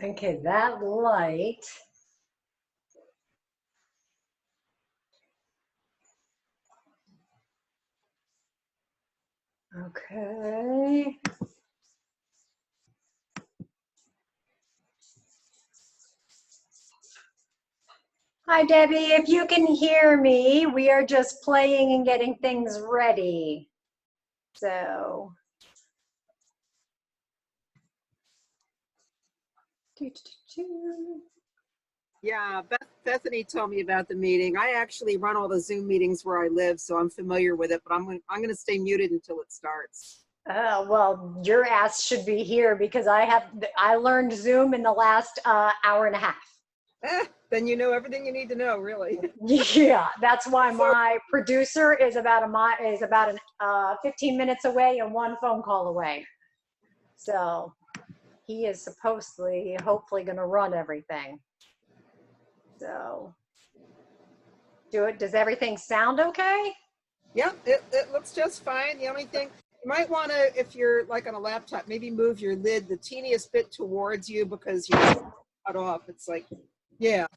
Okay, that light. Okay. Hi, Debbie. If you can hear me, we are just playing and getting things ready. So. Yeah, Bethany told me about the meeting. I actually run all the Zoom meetings where I live, so I'm familiar with it, but I'm going to stay muted until it starts. Well, your ass should be here because I learned Zoom in the last hour and a half. Then you know everything you need to know, really. Yeah, that's why my producer is about 15 minutes away and one phone call away. So he is hopefully going to run everything. So does everything sound okay? Yeah, it looks just fine. The only thing you might want to, if you're like on a laptop, maybe move your lid the teeniest bit towards you because you're cut off. It's like, yeah.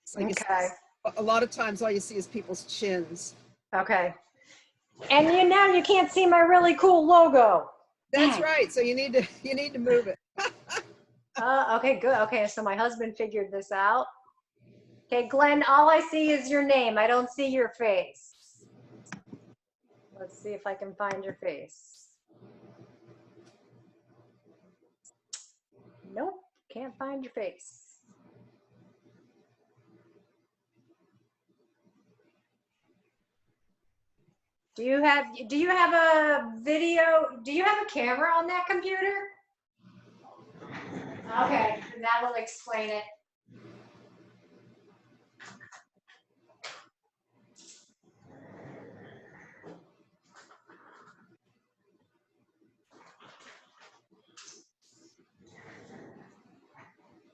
It's like Okay. a lot of times all you see is people's chins. Okay. And now you can't see my really cool logo. That's right. So you need to move it. Okay, good. Okay, so my husband figured this out. Okay, Glenn, all I see is your name. I don't see your face. Let's see if I can find your face. Nope, can't find your face. Do you have a video? Do you have a camera on that computer? Okay, that will explain it.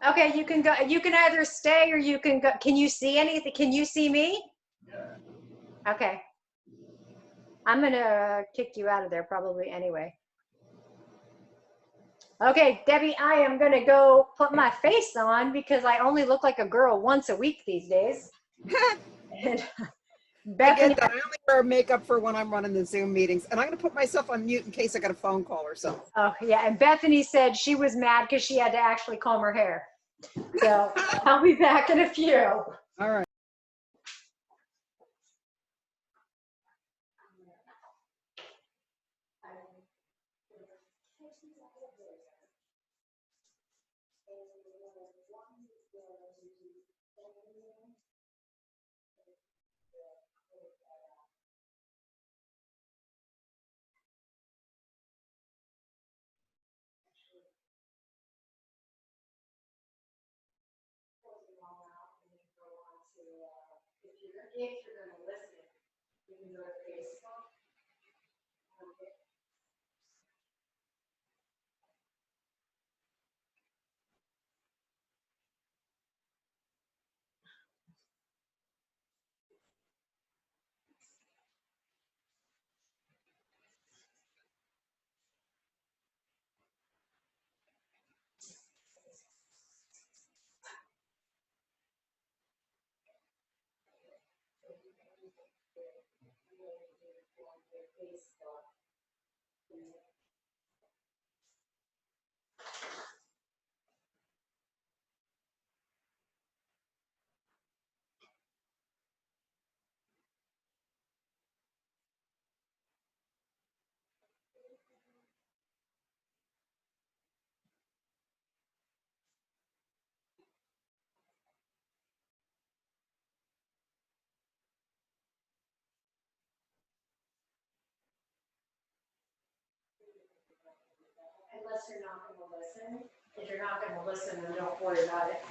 Okay, you can go. You can either stay or you can go. Can you see anything? Can you see me? Yeah. Okay. I'm gonna kick you out of there probably anyway. Okay, Debbie, I am gonna go put my face on because I only look like a girl once a week these days. And Bethany, I get that. I only wear makeup for when I'm running the Zoom meetings, and I'm going to put myself on mute in case I got a phone call or something. oh yeah, and Bethany said she was mad because she had to actually comb her hair. So I'll be back in a few. All right. If you're going to listen, you can go to Facebook. Unless you're not going to listen. If you're not going to listen, then don't worry about it.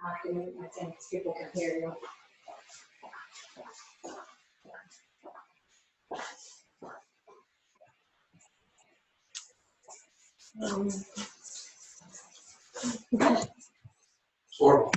I think people can hear you. Horrible.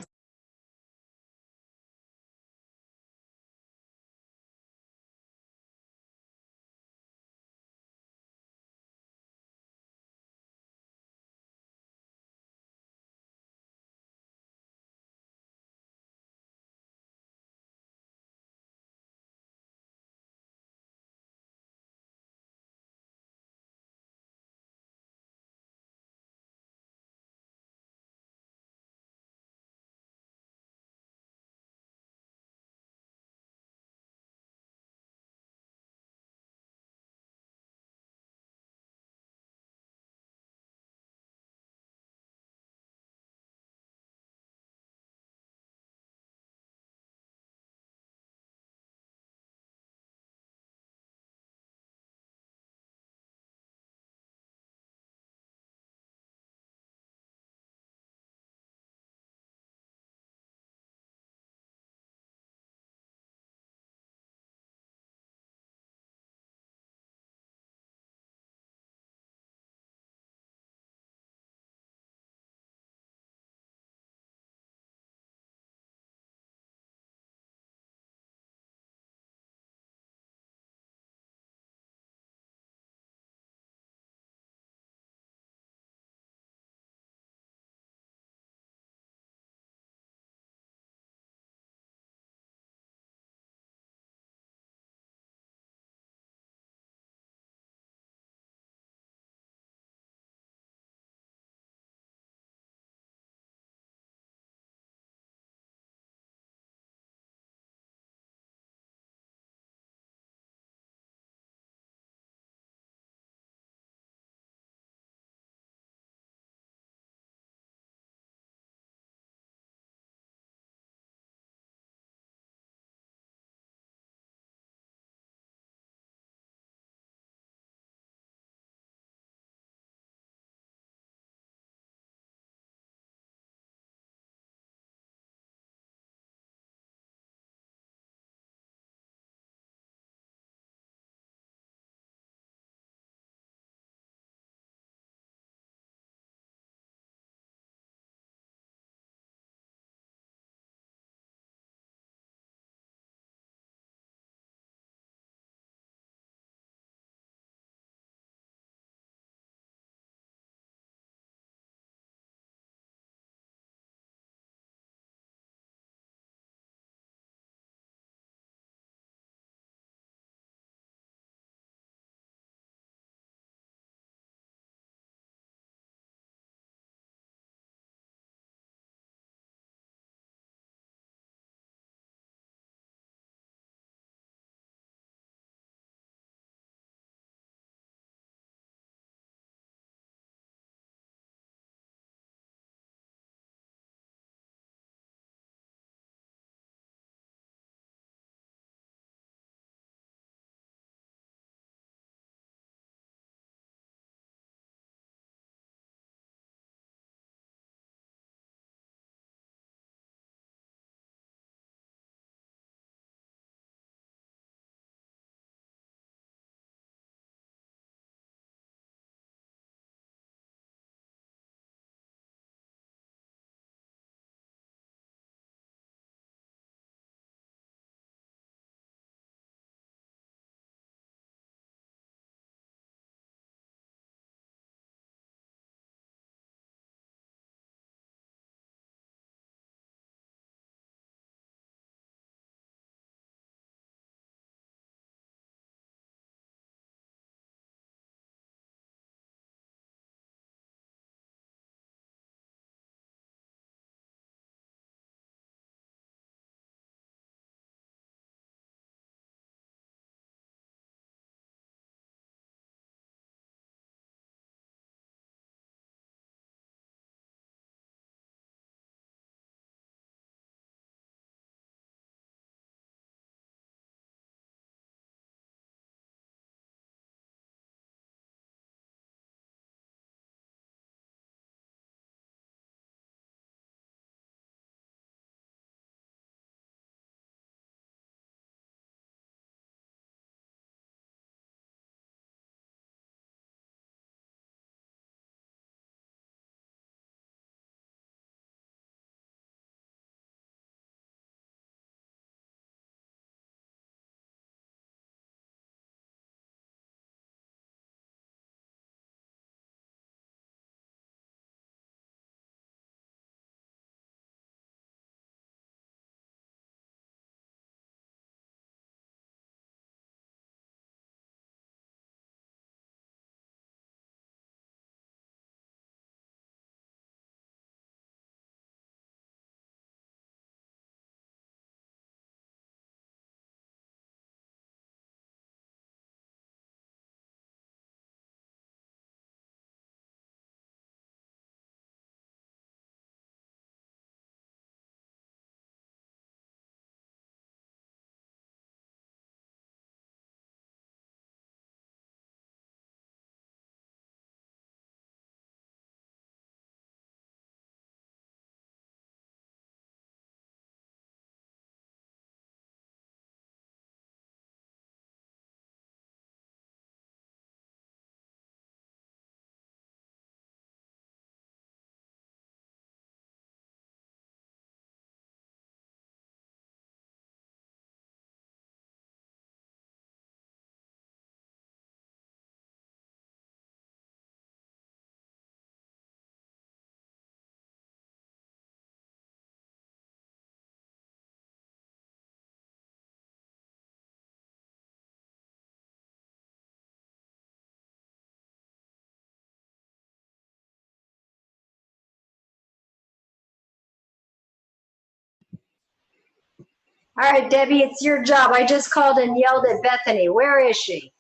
All right, Debbie, it's your job. I just called and yelled at Bethany. Where is she?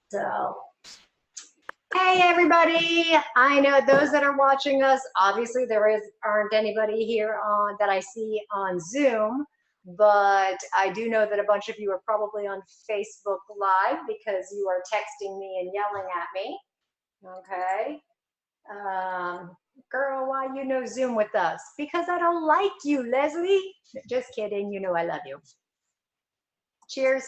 So, hey, everybody. I know those that are watching us, obviously aren't anybody here on that I see on Zoom, but I do know that a bunch of you are probably on Facebook Live because you are texting me and yelling at me. Okay. Girl, why you no Zoom with us? Because I don't like you, Leslie. Just kidding. You know I love you. Cheers.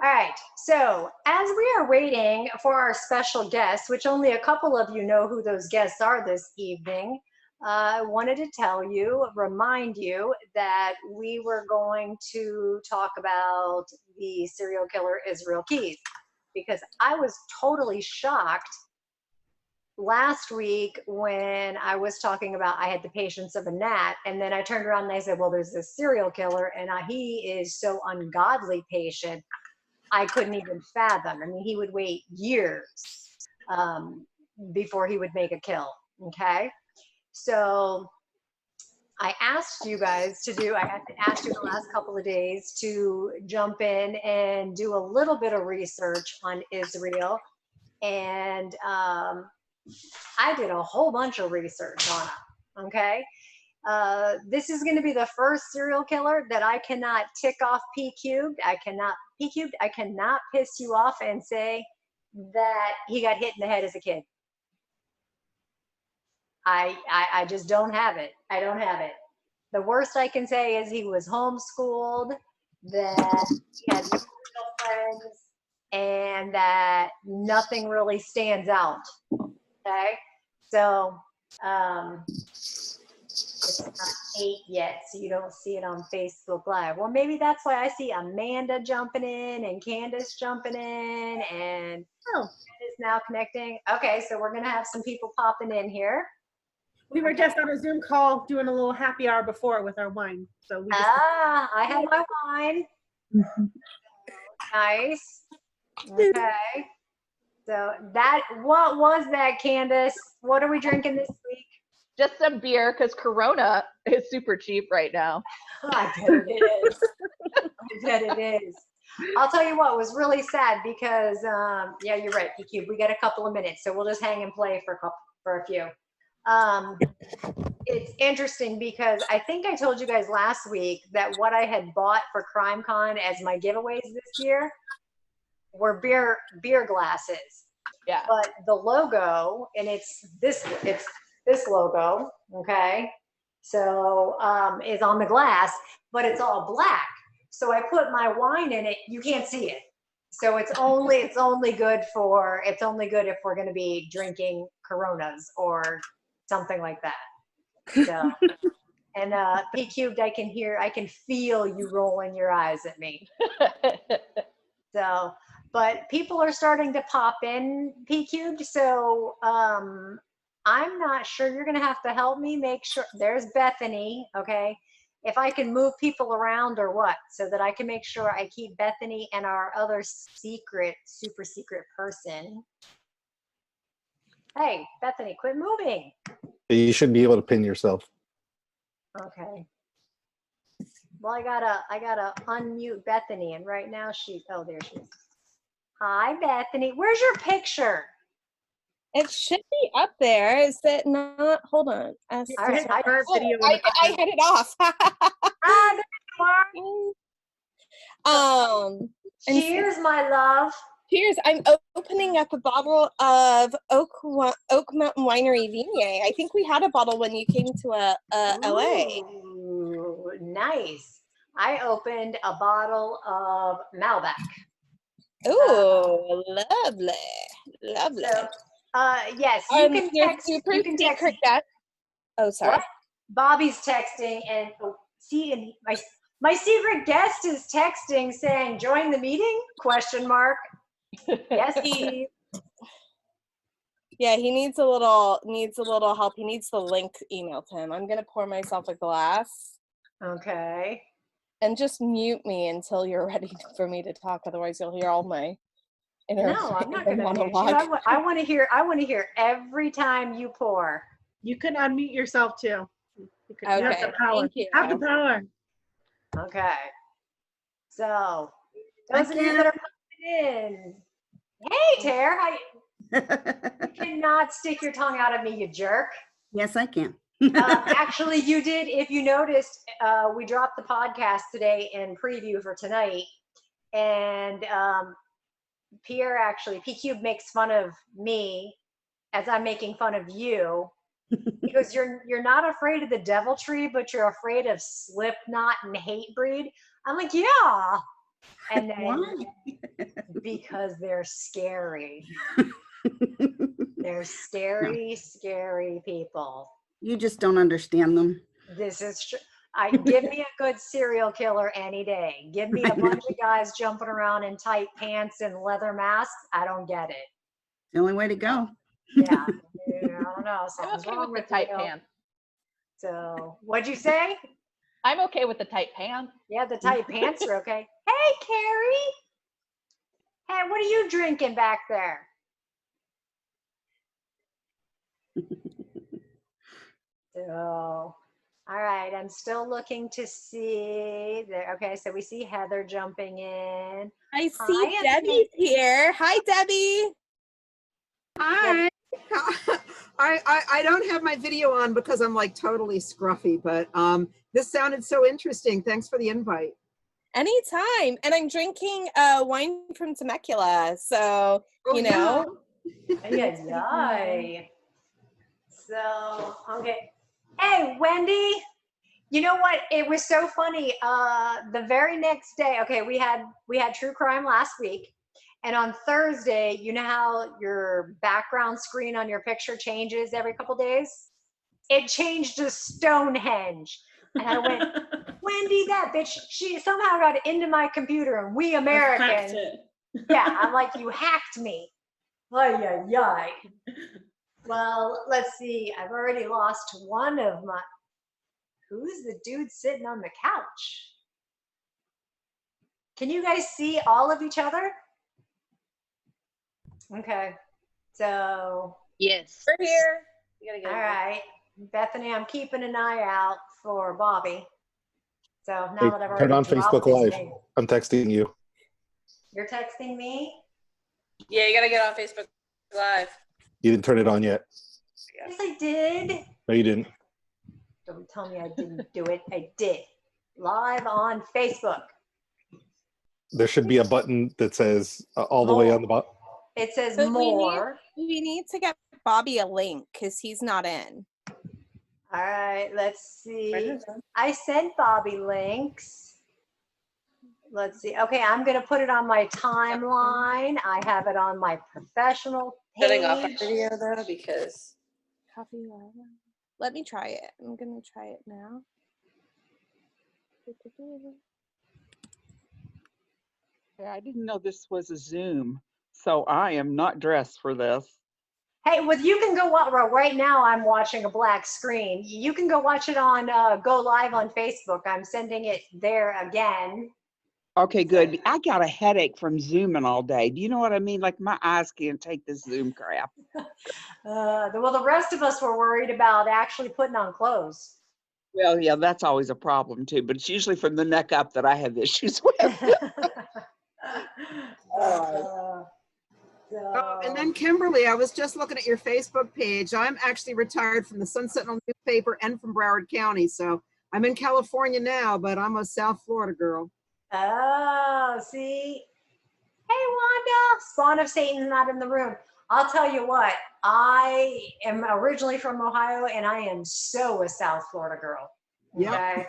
All right, so as we are waiting for our special guests, which only a couple of you know who those guests are this evening, I wanted to remind you that we were going to talk about the serial killer Israel Keys, because I was totally shocked last week when I was talking about I had the patience of a gnat, and then I turned around and I said, well, there's this serial killer, and he is so ungodly patient. I couldn't even fathom. I mean, he would wait years before he would make a kill. Okay. So I asked you guys I asked you the last couple of days to jump in and do a little bit of research on Israel. And I did a whole bunch of research on him. Okay. This is going to be the first serial killer that I cannot tick off P cubed. I cannot piss you off and say that he got hit in the head as a kid. I just don't have it. I don't have it. The worst I can say is he was homeschooled, that he had no real friends, and that nothing really stands out. Okay. So, it's not 8 yet, so you don't see it on Facebook Live. Well, maybe that's why I see Amanda jumping in and Candace jumping in, and is now connecting. Okay, so we're gonna have some people popping in here. We were just on a Zoom call doing a little happy hour before with our wine. So we just I have my wine. Nice. Okay. So what was that, Candace? What are we drinking this week? Just some beer, because Corona is super cheap right now. I bet it is. I bet it is. I'll tell you what, it was really sad because, yeah, you're right, PQ. We got a couple of minutes, so we'll just hang and play for a few. It's interesting because I think I told you guys last week that what I had bought for CrimeCon as my giveaways this year were beer glasses. Yeah. But the logo, and it's this logo, okay? So is on the glass, but it's all black. So I put my wine in it. You can't see it. So it's only good if we're going to be drinking Coronas or something like that. So, and P cubed, I can feel you rolling your eyes at me. So, but people are starting to pop in, P cubed. So I'm not sure. You're going to have to help me make sure. There's Bethany. Okay. If I can move people around or what, so that I can make sure I keep Bethany and our other super secret person. Hey, Bethany, quit moving. You should be able to pin yourself. Okay. Well, I gotta unmute Bethany, and right now there she is. Hi, Bethany. Where's your picture? It should be up there. Is it not? Hold on. All right, I had it off. there you are. Cheers, my love. Cheers. I'm opening up a bottle of Oak Mountain Winery Viognier. I think we had a bottle when you came to LA. Ooh, nice. I opened a bottle of Malbec. Ooh, lovely. Lovely. So, yes, you can text. You can text that. Oh, sorry. What? Bobby's texting, and my secret guest is texting saying, "Join the meeting?" ? Yes, Steve. Yeah, he needs a little help. He needs the link emailed to him. I'm gonna pour myself a glass. Okay. And just mute me until you're ready for me to talk. Otherwise, you'll hear all my inner. No, I'm not going to mute you. I want to hear every time you pour. You can unmute yourself too. You have Okay, the power. thank you. Have the power. Okay. So, I those of you can't. that are coming in, hey, Tara, you cannot stick your tongue out at me, you jerk. Yes, I can. Actually, you did. If you noticed, we dropped the podcast today in preview for tonight, and Pierre actually, P-Cube makes fun of me as I'm making fun of you. Because you're not afraid of the deviltry, but you're afraid of Slipknot and Hatebreed. I'm like, yeah. And then Why? because they're scary. They're scary, scary people. You just don't understand them. This is true. Give me a good serial killer any day. Give me a bunch of guys jumping around in tight pants and leather masks. I don't get it. The only way to go. Yeah, I don't know. I'm Something's okay wrong with with the tight you. pants. So, what'd you say? I'm okay with the tight pants. Yeah, the tight pants are okay. Hey, Carrie. Hey, what are you drinking back there? So, all right, I'm still looking to see there. Okay, so we see Heather jumping in. I see Hi, Debbie's here. Hi, Debbie. Hi. I don't have my video on because I'm like totally scruffy, but this sounded so interesting. Thanks for the invite. Anytime. And I'm drinking wine from Temecula. So, Oh, you know, Yeah, yeah. So, okay. Hey, Wendy. You know what? It was so funny. The very next day, okay, we had true crime last week. And on Thursday, you know how your background screen on your picture changes every couple days? It changed to Stonehenge. And I went, Wendy, that bitch, she somehow got into my computer and we Americans. Yeah, I'm like, you hacked me. Ay, ay, ay. Well, let's see. I've already lost one of my. Who's the dude sitting on the couch? Can you guys see all of each other? Okay. So, Yes. we're here. all right. Bethany, I'm keeping an eye out for Bobby. So now Hey, that I've turn already on dropped Facebook his Live. name. I'm texting you. You're texting me? Yeah, you gotta get on Facebook Live. You didn't turn it on yet. Yes, I did. No, you didn't. Don't tell me I didn't do it. I did. Live on Facebook. There should be a button that says all the way on the bottom. It says But more. we need to get Bobby a link because he's not in. All right, let's see. I sent Bobby links. Let's see. Okay, I'm going to put it on my timeline. I have it on my professional Shutting off our page. video though because Coffee lava. Let me try it. I'm gonna try it now. Yeah, I didn't know this was a Zoom, so I am not dressed for this. Hey, well, you can go watch. Well, right now I'm watching a black screen. You can go watch it on Go Live on Facebook. I'm sending it there again. Okay, good. I got a headache from Zooming all day. Do you know what I mean? Like my eyes can't take this Zoom crap. Well, the rest of us were worried about actually putting on clothes. Well, yeah, that's always a problem too, but it's usually from the neck up that I have issues with. Oh, and then Kimberly, I was just looking at your Facebook page. I'm actually retired from the Sun Sentinel newspaper and from Broward County. So I'm in California now, but I'm a South Florida girl. Oh, see? Hey, Wanda. Spawn of Satan's not in the room. I'll tell you what, I am originally from Ohio and I am so a South Florida girl. Yep. Okay.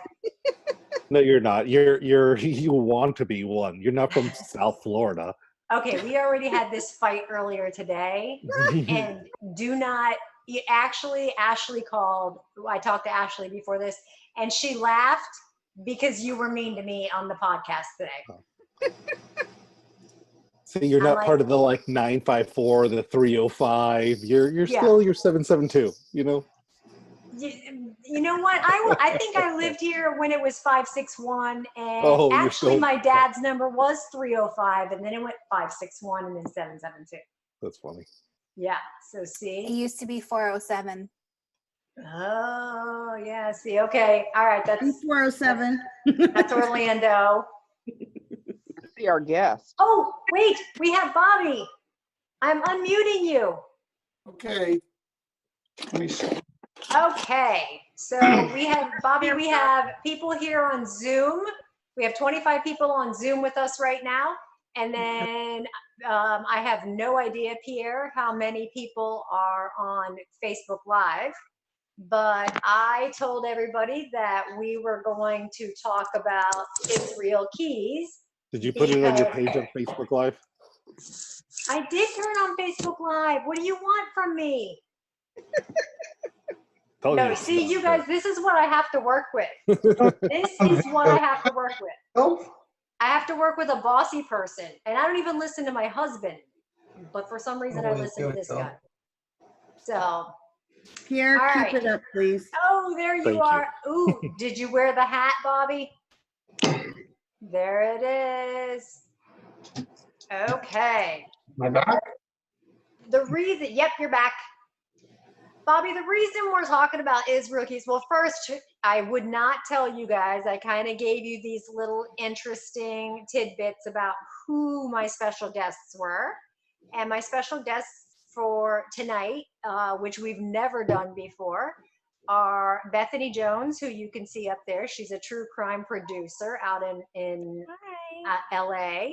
No, you're not. You want to be one. You're not from South Florida. Okay, we already had this fight earlier today. And do not, Ashley called, I talked to Ashley before this, and she laughed because you were mean to me on the podcast today. See, you're I'm not like- part of the 954, the 305. You're Yeah. still your 772. You know. You know what? I think I lived here when it was 561, and Oh, you're actually still- my dad's number was 305, and then it went 561 and then 772. That's funny. Yeah. So It see. used to be 407. Oh, yeah. See, okay. All right. That's 407. Orlando. See our guest. Oh, wait. We have Bobby. I'm unmuting you. Okay. Let me see. Okay. So we have, Bobby, we have people here on Zoom. We have 25 people on Zoom with us right now. And then I have no idea, Pierre, how many people are on Facebook Live. But I told everybody that we were going to talk about Israel Keys. Did you put it on your because page on Facebook Live? I did turn on Facebook Live. What do you want from me? Told No, you. see, you guys, this is what I have to work with. This is what I have to work with. Oh, I have to work with a bossy person. And I don't even listen to my husband. But for some reason, I wait, listen there to we this go. guy. So, Pierre, All keep right. it up, please. oh, there Thank you you. are. Ooh, did you wear the hat, Bobby? There it is. Okay. My back? The reason, yep, you're back. Bobby, the reason we're talking about Israel Keys, well, first, I would not tell you guys. I kind of gave you these little interesting tidbits about who my special guests were. And my special guests for tonight, which we've never done before, are Bethany Jones, who you can see up there. She's a true crime producer out in LA.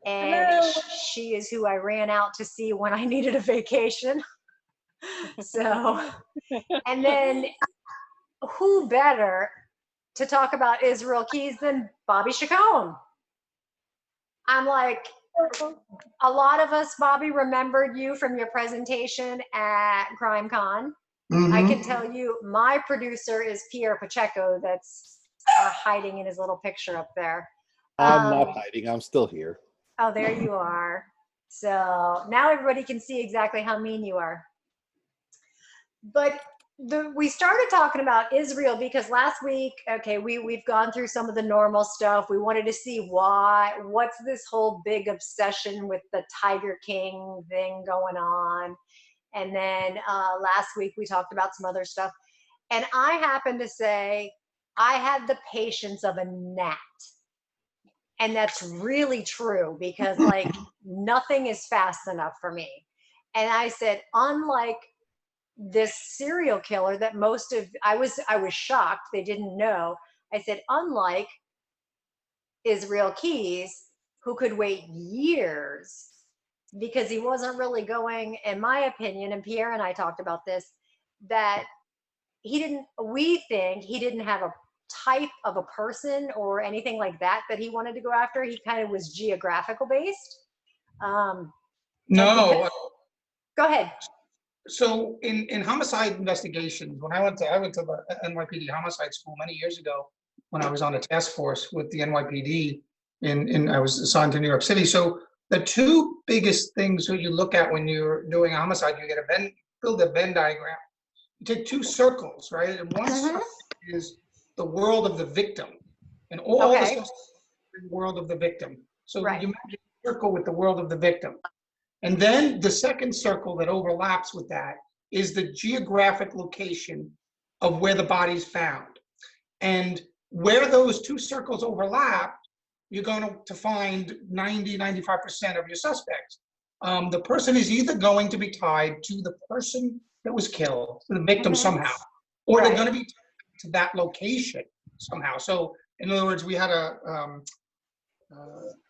And Hello. she is who I ran out to see when I needed a vacation. So, and then who better to talk about Israel Keys than Bobby Chacon? I'm like, a lot of us, Bobby, remembered you from your presentation at Crime Con. I can tell you, my producer is Pierre Pacheco, that's hiding in his little picture up there. I'm not hiding. I'm still here. Oh, there you are. So now everybody can see exactly how mean you are. But we started talking about Israel because last week, okay, we've gone through some of the normal stuff. We wanted to see what's this whole big obsession with the Tiger King thing going on. And then last week we talked about some other stuff. And I happened to say I had the patience of a gnat. And that's really true because like nothing is fast enough for me. And I said, unlike this serial killer that I was shocked they didn't know. I said, unlike Israel Keys, who could wait years because he wasn't really going, in my opinion, and Pierre and I talked about this, that we think he didn't have a type of a person or anything like that he wanted to go after. He kind of was geographical based. No. Go ahead. So in homicide investigations, when I went to the NYPD homicide school many years ago, when I was on a task force with the NYPD, I was assigned to New York City. So the two biggest things that you look at when you're doing a homicide, you get build a Venn diagram. You take two circles, right? And one circle is the world of the victim, and all the stuff in the world of the victim. So you imagine a circle with the world of the victim. And then the second circle that overlaps with that is the geographic location of where the body's found. And where those two circles overlap, you're going to find 90–95% of your suspects. The person is either going to be tied to the person that was killed, to the victim somehow, or they're going to be tied to that location somehow. So in other words, we had a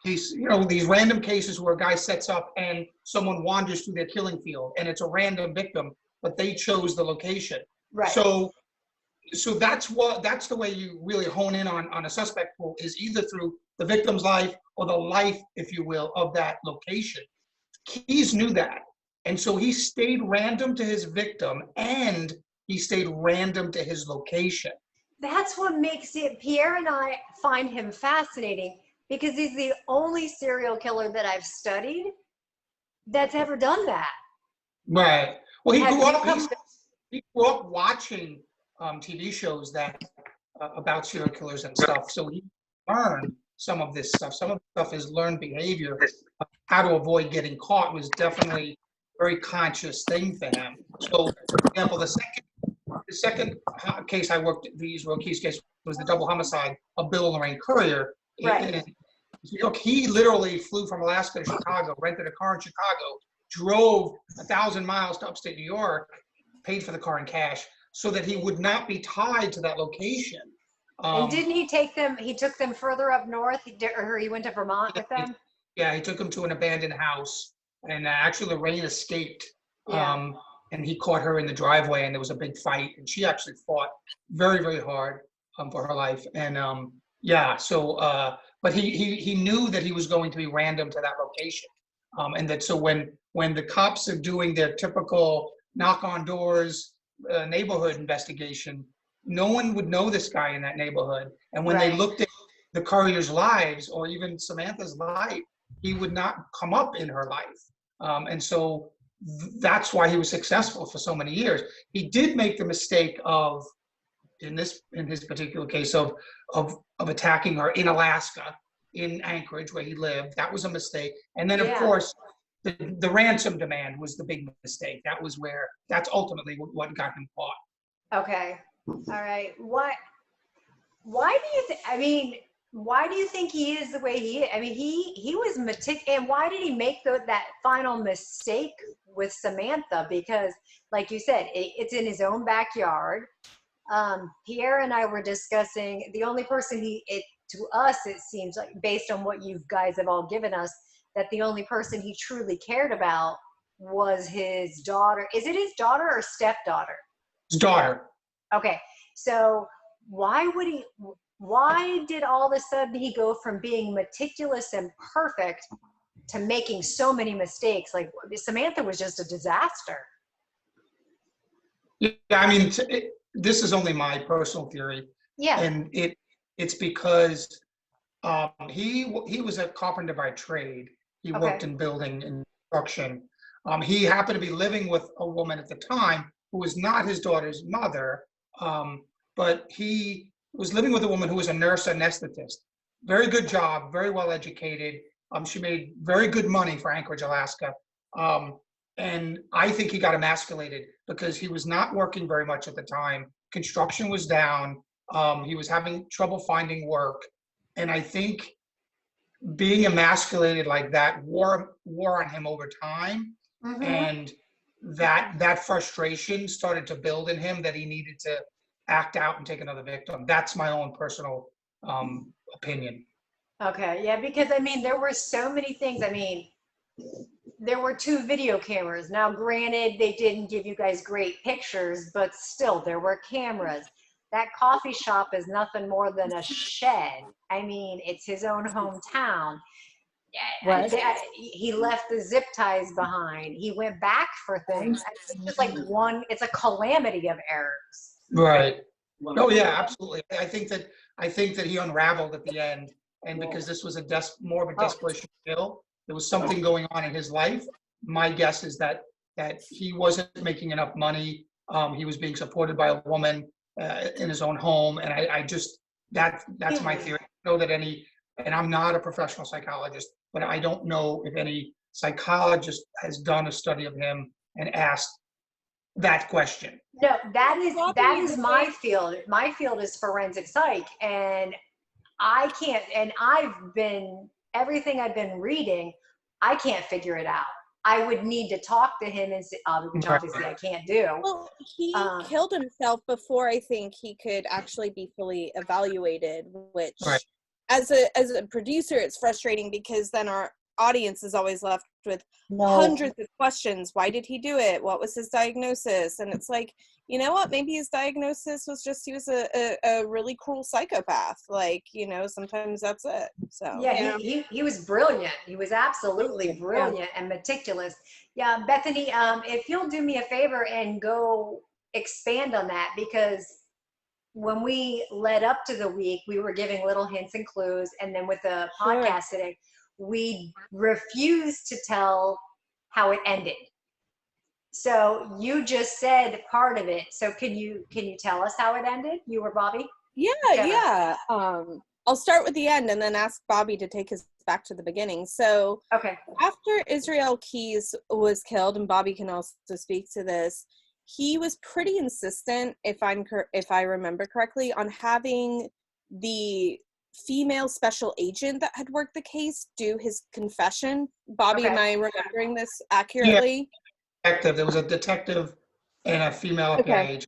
case, these random cases where a guy sets up and someone wanders through their killing field and it's a random victim, but they chose the location. Right. So that's the way you really hone in on a suspect pool, is either through the victim's life or the life, if you will, of that location. Keys knew that. And so he stayed random to his victim and he stayed random to his location. That's what makes it, Pierre and I find him fascinating because he's the only serial killer that I've studied that's ever done that. Right. Well, he grew up watching TV shows that about serial killers and stuff. So he learned some of this stuff. Some of the stuff is learned behavior. How to avoid getting caught was definitely a very conscious thing for him. So, for example, the second the second case I worked, the Israel Keys case, was the double homicide of Bill and Lorraine Courier. Right. In New York. He literally flew from Alaska to Chicago, rented a car in Chicago, drove 1,000 miles to upstate New York, paid for the car in cash, so that he would not be tied to that location. And didn't he take them, he took them further up north, or he went to Vermont with them? Yeah, he took him to an abandoned house, and actually Lorraine escaped. Yeah. And he caught her in the driveway, and there was a big fight, and she actually fought very, very hard for her life. And but he knew that he was going to be random to that location, and that so when the cops are doing their typical knock on doors neighborhood investigation, no one would know this guy in that neighborhood. And when they looked at the Courier's lives, or even Samantha's life, he would not come up in her life, and so that's why he was successful for so many years. He did make the mistake of, in his particular case, of attacking her in Alaska, in Anchorage, where he lived. That was a mistake. And then, of course, the ransom demand was the big mistake. That's ultimately what got him caught. Okay. All right. Why do you think he is the way he is? I mean, he was meticulous. And why did he make that final mistake with Samantha? Because, like you said, it's in his own backyard. Pierre and I were discussing, the only person to us, it seems like, based on what you guys have all given us, that the only person he truly cared about was his daughter. Is it his daughter or stepdaughter? His daughter. Okay. So why did all of a sudden he go from being meticulous and perfect to making so many mistakes? Like, Samantha was just a disaster. Yeah, I mean, this is only my personal theory. Yeah. And it's because he was a carpenter by trade. He worked in building and construction. He happened to be living with a woman at the time who was not his daughter's mother, but he was living with a woman who was a nurse anesthetist. Very good job, very well educated. She made very good money for Anchorage, Alaska. And I think he got emasculated because he was not working very much at the time. Construction was down. He was having trouble finding work. And I think being emasculated like that wore on him over time. Mm-hmm. And that frustration started to build in him, that he needed to act out and take another victim. That's my own personal opinion. Okay, yeah, because I mean, there were so many things. I mean, there were 2 video cameras. Now, granted, they didn't give you guys great pictures, but still, there were cameras. That coffee shop is nothing more than a shed. I mean, it's his own hometown. Right. He left the zip ties behind. He went back for things. It's just like it's a calamity of errors. Right. Oh yeah, absolutely. I think that he unraveled at the end, and because this was more of a desperation kill, there was something going on in his life. My guess is that he wasn't making enough money. He was being supported by a woman in his own home, and that's my theory. I know that and I'm not a professional psychologist, but I don't know if any psychologist has done a study of him and asked that question. No, that is my field. My field is forensic psych, and I can't, and everything I've been reading, I can't figure it out. I would need to talk to him, and which obviously I can't do. Well, he killed himself before I think he could actually be fully evaluated, which as a producer, it's frustrating because then our audience is always left with hundreds of questions. Why did he do it? What was his diagnosis? And it's like, you know what? Maybe his diagnosis was just he was a really cruel psychopath. Like, sometimes that's it. So yeah, he was brilliant. He was absolutely brilliant and meticulous. Yeah, Bethany, if you'll do me a favor and go expand on that, because when we led up to the week, we were giving little hints and clues, and then with the podcast today, we refused to tell how it ended. So you just said part of it. So can you tell us how it ended? You or Bobby? Yeah. I'll start with the end and then ask Bobby to take us back to the beginning. So after Israel Keys was killed, and Bobby can also speak to this, he was pretty insistent, if I remember correctly, on having the female special agent that had worked the case do his confession. Bobby, Okay. am I remembering this accurately? There was a detective and a female FBI agent.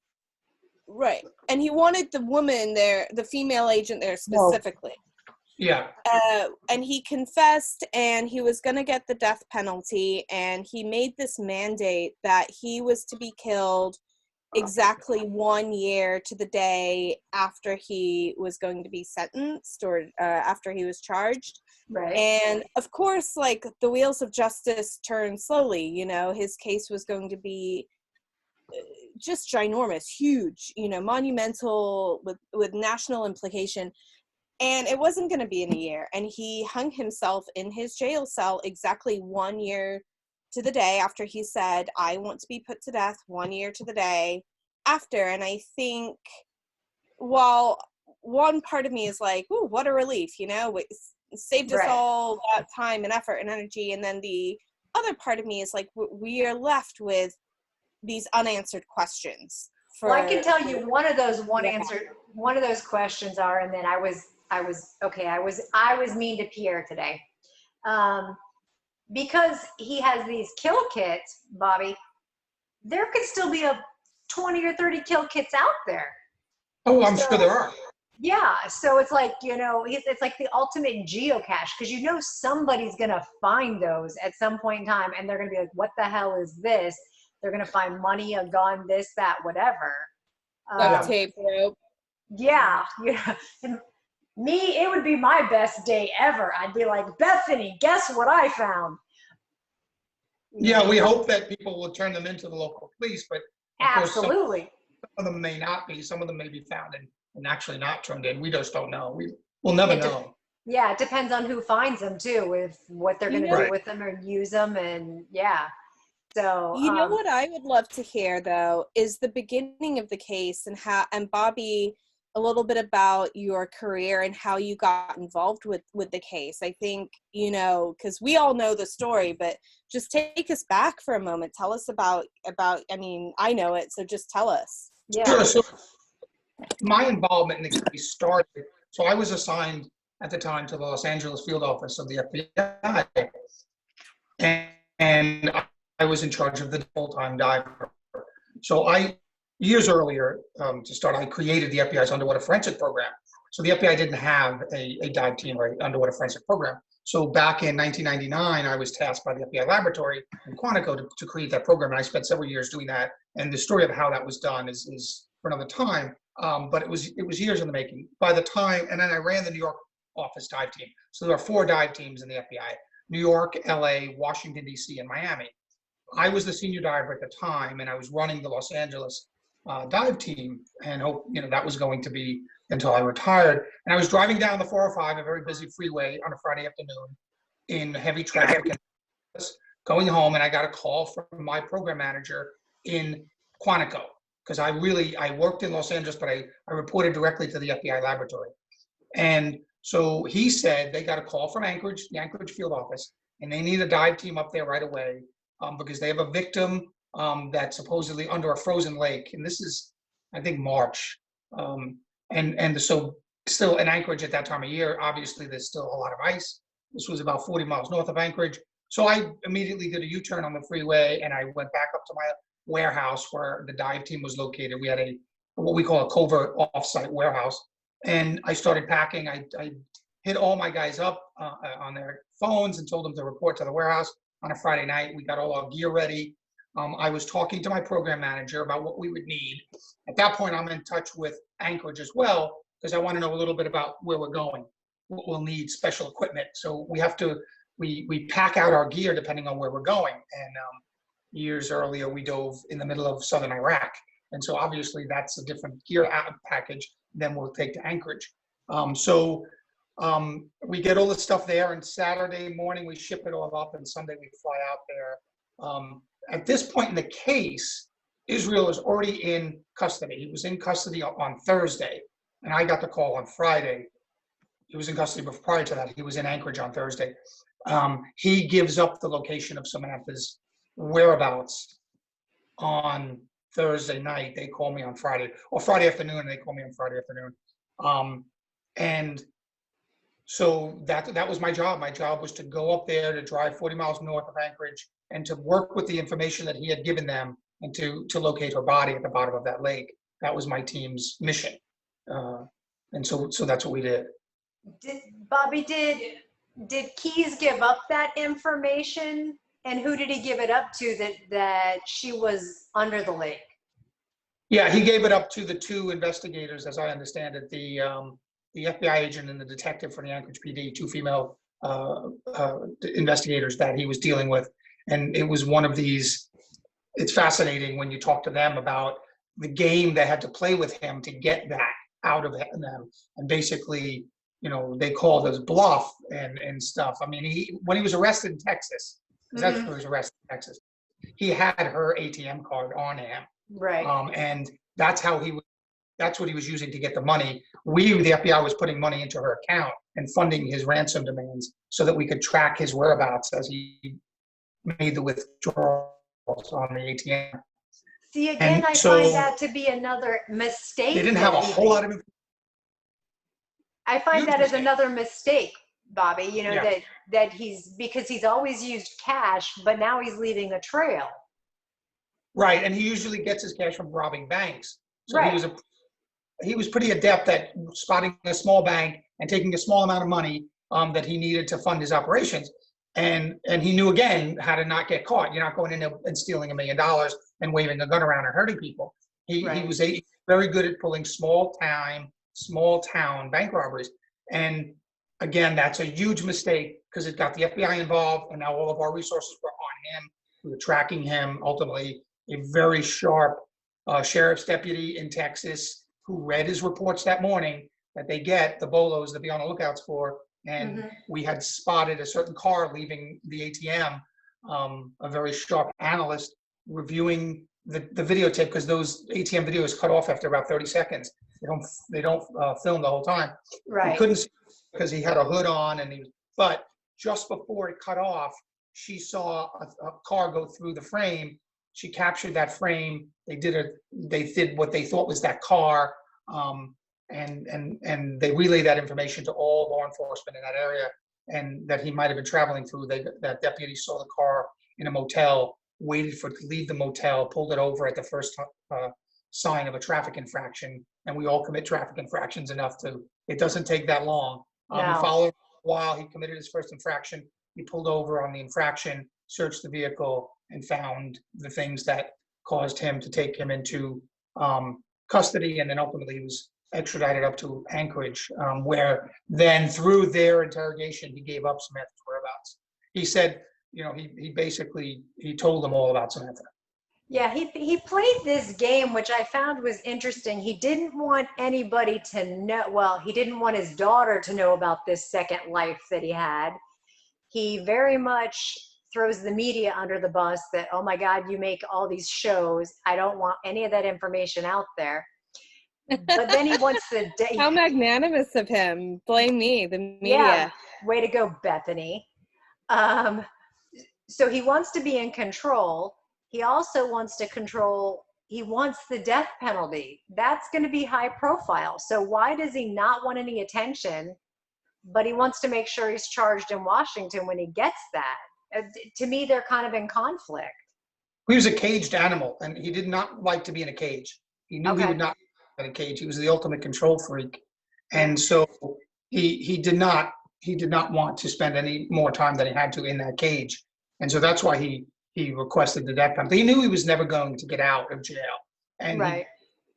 Right. And he wanted the woman there, the female agent there specifically. Yeah. And he confessed, and he was going to get the death penalty, and he made this mandate that he was to be killed exactly 1 year to the day after he was going to be sentenced, or after he was charged. Right. And of course, like, the wheels of justice turn slowly. You know, his case was going to be just ginormous, huge, you know, monumental, with national implication. And it wasn't going to be in a year. And he hung himself in his jail cell exactly 1 year to the day after he said, I want to be put to death, 1 year to the day after. And I think, while one part of me is like, ooh, what a relief, you know, it saved us all that time and effort and energy. And then the other part of me is like, we are left with these unanswered questions. Well, I can tell you one of those one of those questions are, and then I was mean to Pierre today, because he has these kill kits, Bobby. There could still be 20 or 30 kill kits out there. Oh, I'm sure there are. Yeah, so it's like, you know, it's like the ultimate geocache, because you know somebody's gonna find those at some point in time, and they're gonna be like, what the hell is this? They're gonna find money, a gun, this, that, whatever. Duct tape, rope. Yeah, yeah. And me, it would be my best day ever. I'd be like, Bethany, guess what I found? Yeah, we hope that people will turn them into the local police, but of course, Absolutely. some of them may not be. Some of them may be found and actually not turned in. We just don't know. We'll never know. Yeah, it depends on who finds them too, with what they're going to do with them or use them, and yeah. So you know what I would love to hear though is the beginning of the case, and Bobby, a little bit about your career and how you got involved with the case. I think, you know, because we all know the story, but just take us back for a moment. Tell us about. I mean, I know it, so just tell us. Yeah. Sure. So my involvement in the case started. So I was assigned at the time to the Los Angeles field office of the FBI, and I was in charge of the full-time diver. So years earlier, to start, I created the FBI's underwater forensic program. So the FBI didn't have a dive team or underwater forensic program. So back in 1999, I was tasked by the FBI laboratory in Quantico to create that program. And I spent several years doing that. And the story of how that was done is for another time. But it was years in the making. By the time, and then I ran the New York office dive team. So there are 4 dive teams in the FBI: New York, LA, Washington, DC, and Miami. I was the senior diver at the time, and I was running the Los Angeles dive team, and that was going to be until I retired. And I was driving down the 405, a very busy freeway, on a Friday afternoon in heavy traffic, going home, and I got a call from my program manager in Quantico, because I worked in Los Angeles, but I reported directly to the FBI laboratory. And so he said they got a call from Anchorage, the Anchorage field office, and they need a dive team up there right away, because they have a victim that's supposedly under a frozen lake. And this is, I think, March. And so still in Anchorage at that time of year, obviously there's still a lot of ice. This was about 40 miles north of Anchorage. So I immediately did a U-turn on the freeway, and I went back up to my warehouse where the dive team was located. We had what we call a covert offsite warehouse. And I started packing. I hit all my guys up on their phones and told them to report to the warehouse on a Friday night. We got all our gear ready. I was talking to my program manager about what we would need. At that point, I'm in touch with Anchorage as well, because I want to know a little bit about where we're going. We'll need special equipment. So we pack out our gear depending on where we're going. And years earlier, we dove in the middle of southern Iraq. And so obviously that's a different gear package than we'll take to Anchorage. We get all the stuff there, and Saturday morning we ship it all up, and Sunday we fly out there. At this point in the case, Israel is already in custody. He was in custody on Thursday, and I got the call on Friday. He was in custody, but prior to that, he was in Anchorage on Thursday. He gives up the location of Samantha's whereabouts on Thursday night. They call me on Friday, or Friday afternoon. They call me on Friday afternoon. And so that was my job. My job was to go up there, to drive 40 miles north of Anchorage, and to work with the information that he had given them, and to locate her body at the bottom of that lake. That was my team's mission. And so that's what we did. Bobby, did Keys give up that information? And who did he give it up to that she was under the lake? Yeah, he gave it up to the two investigators, as I understand it, the FBI agent and the detective for the Anchorage PD, two female investigators that he was dealing with. And it was one of these, it's fascinating when you talk to them about the game they had to play with him to get that out of them. And basically, you know, they called us bluff and stuff. I mean, when he was arrested in Texas, because that's where he was arrested in Texas, he had her ATM card on him. Right. And that's what he was using to get the money. The FBI was putting money into her account and funding his ransom demands so that we could track his whereabouts as he made the withdrawals on the ATM. See, again, I find that to be another mistake. They didn't have a whole lot of information. I find that as another mistake, Bobby, you know, Yeah. that because he's always used cash, but now he's leaving a trail. Right, and he usually gets his cash from robbing banks. So Right. he was pretty adept at spotting a small bank and taking a small amount of money that he needed to fund his operations. And he knew, again, how to not get caught. You're not going in and stealing $1 million and waving a gun around and hurting people. He was very good at pulling small town bank robberies. And again, that's a huge mistake because it got the FBI involved, and now all of our resources were on him. We were tracking him. Ultimately, a very sharp sheriff's deputy in Texas who read his reports that morning that they get the bolos to be on the lookouts for. And we had spotted a certain car leaving the ATM, a very sharp analyst reviewing the videotape, because those ATM videos cut off after about 30 seconds. They don't film the whole time. Right. We couldn't see because he had a hood on, but just before it cut off, she saw a car go through the frame. She captured that frame. They did what they thought was that car, and they relayed that information to all law enforcement in that area, and that he might have been traveling through. That deputy saw the car in a motel, waited for it to leave the motel, pulled it over at the first sign of a traffic infraction. And we all commit traffic infractions enough it doesn't take that long. No. He followed while he committed his first infraction. He pulled over on the infraction, searched the vehicle, and found the things that caused him to take him into custody. And then ultimately he was extradited up to Anchorage, where then through their interrogation, he gave up Samantha's whereabouts. He said, you know, he told them all about Samantha. Yeah, he played this game, which I found was interesting. He didn't want anybody to know. Well, he didn't want his daughter to know about this second life that he had. He very much throws the media under the bus that, oh my God, you make all these shows. I don't want any of that information out there. But then he wants the day. How magnanimous of him. Blame me, the media. Yeah, way to go, Bethany. So he wants to be in control. He also wants to control, he wants the death penalty. That's going to be high profile. So why does he not want any attention, but he wants to make sure he's charged in Washington when he gets that? To me, they're kind of in conflict. He was a caged animal, and he did not like to be in a cage. He knew he would not be in a cage. He was the ultimate control freak. And so he did not want to spend any more time than he had to in that cage. And so that's why he requested the death penalty. He knew he was never going to get out of jail, and he did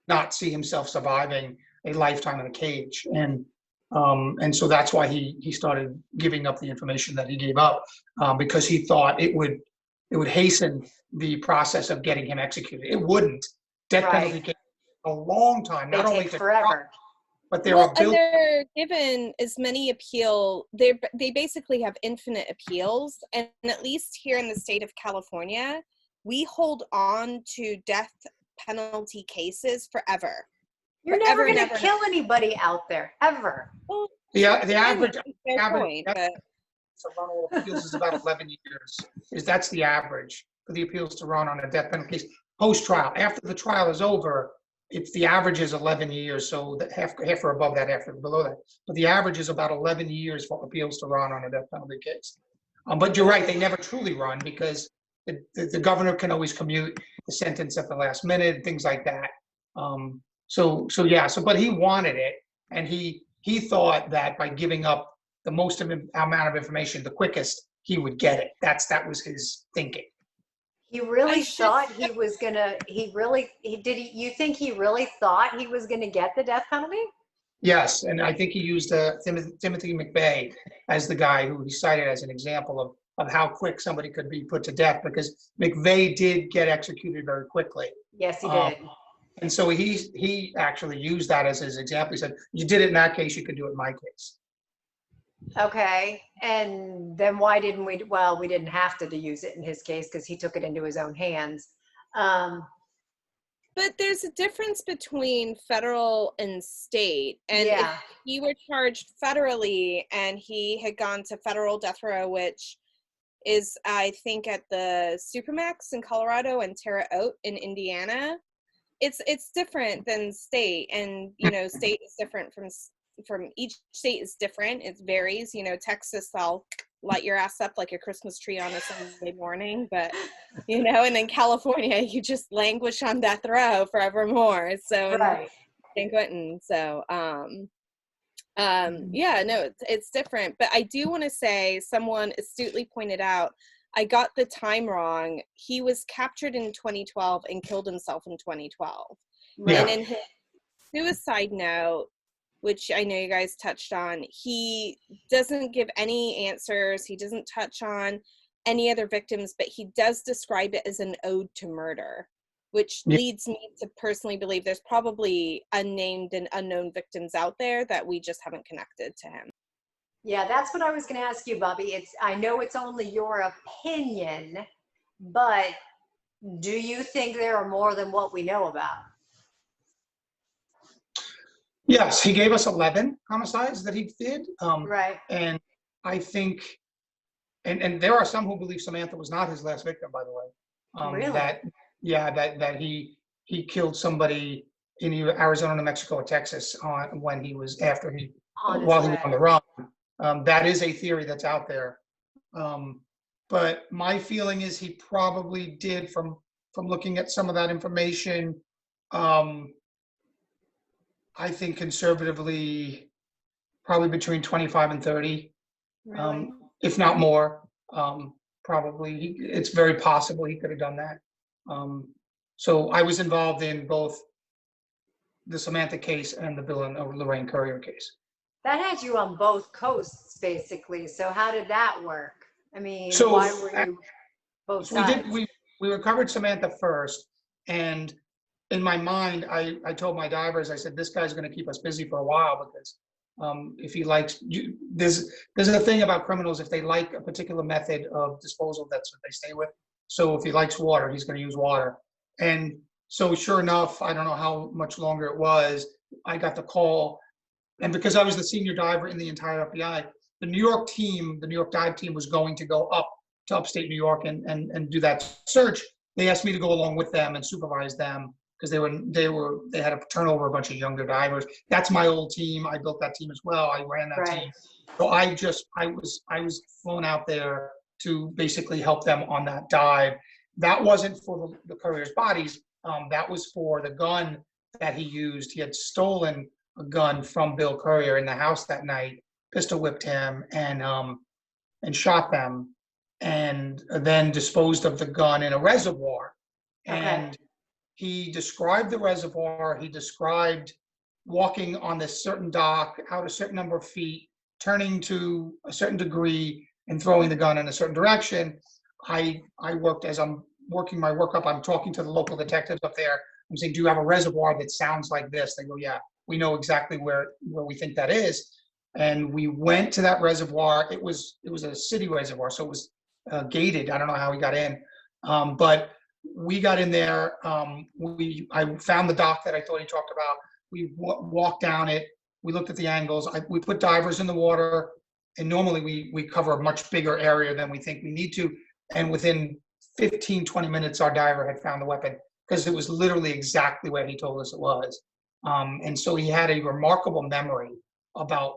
not see himself surviving a lifetime in a cage. And so that's why he started giving up the information that he gave up, because he thought it would hasten the process of getting him executed. It wouldn't. Death penalty takes a long time. They not only take forever. But they're and they're given as many appeal. They basically have infinite appeals, and at least here in the state of California, we hold on to death penalty cases forever. You're never going to kill anybody out there ever. Well, the average point, but to run all appeals is about 11 years. That's the average for the appeals to run on a death penalty case. post-trial. After the trial is over, it's the average is 11 years, so that half are above that, half are below that. But the average is about 11 years for appeals to run on a death penalty case. But you're right, they never truly run because the governor can always commute the sentence at the last minute, things like that. But he wanted it, and he thought that by giving up the most amount of information the quickest, he would get it. That was his thinking. He really thought he was gonna. You think he really thought he was gonna get the death penalty? Yes, and I think he used Timothy McVeigh as the guy who he cited as an example of how quick somebody could be put to death, because McVeigh did get executed very quickly. Yes, he did. And so he actually used that as his example. He said, "You did it in that case, you could do it in my case." Okay, and then why didn't we? Well, we didn't have to use it in his case because he took it into his own hands. But there's a difference between federal and state. And if he were charged federally and he had gone to federal death row, which is, I think, at the Supermax in Colorado and Terre Haute in Indiana, it's different than state. And, state is different from each state is different. It varies. Texas, I'll light your ass up like a Christmas tree on a Sunday morning, but and in California you just languish on death row forevermore. So right. San Quentin. So it's different. But I do want to say, someone astutely pointed out, I got the time wrong. He was captured in 2012 and killed himself in 2012. Yeah. And in his suicide note, which I know you guys touched on, he doesn't give any answers. He doesn't touch on any other victims, but he does describe it as an ode to murder, which leads me to personally believe there's probably unnamed and unknown victims out there that we just haven't connected to him. Yeah, that's what I was going to ask you, Bobby. I know it's only your opinion, but do you think there are more than what we know about? Yes, he gave us 11 homicides that he did. Right. And I think, and there are some who believe Samantha was not his last victim, by the way. Really? That he killed somebody in either Arizona, New Mexico, or Texas while he was on the run. That is a theory that's out there. But my feeling is he probably did, from looking at some of that information, I think conservatively, probably between 25 and 30, Really? If not more. Probably, it's very possible he could have done that. So I was involved in both the Samantha case and the Bill and Lorraine Courier case. That had you on both coasts, basically. So how did that work? I mean, So why were you both sides? We recovered Samantha first, and in my mind, I told my divers, I said, this guy's going to keep us busy for a while, because if he likes, there's a thing about criminals, if they like a particular method of disposal, that's what they stay with. So if he likes water, he's going to use water. And so sure enough, I don't know how much longer it was, I got the call. And because I was the senior diver in the entire FBI, the New York dive team was going to go up to upstate New York and do that search. They asked me to go along with them and supervise them, because they had to turn over a bunch of younger divers. That's my old team. I built that team as well. I ran that team. So I was flown out there to basically help them on that dive. That wasn't for the courier's bodies. That was for the gun that he used. He had stolen a gun from Bill Courier in the house that night, pistol whipped him, and shot them, and then disposed of the gun in a reservoir. Okay. And he described the reservoir. He described walking on this certain dock out a certain number of feet, turning to a certain degree, and throwing the gun in a certain direction. I worked, as I'm working my work up, I'm talking to the local detectives up there. I'm saying, do you have a reservoir that sounds like this? They go, yeah, we know exactly where we think that is. And we went to that reservoir. It was a city reservoir, so it was gated. I don't know how we got in, but we got in there. I found the dock that I thought he talked about. We walked down it. We looked at the angles. We put divers in the water, and normally we cover a much bigger area than we think we need to. And within 15, 20 minutes, our diver had found the weapon. because it was literally exactly where he told us it was. And so he had a remarkable memory about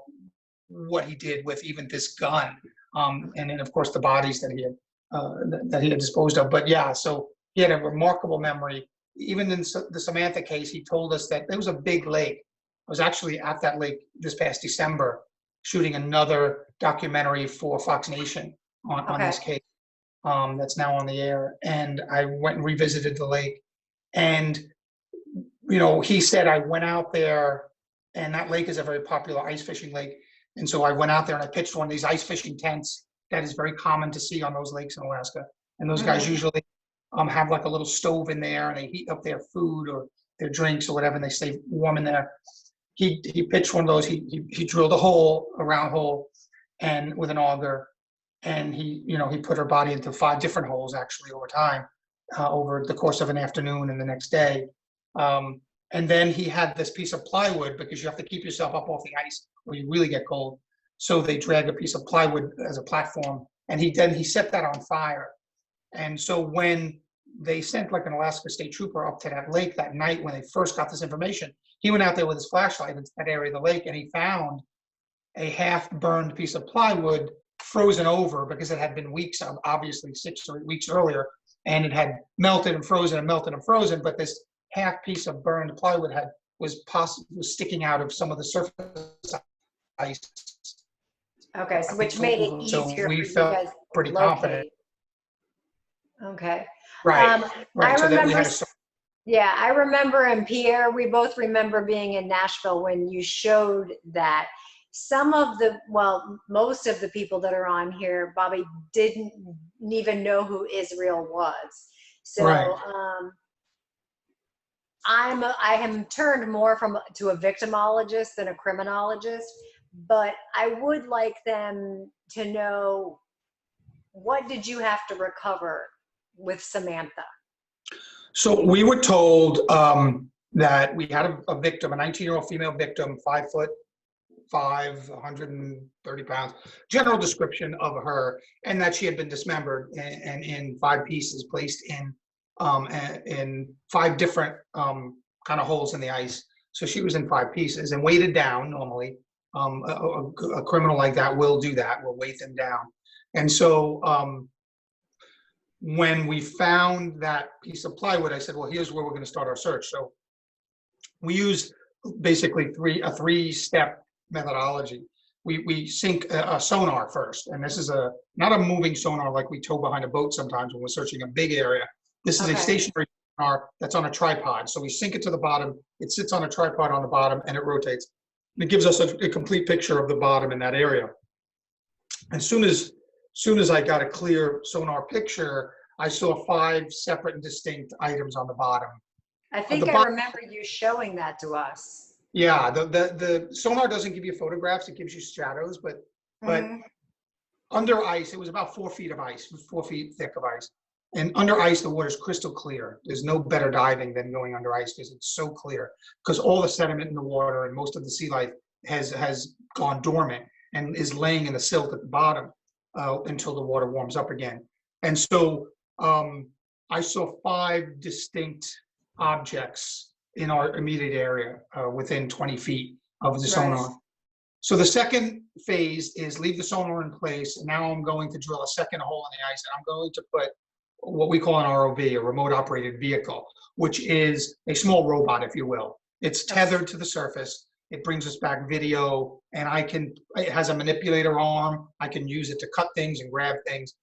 what he did with even this gun. And then of course the bodies that he had disposed of. But yeah, so he had a remarkable memory. Even in the Samantha case, he told us that there was a big lake. I was actually at that lake this past December shooting another documentary for Fox Nation on this case that's now on the air. And I went and revisited the lake. And, you know, he said, I went out there, and that lake is a very popular ice fishing lake. And so I went out there and I pitched one of these ice fishing tents that is very common to see on those lakes in Alaska. And those guys usually have like a little stove in there, and they heat up their food or their drinks or whatever, and they stay warm in there. He pitched one of those. He drilled a hole, a round hole, and with an auger, and he put her body into 5 different holes actually over time, over the course of an afternoon and the next day. And then he had this piece of plywood, because you have to keep yourself up off the ice or you really get cold. So they drag a piece of plywood as a platform, and he set that on fire. And so when they sent like an Alaska state trooper up to that lake that night when they first got this information, he went out there with his flashlight into that area of the lake, and he found a half-burned piece of plywood frozen over, because it had been weeks, obviously 6 or 8 weeks earlier, and it had melted and frozen and melted and frozen. But this half piece of burned plywood was sticking out of some of the surface ice. Okay, so which made it easier So for we you felt guys to pretty locate. confident. Okay. Right. I Right. So that we remember, had a yeah, I remember, and Pierre, we both remember being in Nashville when you showed that. Some of the, well, most of the people that are on here, Bobby, didn't even know who Israel was. So Right. I am turned more to a victimologist than a criminologist, but I would like them to know, what did you have to recover with Samantha? So we were told that we had a victim, a 19-year-old female victim, 5'5", 130 pounds, general description of her, and that she had been dismembered and in 5 pieces, placed in 5 different kind of holes in the ice. So she was in 5 pieces and weighted down. Normally, a criminal like that will do that, will weight them down. And so when we found that piece of plywood, I said, well, here's where we're going to start our search. So we used basically a 3-step methodology. We sink a sonar first, and this is not a moving sonar like we tow behind a boat sometimes when we're searching a big area. This is a stationary sonar that's on a tripod. So we sink it to the bottom. It sits on a tripod on the bottom, and it rotates. And it gives us a complete picture of the bottom in that area. As soon as I got a clear sonar picture, I saw 5 separate and distinct items on the bottom. I think I remember you showing that to us. Yeah, the sonar doesn't give you photographs; it gives you shadows. But under ice, it was about 4 feet of ice, 4 feet thick of ice. And under ice, the water is crystal clear. There's no better diving than going under ice, because it's so clear. Because all the sediment in the water and most of the sea life has gone dormant and is laying in the silt at the bottom until the water warms up again. And so I saw 5 distinct objects in our immediate area within 20 feet of the sonar. So the second phase is leave the sonar in place. And now I'm going to drill a second hole in the ice, and I'm going to put what we call an ROV, a remote operated vehicle, which is a small robot, if you will. It's tethered to the surface. It brings us back video, and it has a manipulator arm. I can use it to cut things and grab things.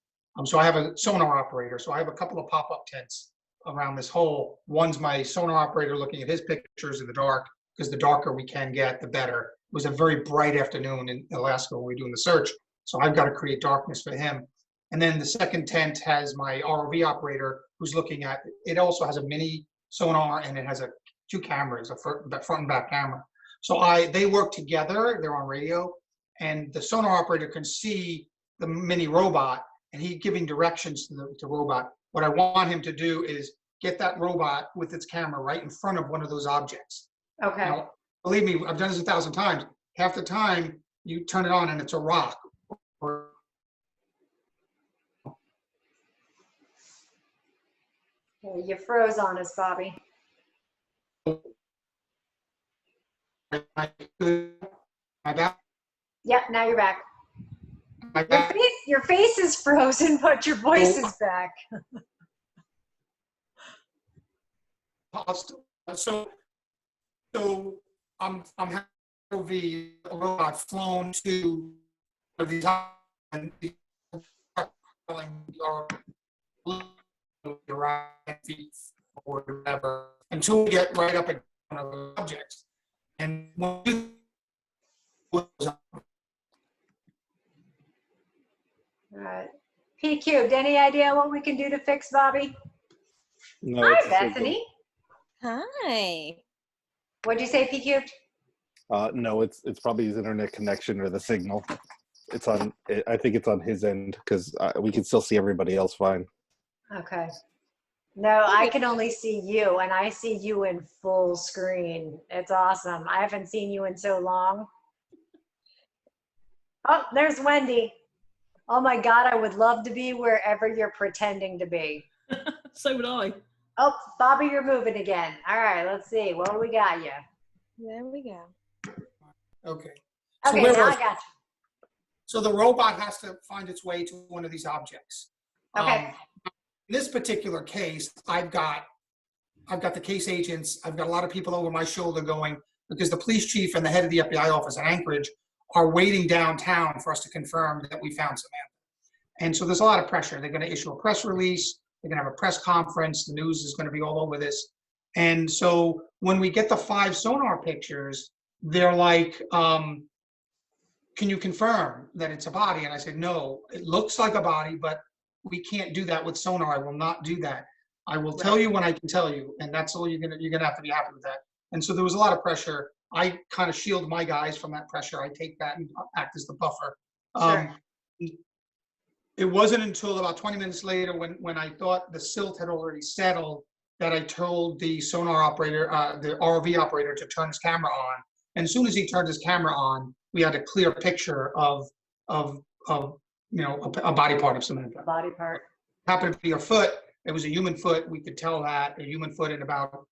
So I have a sonar operator. So I have a couple of pop-up tents around this hole. One's my sonar operator looking at his pictures in the dark, because the darker we can get, the better. It was a very bright afternoon in Alaska when we were doing the search, so I've got to create darkness for him. And then the second tent has my ROV operator who's looking at it. Also has a mini sonar, and it has 2 cameras, a front and back camera. So they work together. They're on radio, and the sonar operator can see the mini robot, and he's giving directions to the robot. What I want him to do is get that robot with its camera right in front of one of those objects. Okay. Now, believe me, I've done this 1,000 times. Half the time, you turn it on and it's a rock. Hey, you froze on us, Bobby. My back, Yep, now you're back. my Your back. face is frozen, but your voice is back. So I'm having the robot flown to these islands, or whatever, until we get right up at one of the objects. And when All right. P cubed, any idea what we can do to fix Bobby? No, Hi, it's a signal. Bethany. Hi. What'd you say, P cubed? No, it's probably his internet connection or the signal. It's on. I think it's on his end because we can still see everybody else fine. Okay. No, I can only see you, and I see you in full screen. It's awesome. I haven't seen you in so long. Oh, there's Wendy. Oh my God, I would love to be wherever you're pretending to be. So would I. Oh, Bobby, you're moving again. All right, let's see. What do we got you? There we go. okay. Okay, where now was I got So the robot has to find its way to one of these objects. you. Okay. In this particular case, I've got the case agents. I've got a lot of people over my shoulder going, because the police chief and the head of the FBI office in Anchorage are waiting downtown for us to confirm that we found Samantha. And so there's a lot of pressure. They're going to issue a press release. They're going to have a press conference. The news is going to be all over this. And so when we get the 5 sonar pictures, they're like, can you confirm that it's a body? And I said, no, it looks like a body, but we can't do that with sonar. I will not do that. I will tell you when I can tell you, and that's all you're gonna have to be happy with that. And so there was a lot of pressure. I kind of shield my guys from that pressure. I take that and act as the buffer. Sure. It wasn't until about 20 minutes later, when I thought the silt had already settled, that I told the sonar operator, the ROV operator, to turn his camera on. And as soon as he turned his camera on, we had a clear picture of a body part of Samantha. A body part. Happened to be a foot. It was a human foot. We could tell that, a human foot in about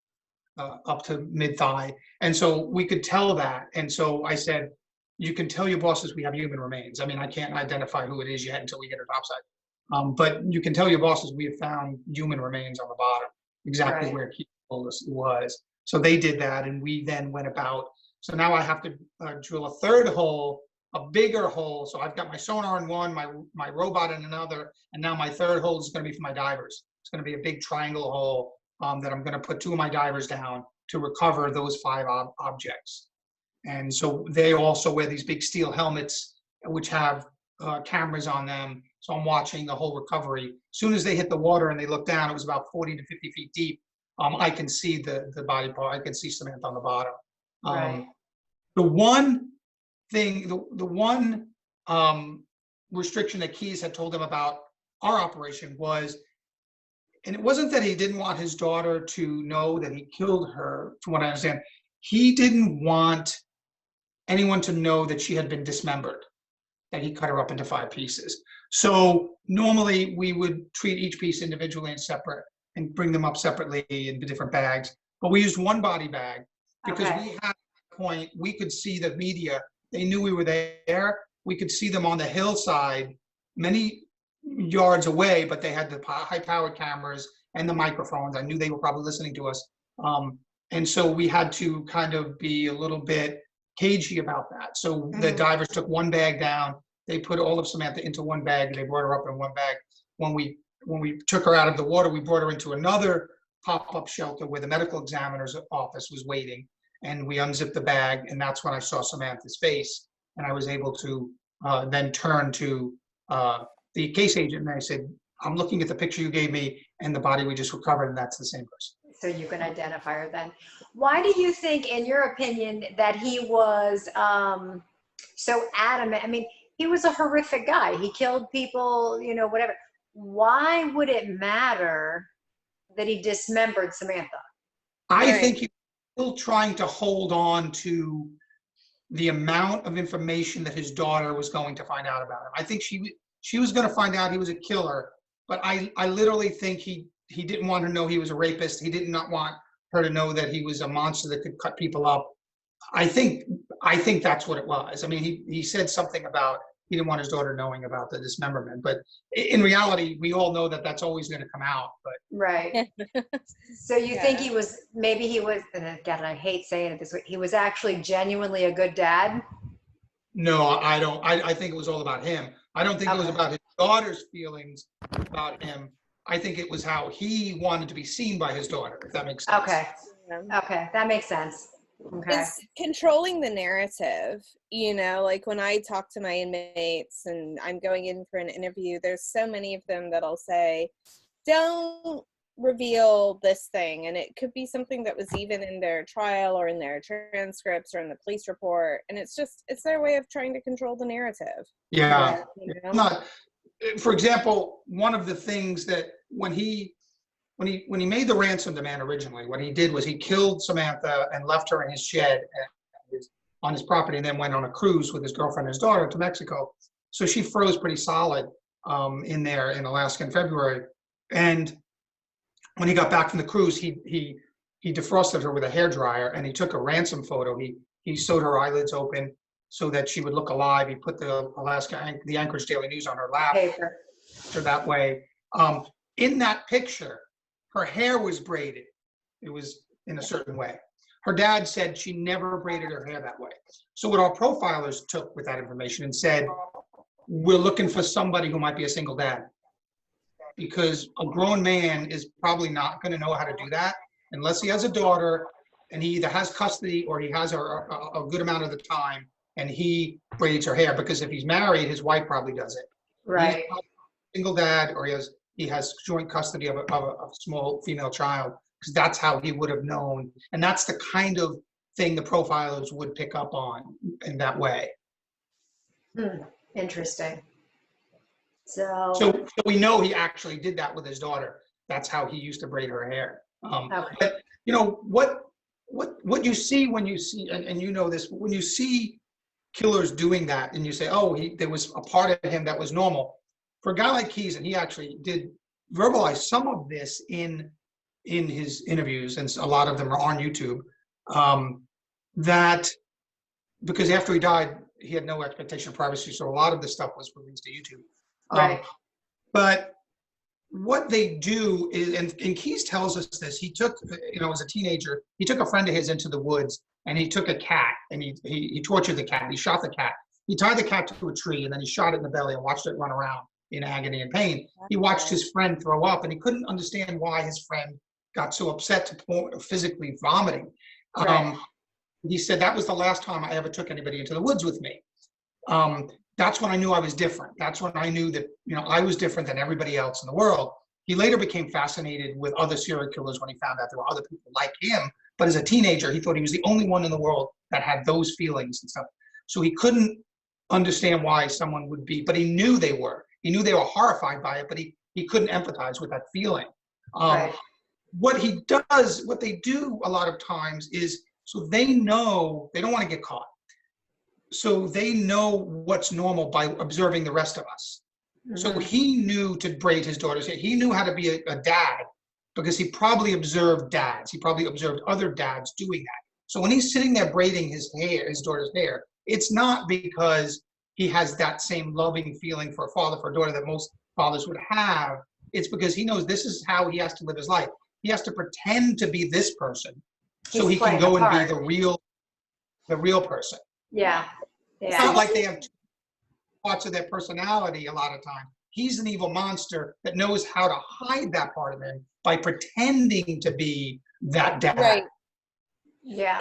up to mid-thigh. And so we could tell that. And so I said, you can tell your bosses we have human remains. I mean, I can't identify who it is yet until we get a topside. But you can tell your bosses we have found human remains on the bottom, exactly Right. where Keith told us it was. So they did that, and we then went about. So now I have to drill a third hole, a bigger hole. So I've got my sonar in one, my robot in another, and now my third hole is going to be for my divers. It's going to be a big triangle hole that I'm going to put 2 of my divers down to recover those 5 objects. And so they also wear these big steel helmets, which have cameras on them. So I'm watching the whole recovery. As soon as they hit the water and they look down, it was about 40 to 50 feet deep. I can see the body part. I can see Samantha on the bottom. Right. The one thing, the one restriction that Keys had told him about our operation was, and it wasn't that he didn't want his daughter to know that he killed her, from what I understand. He didn't want anyone to know that she had been dismembered, that he cut her up into 5 pieces. So normally we would treat each piece individually and separate and bring them up separately in different bags. But we used one body bag because we had a point, we could see the media. They knew we were there. We could see them on the hillside many yards away, but they had the high-powered cameras and the microphones. I knew they were probably listening to us. And so we had to kind of be a little bit cagey about that. So the divers took one bag down. They put all of Samantha into one bag, and they brought her up in one bag. When we took her out of the water, we brought her into another pop-up shelter where the medical examiner's office was waiting. And we unzipped the bag, and that's when I saw Samantha's face. And I was able to then turn to the case agent, and I said, I'm looking at the picture you gave me and the body we just recovered, and that's the same person. So you can identify her then. Why do you think, in your opinion, that he was so adamant? I mean, he was a horrific guy. He killed people, whatever. Why would it matter that he dismembered Samantha? I think he was still trying to hold on to the amount of information that his daughter was going to find out about him. I think she was going to find out he was a killer, but I literally think he he didn't want her to know he was a rapist. He did not want her to know that he was a monster that could cut people up. I think that's what it was. I mean, he said something about he didn't want his daughter knowing about the dismemberment, but in reality, we all know that that's always going to come out. But Right. So you Yeah. think he was, maybe he was, and again, I hate saying it this way, he was actually genuinely a good dad? no, I don't. I think it was all about him. I don't think it was Okay. about his daughter's feelings about him. I think it was how he wanted to be seen by his daughter, if that makes sense. Okay. Yeah. Okay. That makes sense. Okay. It's controlling the narrative, like when I talk to my inmates and I'm going in for an interview, there's so many of them that'll say, don't reveal this thing. And it could be something that was even in their trial or in their transcripts or in the police report. And it's their way of trying to control the narrative. Yeah. you know? Not, for example, one of the things that when he made the ransom demand originally, what he did was he killed Samantha and left her in his shed on his property, and then went on a cruise with his girlfriend and his daughter to Mexico. So she froze pretty solid in there in Alaska in February. And when he got back from the cruise, he defrosted her with a hairdryer, and he took a ransom photo. He sewed her eyelids open so that she would look alive. He put the Anchorage Daily News on her lap. Paper. So that way, in that picture, her hair was braided. It was in a certain way. Her dad said she never braided her hair that way. So what our profilers took with that information and said, we're looking for somebody who might be a single dad. Because a grown man is probably not going to know how to do that unless he has a daughter and he either has custody or he has a good amount of the time and he braids her hair. Because if he's married, his wife probably does it. Right. He's probably a single dad, or he has joint custody of a small female child, because that's how he would have known. And that's the kind of thing the profilers would pick up on in that way. Interesting. So So we know he actually did that with his daughter. That's how he used to braid her hair. okay. But what you see when you see, and you know this, when you see killers doing that, and you say, oh, there was a part of him that was normal. For a guy like Keyes, and he actually did verbalize some of this in his interviews, and a lot of them are on YouTube, that because after he died, he had no expectation of privacy, so a lot of this stuff was released to YouTube. Right. But what they do is, and Keyes tells us this, he took, as a teenager, he took a friend of his into the woods, and he took a cat, and he tortured the cat. He shot the cat. He tied the cat to a tree, and then he shot it in the belly and watched it run around in agony and pain. He watched his friend throw up, and he couldn't understand why his friend got so upset to the point of physically vomiting. Right. He said, that was the last time I ever took anybody into the woods with me. That's when I knew I was different. That's when I knew that, I was different than everybody else in the world. He later became fascinated with other serial killers when he found out there were other people like him. But as a teenager, he thought he was the only one in the world that had those feelings and stuff. So he couldn't understand why someone would be, but he knew they were. He knew they were horrified by it, but he couldn't empathize with that feeling. Right. What they do a lot of times is, so they know they don't want to get caught. So they know what's normal by observing the rest of us. So he knew to braid his daughter's hair. He knew how to be a dad because he probably observed dads. He probably observed other dads doing that. So when he's sitting there braiding his daughter's hair, it's not because he has that same loving feeling for a father, for a daughter that most fathers would have. It's because he knows this is how he has to live his life. He has to pretend to be this person so he can go and be the real person. Yeah. It's Yeah. not like they have two parts of their personality a lot of time. He's an evil monster that knows how to hide that part of him by pretending to be that dad. Right. Yeah.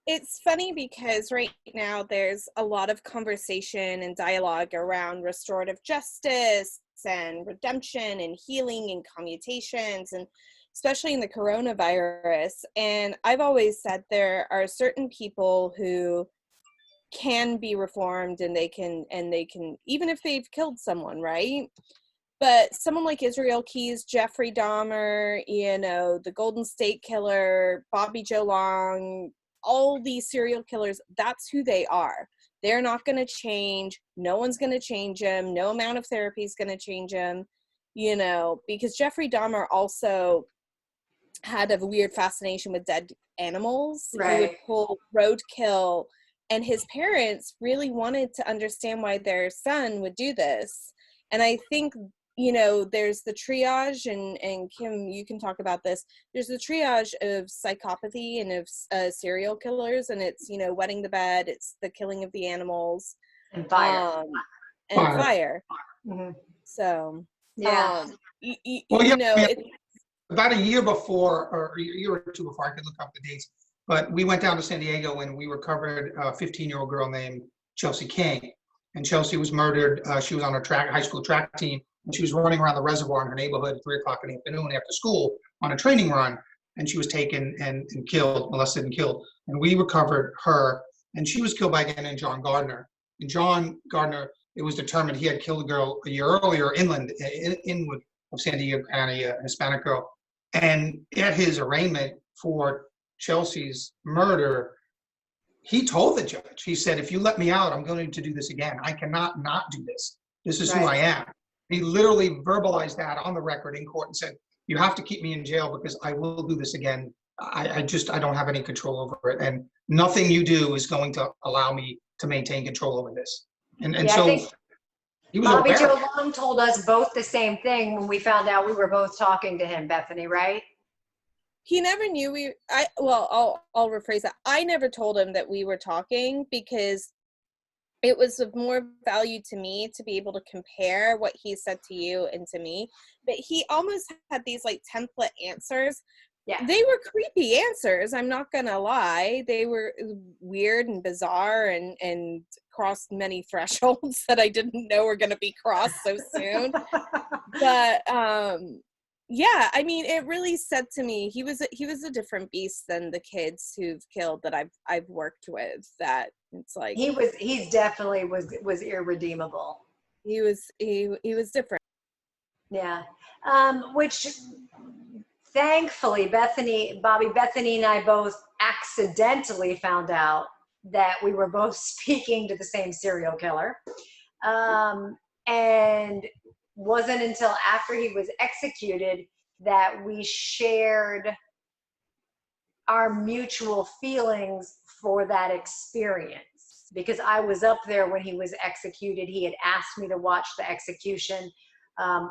It's funny because right now there's a lot of conversation and dialogue around restorative justice and redemption and healing and commutations, and especially in the coronavirus. And I've always said there are certain people who can be reformed and they can even if they've killed someone, right? But someone like Israel Keyes, Jeffrey Dahmer, the Golden State Killer, Bobby Joe Long, all these serial killers, that's who they are. They're not going to change. No one's going to change them. No amount of therapy is going to change them. you know, because Jeffrey Dahmer also had a weird fascination with dead animals. He would Right. pull roadkill, and his parents really wanted to understand why their son would do this. And I think, you know, there's the triage, and Kim, you can talk about this. There's the triage of psychopathy and of serial killers, and it's, you know, wetting the bed, it's the killing of the animals, And fire. and fire. Mhm. So, Yeah. Well, you know, about a year before, or a year or two before, I could look up the dates, but we went down to San Diego and we recovered a 15-year-old girl named Chelsea King. And Chelsea was murdered. She was on her high school track team, and she was running around the reservoir in her neighborhood at 3 o'clock in the afternoon after school on a training run. And she was taken and killed, molested and killed. And we recovered her, and she was killed by a guy named John Gardner. And John Gardner, it was determined he had killed a girl a year earlier inland, inward of San Diego County, a Hispanic girl. And at his arraignment for Chelsea's murder, he told the judge, he said, if you let me out, I'm going to do this again. I cannot not do this. This is who I am. He literally verbalized that on the record in court and said, you have to keep me in jail because I will do this again. I don't have any control over it. And nothing you do is going to allow me to maintain control over this. And Yeah, so I think he was Bobby aware. Joe Long told us both the same thing when we found out we were both talking to him, Bethany, right? he never knew I'll rephrase that. I never told him that we were talking because it was of more value to me to be able to compare what he said to you and to me. But he almost had these like template answers. Yeah. They were creepy answers, I'm not gonna lie. They were weird and bizarre and crossed many thresholds that I didn't know were gonna be crossed so soon. But yeah, I mean, it really said to me, he was a different beast than the kids who've killed that I've worked with. That it's like he's definitely was irredeemable. He was different. Yeah. Which thankfully Bethany and I both accidentally found out that we were both speaking to the same serial killer. And wasn't until after he was executed that we shared our mutual feelings for that experience, because I was up there when he was executed. He had asked me to watch the execution,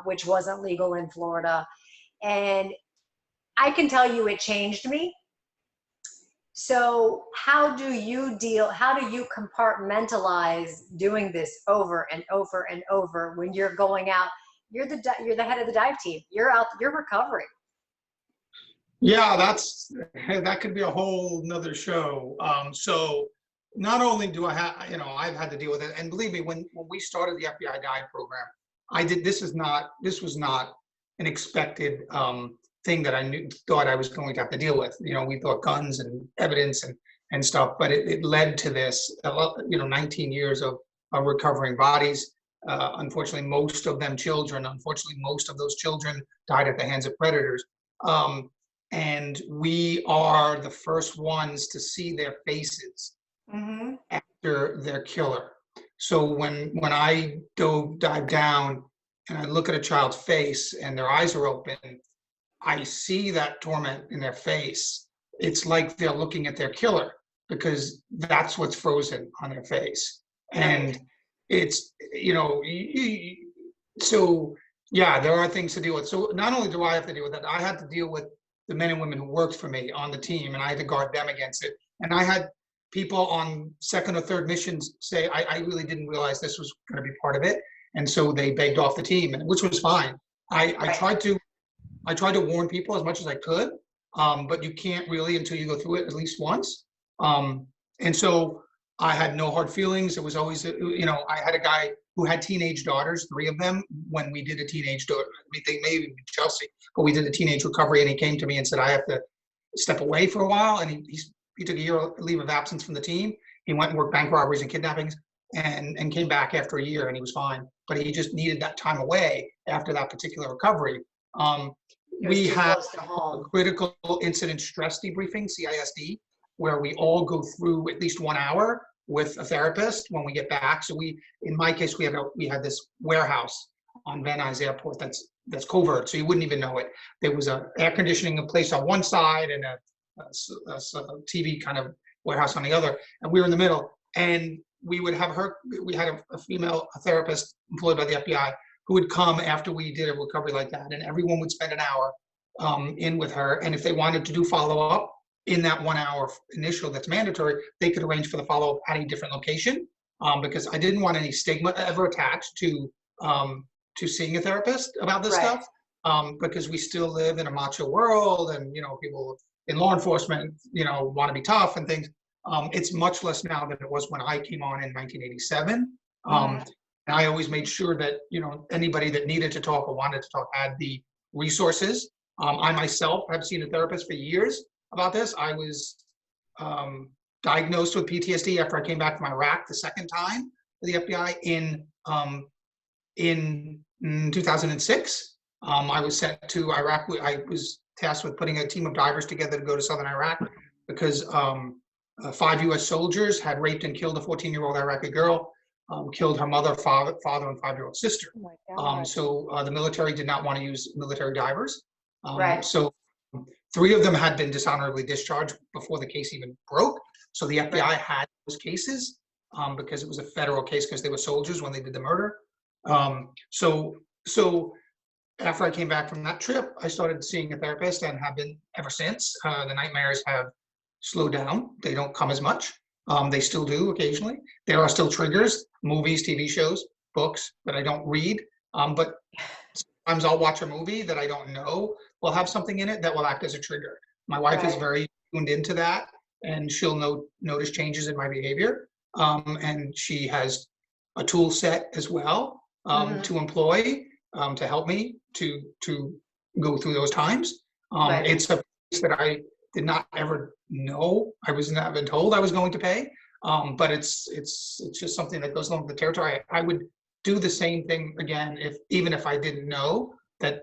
which wasn't legal in Florida. And I can tell you it changed me. So how do you compartmentalize doing this over and over and over when you're going out? You're the head of the dive team. You're out, you're recovering. Yeah, that could be a whole nother show. So not only do I have, I've had to deal with it, and believe me, when we started the FBI dive program, this was not an expected thing that I thought I was going to have to deal with. We thought guns and evidence and stuff, but it led to this, 19 years of recovering bodies. Unfortunately, most of them children. Unfortunately, most of those children died at the hands of predators. And we are the first ones to see their faces after their killer. So when I dive down and I look at a child's face and their eyes are open, I see that torment in their face. It's like they're looking at their killer because that's what's frozen on their face. And it's, so yeah, there are things to deal with. So not only do I have to deal with that, I had to deal with the men and women who worked for me on the team, and I had to guard them against it. And I had people on second or third missions say, I really didn't realize this was going to be part of it. And so they begged off the team, which was fine. I tried to warn people as much as I could, but you can't really until you go through it at least once. And so I had no hard feelings. It was always, I had a guy who had teenage daughters, 3 of them, when we did a teenage daughter, they may even be Chelsea, but we did a teenage recovery, and he came to me and said, I have to step away for a while. And he took a year leave of absence from the team. He went and worked bank robberies and kidnappings and came back after a year, and he was fine. But he just needed that time away after that particular recovery. We have a critical incident stress debriefing, CISD, where we all go through at least 1 hour with a therapist when we get back. So in my case, we had this warehouse on Van Nuys Airport that's that's covert, so you wouldn't even know it. There was a air conditioning place on one side and a TV kind of warehouse on the other, and we were in the middle. And we would have her. We had a female therapist employed by the FBI who would come after we did a recovery like that, and everyone would spend an hour in with her. And if they wanted to do follow up in that 1 hour initial that's mandatory, they could arrange for the follow up at a different location, because I didn't want any stigma ever attached to seeing a therapist about this stuff, because we still live in a macho world, and people in law enforcement want to be tough and things. It's much less now than it was when I came on in 1987. And I always made sure that anybody that needed to talk or wanted to talk had the resources. I myself have seen a therapist for years about this. I was diagnosed with PTSD after I came back from Iraq the second time for the FBI in 2006. I was sent to Iraq. I was tasked with putting a team of divers together to go to southern Iraq because 5 U.S. soldiers had raped and killed a 14-year-old Iraqi girl, killed her mother, father, and 5-year-old sister. Oh my God. So the military did not want to use military divers. Right. So 3 of them had been dishonorably discharged before the case even broke. So the FBI had those cases because it was a federal case because they were soldiers when they did the murder. So after I came back from that trip, I started seeing a therapist and have been ever since. The nightmares have slowed down. They don't come as much. They still do occasionally. There are still triggers, movies, TV shows, books that I don't read. But sometimes I'll watch a movie that I don't know will have something in it that will act as a trigger. My wife is very tuned into that, and she'll notice changes in my behavior. And she has a tool set as well to employ to help me to go through those times. It's a place that I did not ever know. I was not been told I was going to pay, but it's just something that goes along with the territory. I would do the same thing again even if I didn't know that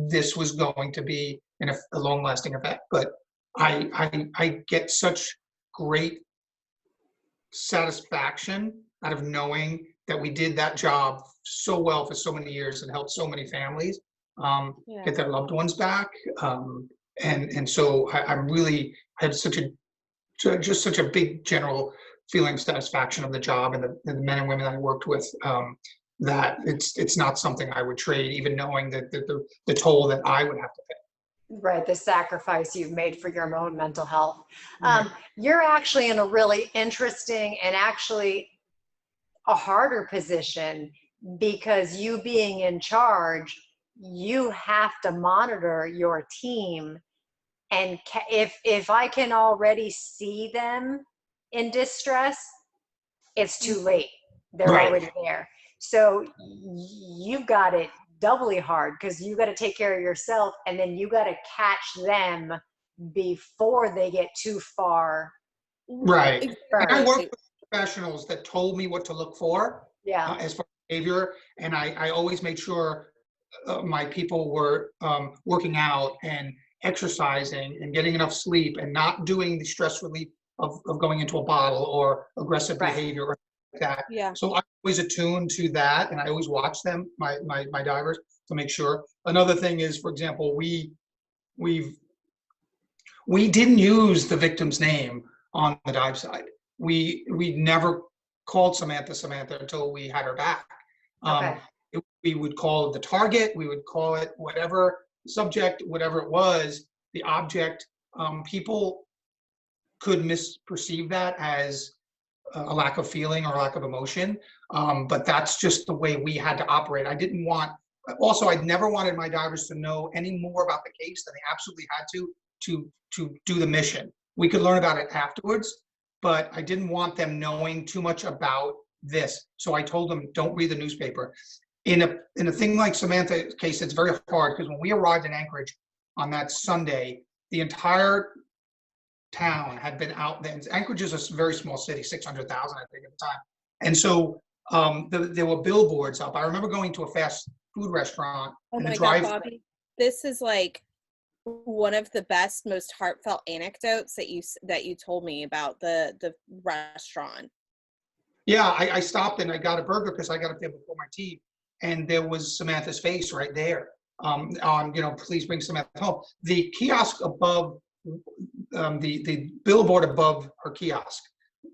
this was going to be a long-lasting effect. But I get such great satisfaction out of knowing that we did that job so well for so many years and helped so many families get their loved ones back. And so I really had such a big general feeling of satisfaction of the job and the men and women I worked with, that it's not something I would trade, even knowing that the toll that I would have to pay. Right, the sacrifice you've made for your own mental health. You're actually in a really interesting and actually a harder position, because you being in charge, you have to monitor your team. And if I can already see them in distress, it's too late. They're already there. So you've got it doubly hard, because you got to take care of yourself, and then you got to catch them before they get too far. Right. And I work with professionals that told me what to look for as far as behavior, and I always made sure my people were working out and exercising and getting enough sleep and not doing the stress relief of going into a bottle or aggressive behavior or that. So I'm always attuned to that, and I always watch them, my divers, to make sure. Another thing is, for example, we didn't use the victim's name on the dive side. We never called Samantha until we had her back. We would call it the target. We would call it whatever subject, whatever it was, the object. People could misperceive that as a lack of feeling or a lack of emotion, but that's just the way we had to operate. I never wanted my divers to know any more about the case than they absolutely had to do the mission. We could learn about it afterwards, but I didn't want them knowing too much about this. So I told them, don't read the newspaper. In a thing like Samantha's case, it's very hard, because when we arrived in Anchorage on that Sunday, the entire town had been out there. Anchorage is a very small city, 600,000, I think, at the time. And so there were billboards up. I remember going to a fast food restaurant. Oh my God, Bobby, this is like one of the best, most heartfelt anecdotes that you told me about the restaurant. Yeah, I stopped and I got a burger because I got up there before my team, and there was Samantha's face right there. on, please bring Samantha home. The kiosk above, the billboard above her kiosk,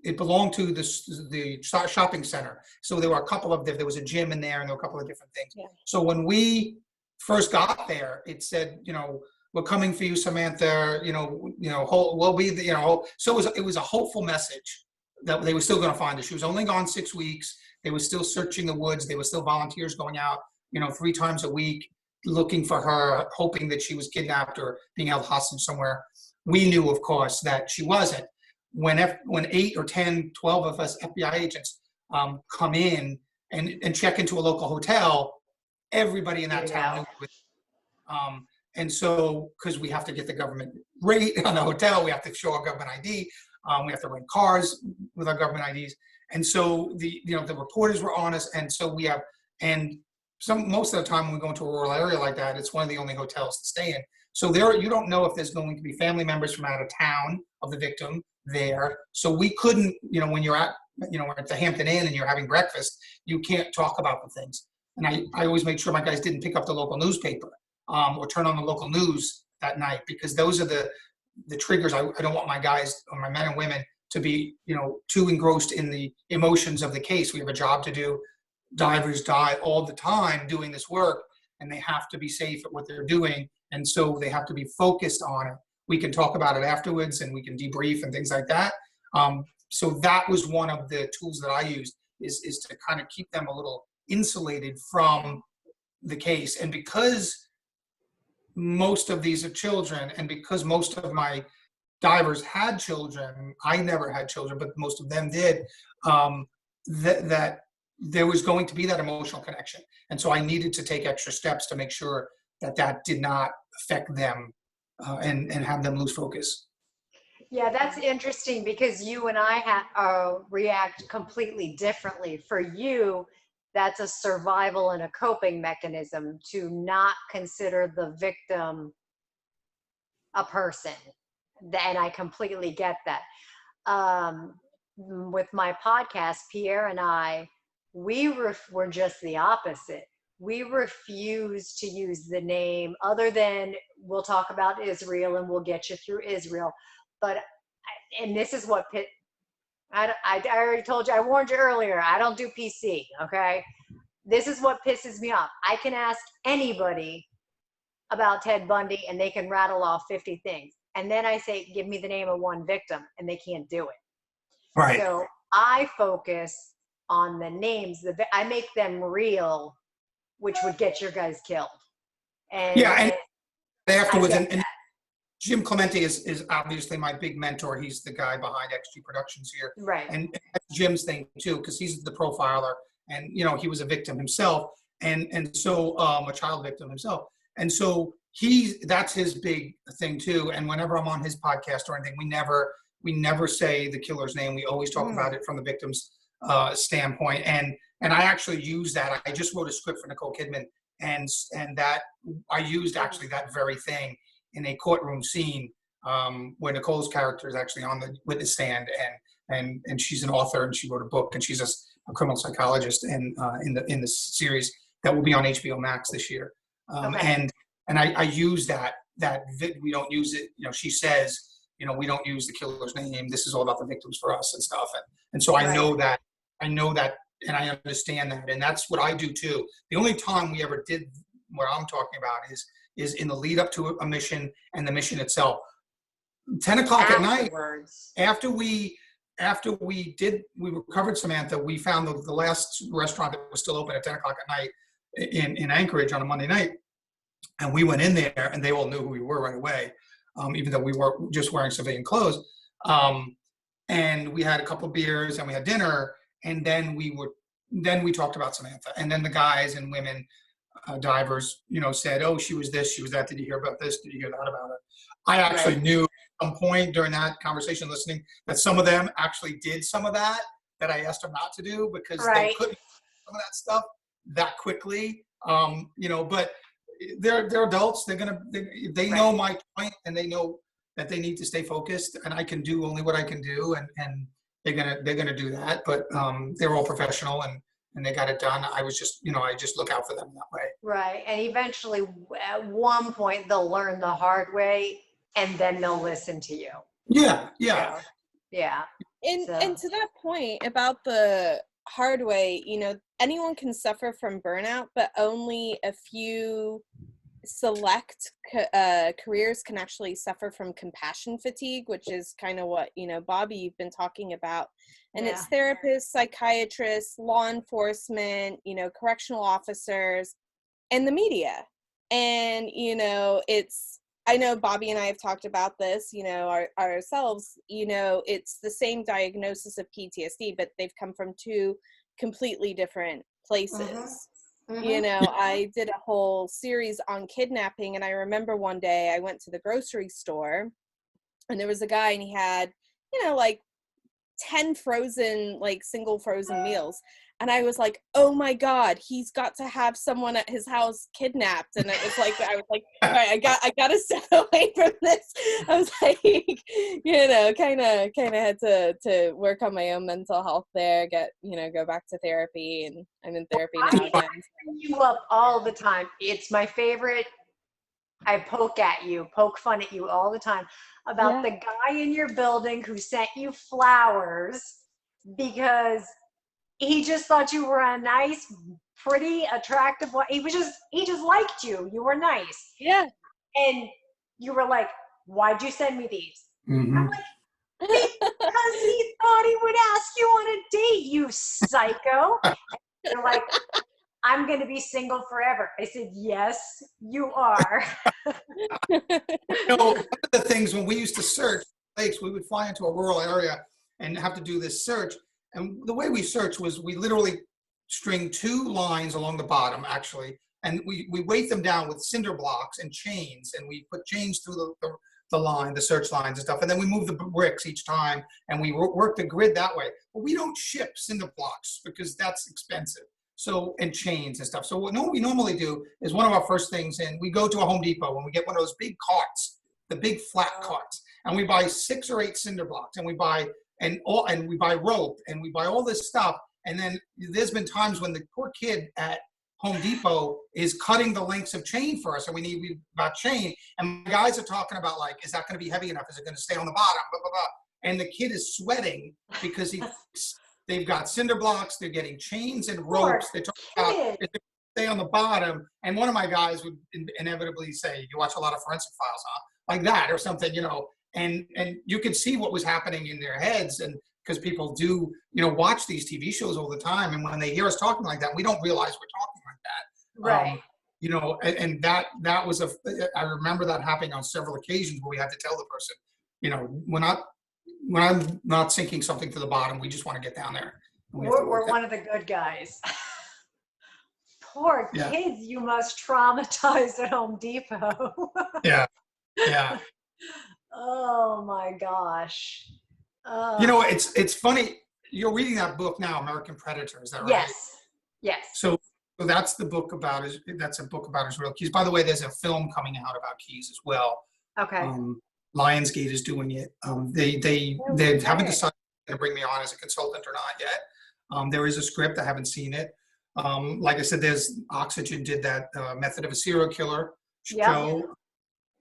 it belonged to the shopping center. So there were a couple of, there was a gym in there and there were a couple of different things. Yeah. So when we first got there, it said, we're coming for you, Samantha, we'll be, so it was a hopeful message that they were still going to find her. She was only gone 6 weeks. They were still searching the woods. There were still volunteers going out, 3 times a week, looking for her, hoping that she was kidnapped or being held hostage somewhere. We knew, of course, that she wasn't. When 8 or 10, 12 of us FBI agents come in and check into a local hotel, everybody in that town knew. And so, because we have to get the government rate on the hotel, we have to show our government ID, we have to rent cars with our government IDs, and so the reporters were on us, and so we have, and most of the time when we go into a rural area like that, it's one of the only hotels to stay in. So you don't know if there's going to be family members from out of town of the victim there. So we couldn't, when you're at the Hampton Inn and you're having breakfast, you can't talk about the things. And I always made sure my guys didn't pick up the local newspaper or turn on the local news that night, because those are the triggers. I don't want my guys, or my men and women, to be, too engrossed in the emotions of the case. We have a job to do. Divers die all the time doing this work, and they have to be safe at what they're doing. And so they have to be focused on it. We can talk about it afterwards and we can debrief and things like that. So that was one of the tools that I used, is to kind of keep them a little insulated from the case. And because most of these are children, and because most of my divers had children, I never had children, but most of them did, that there was going to be that emotional connection. And so I needed to take extra steps to make sure that did not affect them and have them lose focus. Yeah, that's interesting, because you and I react completely differently. For you, that's a survival and a coping mechanism to not consider the victim a person. And I completely get that. With my podcast, Pierre and I, we're just the opposite. We refuse to use the name, other than we'll talk about Israel and we'll get you through Israel. But, and this is what I already told you, I warned you earlier, I don't do PC, okay? This is what pisses me off. I can ask anybody about Ted Bundy and they can rattle off 50 things. And then I say, give me the name of one victim, and they can't do it. Right. So I focus on the names. I make them real, which would get your guys killed. And afterwards, and Jim Clemente is obviously my big mentor. He's the guy behind XG Productions here. Right. And that's Jim's thing too, because he's the profiler, and he was a victim himself, and so a child victim himself. And so that's his big thing too. And whenever I'm on his podcast or anything, we never say the killer's name. We always talk about it from the victim's standpoint. And I actually use that. I just wrote a script for Nicole Kidman, and that I used actually that very thing in a courtroom scene where Nicole's character is actually on the witness stand, and she's an author, and she wrote a book, and she's a criminal psychologist, and in the series that will be on HBO Max this year. And I use that we don't use it. She says, we don't use the killer's name. This is all about the victims for us and stuff. And so I know that, and I understand that, and that's what I do too. The only time we ever did what I'm talking about is in the lead up to a mission and the mission itself. 10 o'clock at night, after we recovered Samantha, we found the last restaurant that was still open at 10 o'clock at night in Anchorage on a Monday night. And we went in there, and they all knew who we were right away, even though we were just wearing civilian clothes. And we had a couple of beers, and we had dinner, and then we talked about Samantha. And then the guys and women divers, said, "Oh, she was this, she was that. Did you hear about this? Did you hear that about her?" I actually knew at some point during that conversation, listening, that some of them actually did some of that I asked them not to do, because they couldn't do some of that stuff that quickly. But they're adults. They know my point, and they know that they need to stay focused, and I can do only what I can do, and they're gonna do that. But they're all professional, and they got it done. I was just, I just look out for them that way. Right. And eventually, at one point, they'll learn the hard way, and then they'll listen to you. Yeah. So, yeah. And to that point about the hard way, anyone can suffer from burnout, but only a few select careers can actually suffer from compassion fatigue, which is kind of what, Bobby, you've been talking about. And it's therapists, psychiatrists, law enforcement, correctional officers, and the media. And, I know Bobby and I have talked about this, ourselves, it's the same diagnosis of PTSD, but they've come from two completely different places. I did a whole series on kidnapping, and I remember one day I went to the grocery store and there was a guy and he had, like 10 frozen, like single frozen meals. And I was like, oh my God, he's got to have someone at his house kidnapped. And it was like, I was like, all right, I gotta step away from this. I was like, kind of had to work on my own mental health there, go back to therapy, and I'm in therapy now again. I bring you up all the time. It's my favorite. I poke fun at you all the time about the guy in your building who sent you flowers because he just thought you were a nice, pretty, attractive one. He just liked you. You were nice. Yeah. And you were like, why'd you send me these? Mm-hmm. I'm like, because he thought he would ask you on a date, you psycho. And you're like, I'm going to be single forever. I said, yes, you are. One of the things when we used to search lakes, we would fly into a rural area and have to do this search. And the way we searched was we literally string 2 lines along the bottom, actually, and we weight them down with cinder blocks and chains, and we put chains through the line, the search lines and stuff, and then we move the bricks each time, and we work the grid that way. But we don't ship cinder blocks because that's expensive. So, and chains and stuff. So what we normally do is one of our first things, and we go to a Home Depot and we get one of those big carts, the big flat carts, and we buy 6 or 8 cinder blocks, and we buy we buy rope, and we buy all this stuff. And then there's been times when the poor kid at Home Depot is cutting the lengths of chain for us, and we got chain, and guys are talking about, like, is that going to be heavy enough? Is it going to stay on the bottom? Blah, blah, blah. And the kid is sweating because they've got cinder blocks, they're getting chains and ropes. They're talking about if they stay on the bottom. And one of my guys would inevitably say, you watch a lot of Forensic Files, huh? Like that or something, and you could see what was happening in their heads. And because people do, watch these TV shows all the time. And when they hear us talking like that, we don't realize we're talking like that. Right. And that was I remember that happening on several occasions where we had to tell the person, when I'm not sinking something to the bottom, we just want to get down there. We're one of the good guys. Poor kids, you must traumatize at Home Depot. Yeah. Oh my gosh. It's funny. You're reading that book now, American Predator. Is that right? Yes. So that's the book about. That's a book about Israel Keys. By the way, there's a film coming out about Keys as well. Okay. Lionsgate is doing it. They haven't decided to bring me on as a consultant or not yet. There is a script. I haven't seen it. Like I said, there's Oxygen did that Method of a Serial Killer show.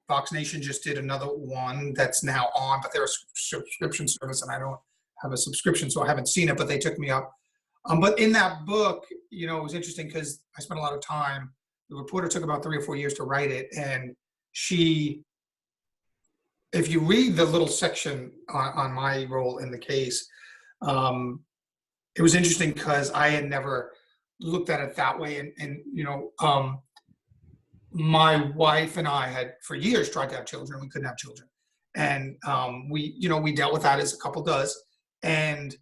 Fox Nation just did another one that's now on, but they're a subscription service, and I don't have a subscription, so I haven't seen it, but they took me up. But in that book, it was interesting because I spent a lot of time. The reporter took about 3 or 4 years to write it, and if you read the little section on my role in the case, it was interesting because I had never looked at it that way. And my wife and I had for years tried to have children. We couldn't have children. And we dealt with that as a couple does. And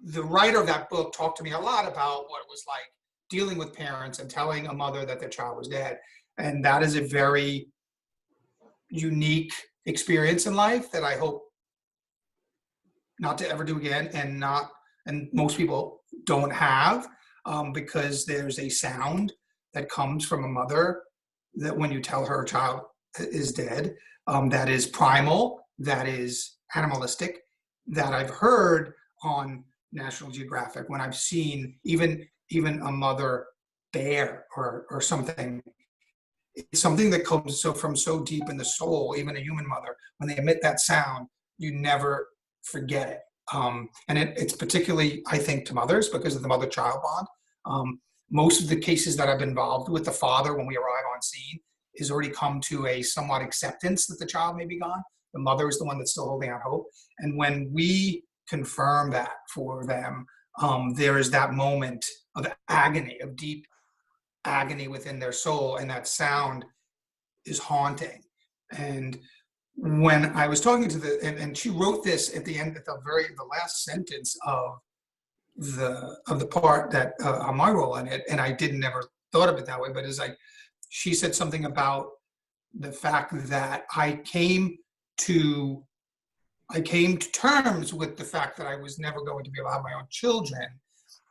the writer of that book talked to me a lot about what it was like dealing with parents and telling a mother that their child was dead. And that is a very unique experience in life that I hope not to ever do again, and most people don't have, because there's a sound that comes from a mother that when you tell her child is dead, that is primal, that is animalistic, that I've heard on National Geographic, when I've seen even a mother bear or something. It's something that comes from so deep in the soul. Even a human mother, when they emit that sound, you never forget it. And it's particularly, I think, to mothers because of the mother-child bond. Most of the cases that I've been involved with, the father, when we arrive on scene, has already come to a somewhat acceptance that the child may be gone. The mother is the one that's still holding out hope. And when we confirm that for them, there is that moment of agony, of deep agony within their soul, and that sound is haunting. And when I was talking to and she wrote this at the end, at the last sentence of the part that on my role in it, and I didn't never thought of it that way, but she said something about the fact that I came to terms with the fact that I was never going to be able to have my own children,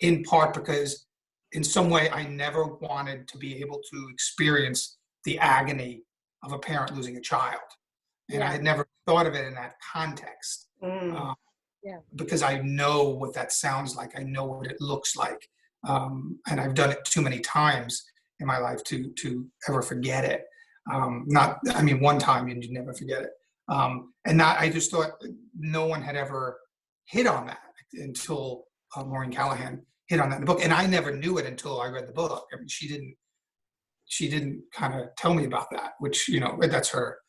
in part because in some way I never wanted to be able to experience the agony of a parent losing a child. And I had never thought of it in that context. Because I know what that sounds like. I know what it looks like. And I've done it too many times in my life to ever forget it. One time and you never forget it. I just thought no one had ever hit on that until Maureen Callahan hit on that in the book. And I never knew it until I read the book. I mean, she didn't kind of tell me about that, which, that's her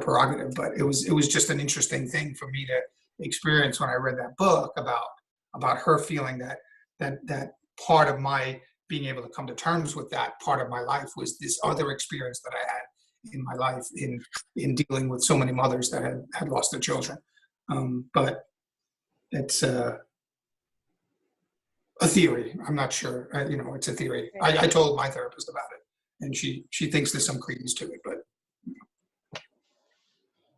prerogative, but it was just an interesting thing for me to experience when I read that book about her feeling that part of my being able to come to terms with that part of my life was this other experience that I had in my life in dealing with so many mothers that had lost their children. But it's a theory. I'm not sure. It's a theory. I told my therapist about it, and she thinks there's some credence to it, but.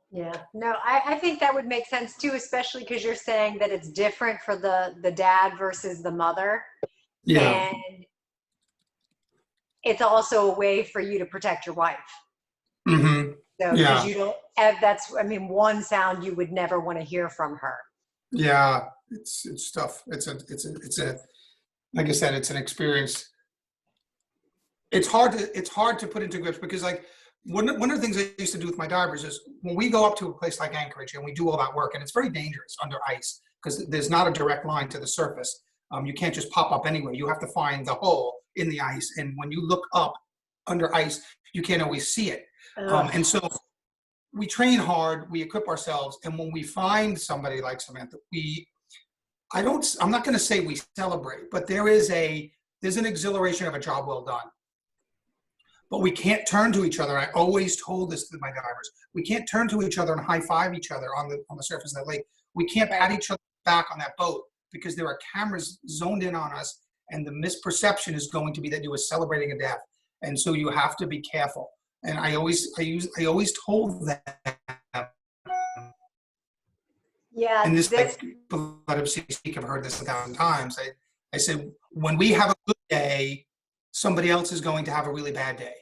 Yeah, no, I think that would make sense too, especially because you're saying that it's different for the dad versus the mother. Yeah. And it's also a way for you to protect your wife. Mm-hmm. So, because you don't have, one sound you would never want to hear from her. Yeah, it's tough. It's a, like I said, it's an experience. It's hard to put into grips because one of the things I used to do with my divers is when we go up to a place like Anchorage and we do all that work, and it's very dangerous under ice because there's not a direct line to the surface. You can't just pop up anywhere. You have to find the hole in the ice. And when you look up under ice, you can't always see it. And so we train hard, we equip ourselves. And when we find somebody like Samantha, I'm not going to say we celebrate, but there's an exhilaration of a job well done. But we can't turn to each other. I always told this to my divers. We can't turn to each other and high five each other on the surface of that lake. We can't pat each other back on that boat because there are cameras zoned in on us, and the misperception is going to be that you were celebrating a death. And so you have to be careful. And I always told them. Yeah. And people that have speak have heard this 1,000 times. I said, when we have a good day, somebody else is going to have a really bad day.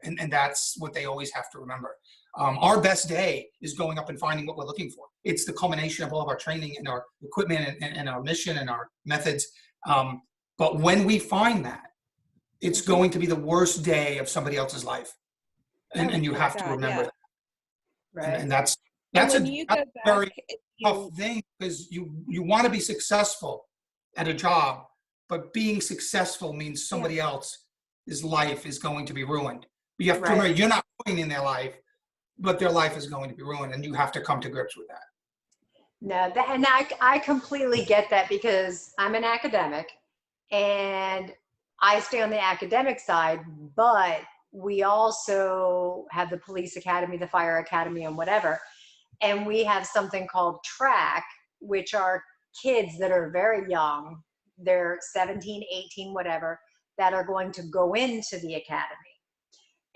And that's what they always have to remember. Our best day is going up and finding what we're looking for. It's the culmination of all of our training and our equipment and our mission and our methods. But when we find that, it's going to be the worst day of somebody else's life. And you have to remember that. Right. And that's a very tough thing because you want to be successful at a job, but being successful means somebody else's life is going to be ruined. You have to remember, you're not ruining their life, but their life is going to be ruined, and you have to come to grips with that. No, and I completely get that because I'm an academic and I stay on the academic side, but we also have the police academy, the fire academy, and whatever. And we have something called track, which are kids that are very young. They're 17, 18, whatever, that are going to go into the academy.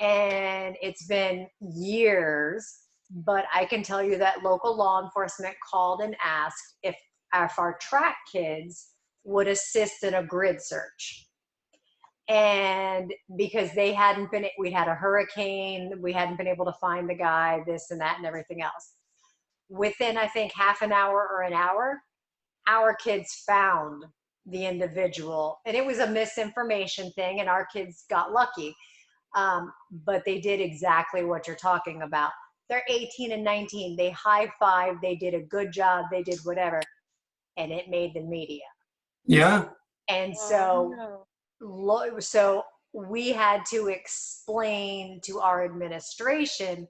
And it's been years, but I can tell you that local law enforcement called and asked if our track kids would assist in a grid search. And because we'd had a hurricane, we hadn't been able to find the guy, this and that and everything else. Within, I think, half an hour or an hour, our kids found the individual, and it was a misinformation thing, and our kids got lucky. But they did exactly what you're talking about. They're 18 and 19. They high-fived. They did a good job. They did whatever, and it made the media. Yeah. And Oh, no. so we had to explain to our administration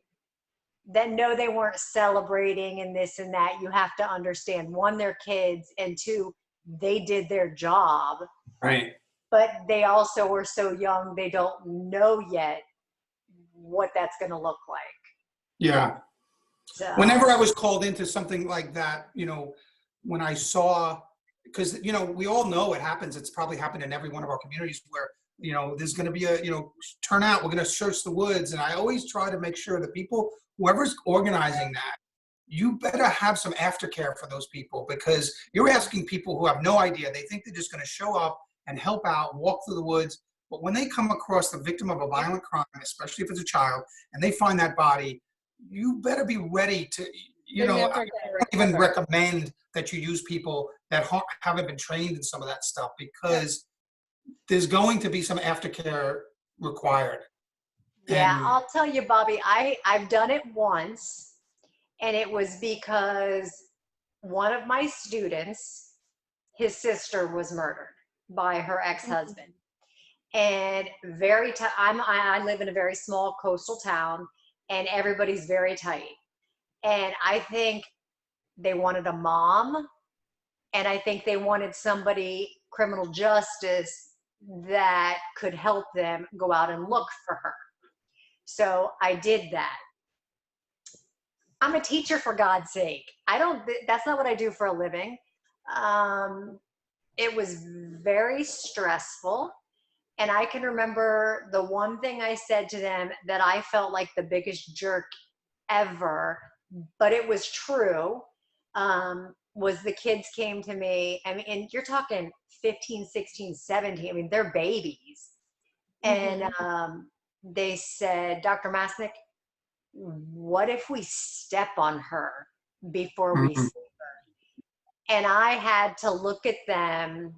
that no, they weren't celebrating and this and that. You have to understand, one, they're kids, and two, they did their job. Right. But they also were so young, they don't know yet what that's going to look like. Yeah. So, Whenever I was called into something like that, you know, when I saw, because, you know, we all know it happens. It's probably happened in every one of our communities where, you know, there's going to be a, you know, turnout. We're going to search the woods. And I always try to make sure that people, whoever's organizing that, you better have some aftercare for those people, because you're asking people who have no idea. They think they're just going to show up and help out, walk through the woods. But when they come across the victim of a violent crime, especially if it's a child, and they find that body, you better be ready to, you know, I don't even recommend that you use people that haven't been trained in some of that stuff, because there's going to be some aftercare required. yeah, And I'll tell you, Bobby, I've done it once, and it was because one of my students, his sister was murdered by her ex-husband. And I live in a very small coastal town, and everybody's very tight. And I think they wanted a mom, and I think they wanted somebody, criminal justice, that could help them go out and look for her. So I did that. I'm a teacher, for God's sake. That's not what I do for a living. It was very stressful. And I can remember the one thing I said to them that I felt like the biggest jerk ever, but it was true, was the kids came to me. I mean, and you're talking 15, 16, 17. I mean, they're babies. And they said, Dr. Masnick, what if we step on her before we see her? And I had to look at them,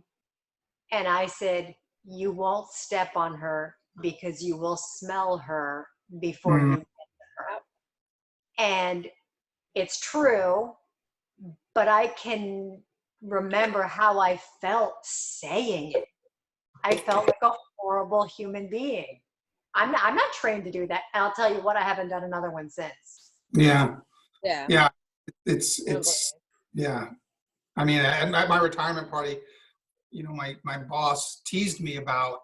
and I said, you won't step on her because you will smell her before you get to her. And it's true, but I can remember how I felt saying it. I felt like a horrible human being. I'm not trained to do that. And I'll tell you what, I haven't done another one since. yeah, Yeah. it's yeah. I mean, at my retirement party, you know, my boss teased me about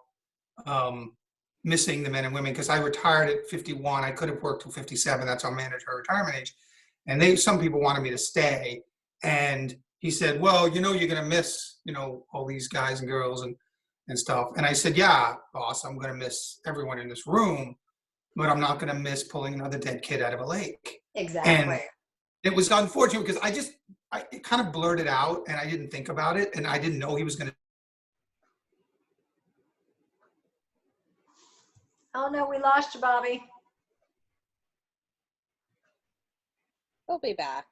missing the men and women, because I retired at 51. I could have worked till 57. That's our mandatory retirement age. And some people wanted me to stay. And he said, well, you know, you're going to miss, you know, all these guys and girls and stuff. And I said, yeah, boss, I'm going to miss everyone in this room, but I'm not going to miss pulling another dead kid out of a lake. Exactly. And it was unfortunate because it kind of blurted out, and I didn't think about it, and I didn't know he was going to. Oh no, we lost you, Bobby. We'll be back.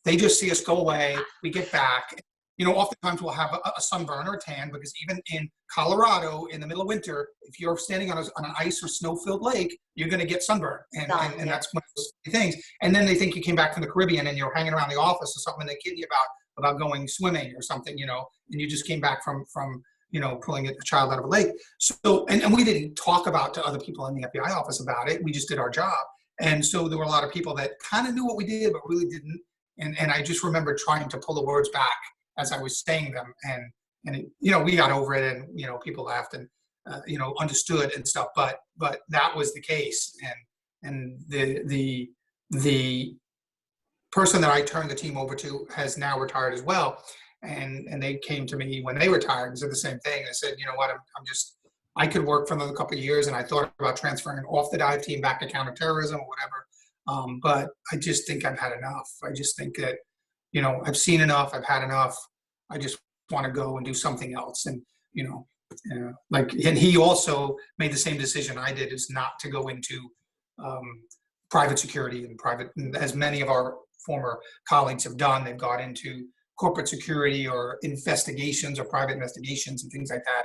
They just see us go away. We get back. You know, oftentimes we'll have a sunburn or a tan, because even in Colorado, in the middle of winter, if you're standing on an ice or snow-filled lake, you're going to get sunburn, and that's one of those things. And then they think you came back from the Caribbean and you're hanging around the office or something, and they kid you about going swimming or something, you know, and you just came back from you know, pulling a child out of a lake. So, and we didn't talk about to other people in the FBI office about it. We just did our job. And so there were a lot of people that kind of knew what we did, but really didn't. And I just remember trying to pull the words back as I was saying them. And it, you know, we got over it, and, you know, people laughed and, you know, understood and stuff, but that was the case. And the person that I turned the team over to has now retired as well. And they came to me when they retired and said the same thing. They said, you know what, I could work for another couple of years, and I thought about transferring off the dive team back to counterterrorism or whatever. But I just think I've had enough. I just think that, you know, I've seen enough, I've had enough. I just want to go and do something else. And, you know, and he also made the same decision I did, is not to go into private security and as many of our former colleagues have done. They've got into corporate security or investigations or private investigations and things like that.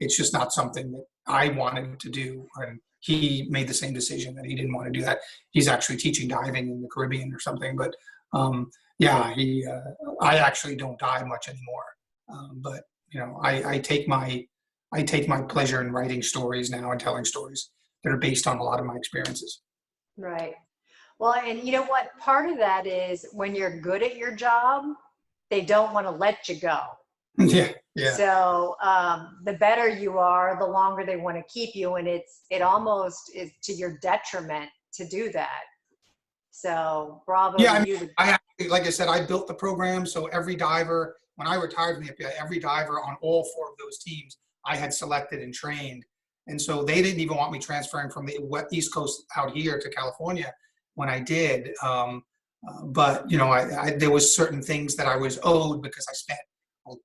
It's just not something that I wanted to do. And he made the same decision that he didn't want to do that. He's actually teaching diving in the Caribbean or something. But yeah, I actually don't dive much anymore. But you know, I take my pleasure in writing stories now and telling stories that are based on a lot of my experiences. Right. Well, and you know what? Part of that is when you're good at your job, they don't want to let you go. Yeah, yeah. So the better you are, the longer they want to keep you, and it almost is to your detriment to do that. So bravo Yeah, to you. I actually, like I said, I built the program, so every diver, when I retired from the FBI, every diver on all 4 of those teams, I had selected and trained. And so they didn't even want me transferring from the East Coast out here to California when I did. But you know, there was certain things that I was owed because I spent a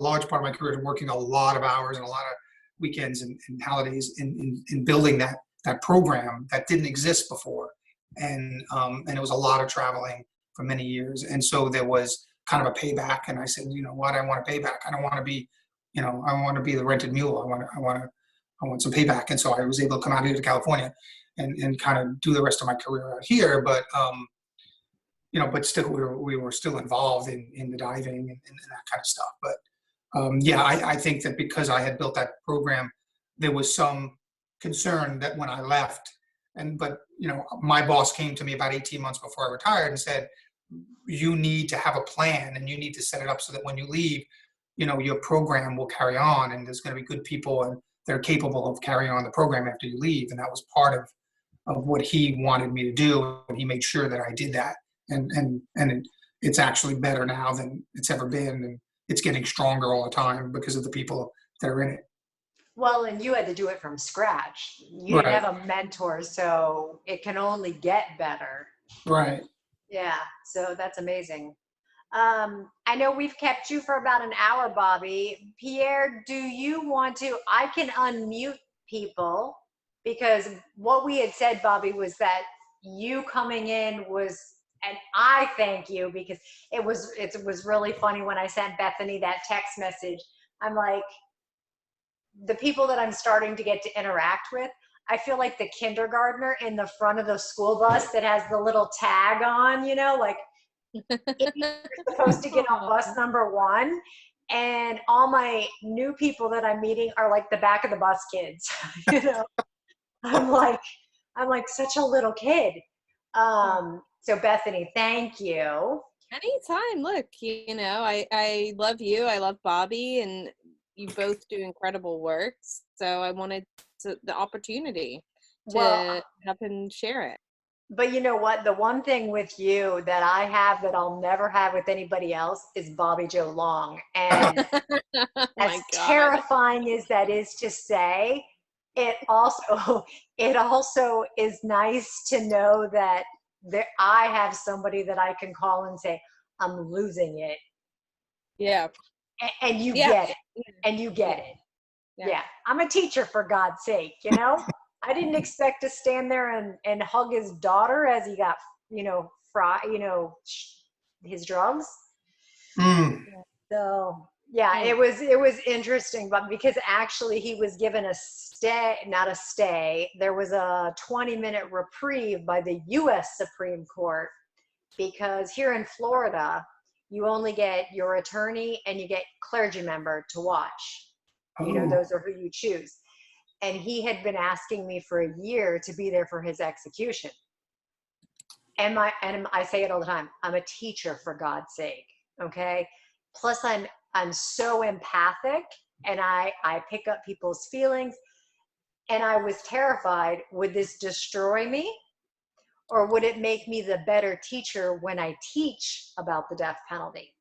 large part of my career working a lot of hours and a lot of weekends and holidays in building that program that didn't exist before. And it was a lot of traveling for many years. And so there was kind of a payback. And I said, you know what, I want a payback. I don't want to be, you know, I want to be the rented mule. I want some payback. And so I was able to come out here to California and kind of do the rest of my career out here. But, you know, but still we were still involved in the diving and that kind of stuff. But yeah, I think that because I had built that program, there was some concern that when I left, but you know, my boss came to me about 18 months before I retired and said, you need to have a plan and you need to set it up so that when you leave, you know, your program will carry on and there's going to be good people and they're capable of carrying on the program after you leave. And that was part of what he wanted me to do. And he made sure that I did that. And it's actually better now than it's ever been. And it's getting stronger all the time because of the people that are in it. Well, and you had to do it from scratch. You Right. didn't have a mentor, so it can only get better. Right. Yeah, so that's amazing. I know we've kept you for about an hour, Bobby. Pierre, do you want to? I can unmute people because what we had said, Bobby, was that you coming in was, and I thank you because it was really funny when I sent Bethany that text message. I'm like, the people that I'm starting to get to interact with, I feel like the kindergartner in the front of the school bus that has the little tag on, you know, like if you're supposed to get on bus number 1. And all my new people that I'm meeting are like the back of the bus kids. You know, I'm like such a little kid. So Bethany, thank you. Anytime. Look, you know, I love you. I love Bobby, and you both do incredible work. So I wanted the opportunity to have him share it. But you know what? The one thing with you that I have that I'll never have with anybody else is Bobby Joe Long. And as terrifying as that is to say, it also is nice to know that I have somebody that I can call and say, I'm losing it. Yeah. And you get it. And you get it. Yeah. I'm a teacher, for God's sake, you know? I didn't expect to stand there and hug his daughter as he got, you know, his drugs. Mm. So yeah, it was interesting, but because actually he was given not a stay, there was a 20-minute reprieve by the U.S. Supreme Court, because here in Florida, you only get your attorney and you get clergy member to watch. You know, those are who you choose. And he had been asking me for a year to be there for his execution. And I say it all the time, I'm a teacher, for God's sake, okay? Plus I'm so empathic and I pick up people's feelings. And I was terrified, would this destroy me? Or would it make me the better teacher when I teach about the death penalty?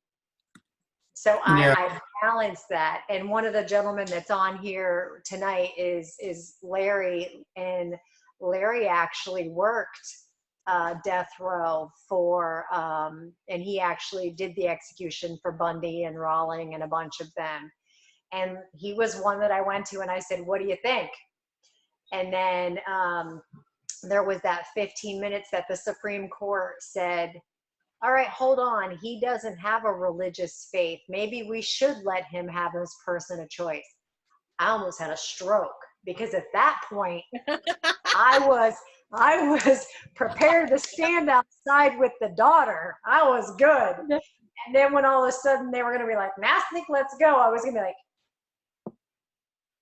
So I balance that. And one of the gentlemen that's on here tonight is Larry. And Larry actually worked death row for, and he actually did the execution for Bundy and Rawling and a bunch of them. And he was one that I went to and I said, what do you think? And then there was that 15 minutes that the Supreme Court said, all right, hold on. He doesn't have a religious faith. Maybe we should let him have his person of choice. I almost had a stroke because at that point I was prepared to stand outside with the daughter. I was good. And then when all of a sudden they were going to be like, Masnick, let's go. I was going to be like,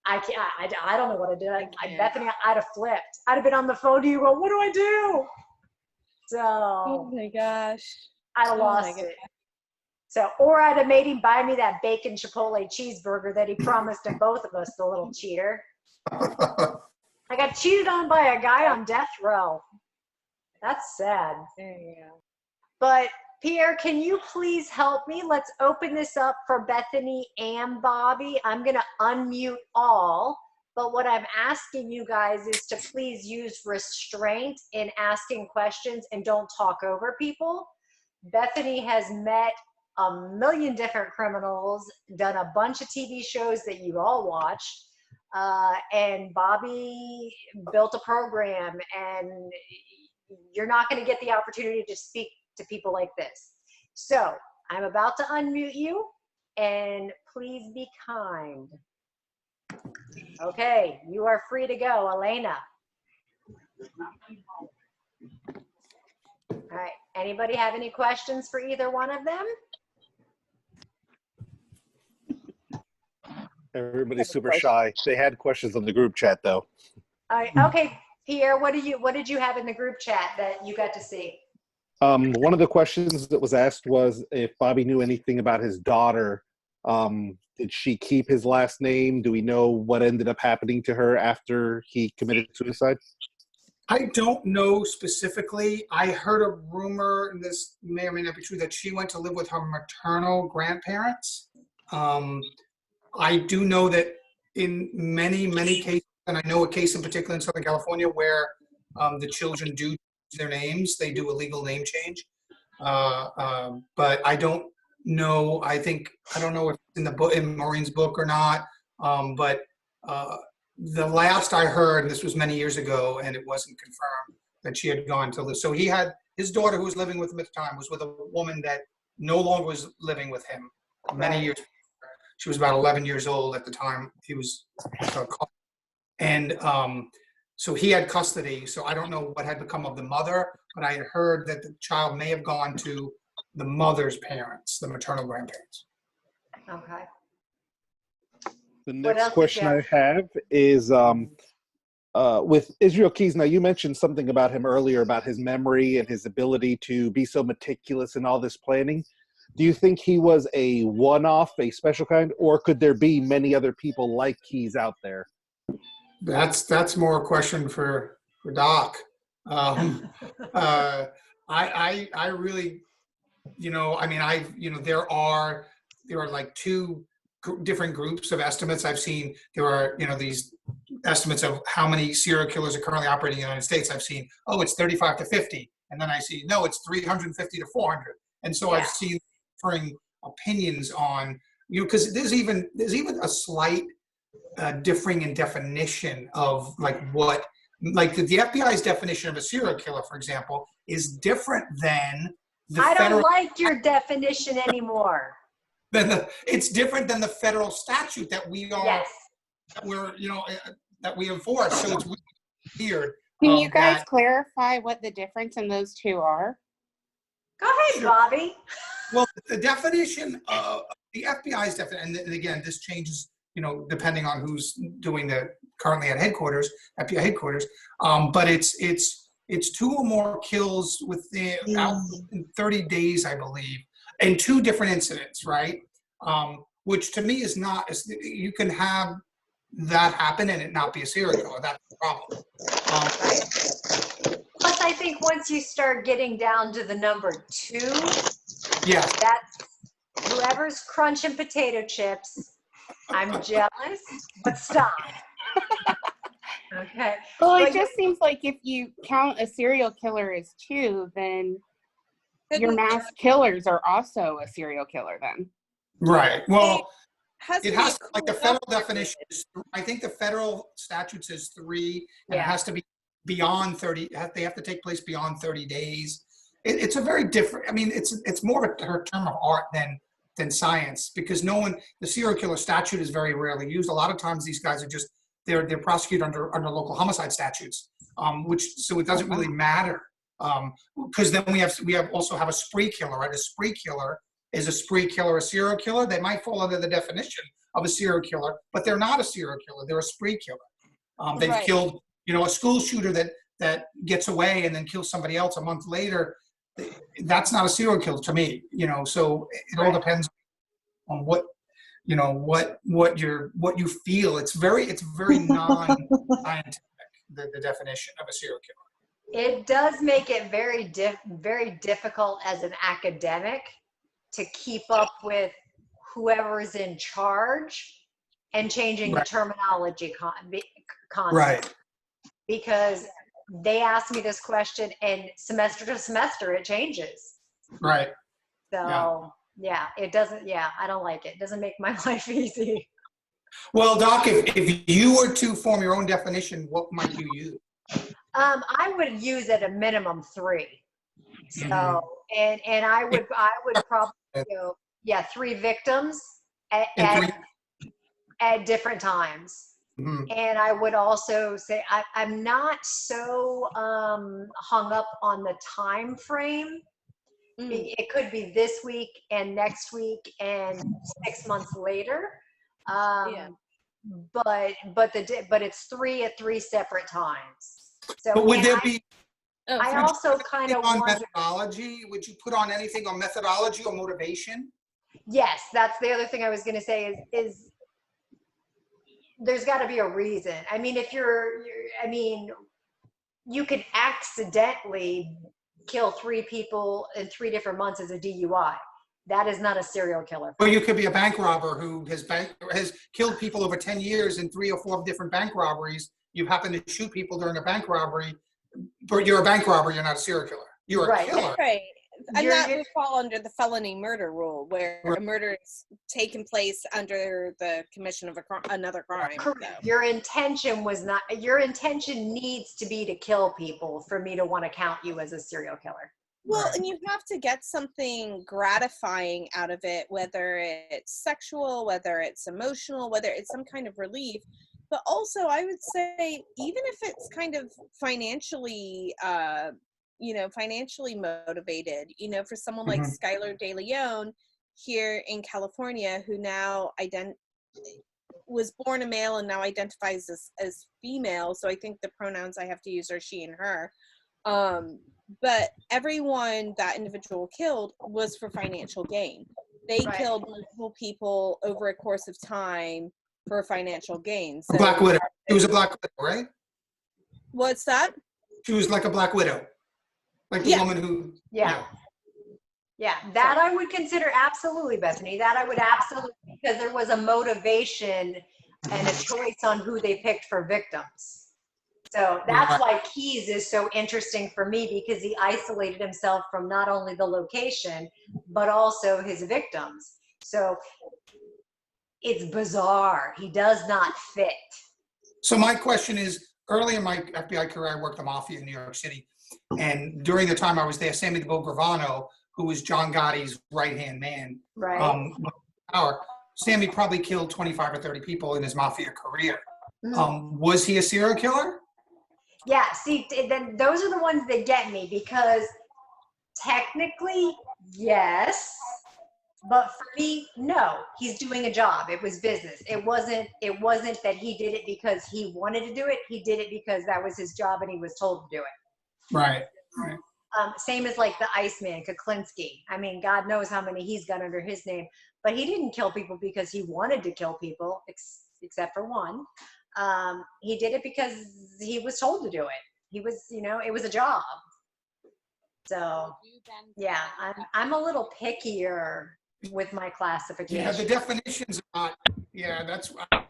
I can't, I don't know what to do. Bethany, I'd have flipped. I'd have been on the phone to you going, what do I do? So Oh my gosh. I lost it. So, or I'd have made him buy me that bacon Chipotle cheeseburger that he promised to both of us, the little cheater. I got cheated on by a guy on death row. That's sad. There you go. But Pierre, can you please help me? Let's open this up for Bethany and Bobby. I'm going to unmute all. But what I'm asking you guys is to please use restraint in asking questions and don't talk over people. Bethany has met a million different criminals, done a bunch of TV shows that you all watched, and Bobby built a program, and you're not going to get the opportunity to speak to people like this. So I'm about to unmute you, and please be kind. Okay, you are free to go, Elena. All right, anybody have any questions for either one of them? Everybody's super shy. They had questions on the group chat though. All right, okay, Pierre, what did you have in the group chat that you got to see? One of the questions that was asked was if Bobby knew anything about his daughter. Did she keep his last name? Do we know what ended up happening to her after he committed suicide? I don't know specifically. I heard a rumor, and this may or may not be true, that she went to live with her maternal grandparents. I do know that in many, many cases, and I know a case in particular in Southern California where the children do change their names. They do a legal name change. But I don't know. I don't know if it's in the book, in Maureen's book or not. But the last I heard, and this was many years ago, and it wasn't confirmed, that she had gone to live. So he had his daughter, who was living with him at the time, was with a woman that no longer was living with him many years. She was about 11 years old at the time he was caught. And so he had custody. So I don't know what had become of the mother, but I had heard that the child may have gone to the mother's parents, the maternal grandparents. Okay. The next question I have is with Israel Keys. Now, you mentioned something about him earlier about his memory and his ability to be so meticulous in all this planning. Do you think he was a one-off, a special kind, or could there be many other people like Keys out there? That's more a question for Doc. I really, I mean, there are like two different groups of estimates I've seen. There are, these estimates of how many serial killers are currently operating in the United States. I've seen, oh, it's 35 to 50. And then I see, no, it's 350 to 400. And so I've seen differing opinions on, because there's even a slight differing in definition of like the FBI's definition of a serial killer, for example, is different than the I federal. don't like your definition anymore. It's different than the federal statute that we are. Yes. That we enforce. So it's weird. Can you guys clarify what the difference in those two are? Go ahead, Bobby. Well, the definition of the FBI's definition, and again, this changes, depending on who's doing currently at headquarters, FBI headquarters. But it's 2 or more kills within 30 days, I believe, in 2 different incidents, right? Which to me is not. You can have that happen and it not be a serial killer. That's the problem. Plus, I think once you start getting down to the number 2, that's whoever's crunching potato chips. I'm jealous, but stop. Okay. Well, it just seems like if you count a serial killer as 2, then your mass killers are also a serial killer then. Right. Well, it has like the federal definition. I think the federal statute says 3, and it has to be beyond 30. They have to take place beyond 30 days. it's a very different. I mean, it's more of a term of art than science, because the serial killer statute is very rarely used. A lot of times these guys are just they're prosecuted under local homicide statutes, so it doesn't really matter, because then we also have a spree killer, right? A spree killer is a spree killer, a serial killer. They might fall under the definition of a serial killer, but they're not a serial killer. They're a spree killer. They've Right. killed, a school shooter that gets away and then kills somebody else a month later. That's not a serial killer to me, so it all depends on what you feel. It's very non-scientific, the definition of a serial killer. It does make it very difficult as an academic to keep up with whoever is in charge and changing the terminology constantly. Right. Because they ask me this question, and semester to semester it changes. Right. So yeah, it doesn't. Yeah, I don't like it. It doesn't make my life easy. Well, Doc, if you were to form your own definition, what might you use? I would use at a minimum 3. So, and I would probably go, 3 victims at different times. Mm-hmm. And I would also say I'm not so hung up on the time frame. It could be this week and next week and 6 months later. But it's 3 at 3 separate times. So but would there be? I also kind of on wonder, methodology. Would you put on anything on methodology or motivation? Yes, that's the other thing I was going to say is there's got to be a reason. I mean, if you could accidentally kill 3 people in 3 different months as a DUI. That is not a serial killer. Or you could be a bank robber who has killed people over 10 years in 3 or 4 different bank robberies. You happen to shoot people during a bank robbery, but you're a bank robber. You're not a serial killer. You're a killer. Right. And that would fall under the felony murder rule, where a murder is taken place under the commission of another crime. Correct. So. Your intention needs to be to kill people for me to want to count you as a serial killer. Well, and you have to get something gratifying out of it, whether it's sexual, whether it's emotional, whether it's some kind of relief. But also, I would say, even if it's kind of financially, financially motivated, for someone like Skylar De Leon here in California, who now was born a male and now identifies as female. So I think the pronouns I have to use are she and her. But everyone that individual killed was for financial gain. They killed multiple people over a course of time for financial gain. So Black Widow. She was a Black Widow, right? What's that? She was like a Black Widow. Like the woman who... Yeah, that I would consider absolutely, Bethany. That I would absolutely, because there was a motivation and a choice on who they picked for victims. So that's why Keyes is so interesting for me, because he isolated himself from not only the location, but also his victims. So it's bizarre. He does not fit. So my question is, early in my FBI career, I worked the Mafia in New York City. And during the time I was there, Sammy the Bull Gravano, who was John Gotti's right-hand man, Sammy probably killed 25 or 30 people in his Mafia career. Was he a serial killer? Yeah, see, then those are the ones that get me, because technically, yes, but for me, no. He's doing a job. It was business. It wasn't that he did it because he wanted to do it. He did it because that was his job and he was told to do it. Right. Same as like the Iceman, Kuklinski. I mean, God knows how many he's got under his name, but he didn't kill people because he wanted to kill people, except for one. He did it because he was told to do it. He was, it was a job. So yeah, I'm a little pickier with my classification. Yeah, the definitions are not, that's right.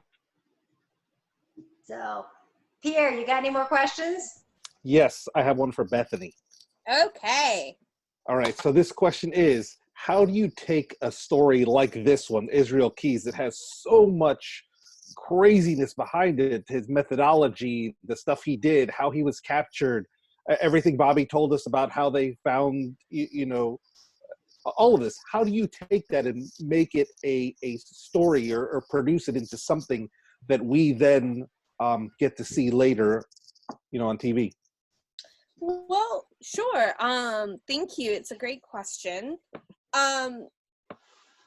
So Pierre, you got any more questions? Yes, I have one for Bethany. Okay. All right, so this question is, how do you take a story like this one, Israel Keyes, that has so much craziness behind it, his methodology, the stuff he did, how he was captured, everything Bobby told us about how they found, you know, all of this. How do you take that and make it a story or produce it into something that we then get to see later, you know, on TV? Well, sure. Thank you. It's a great question.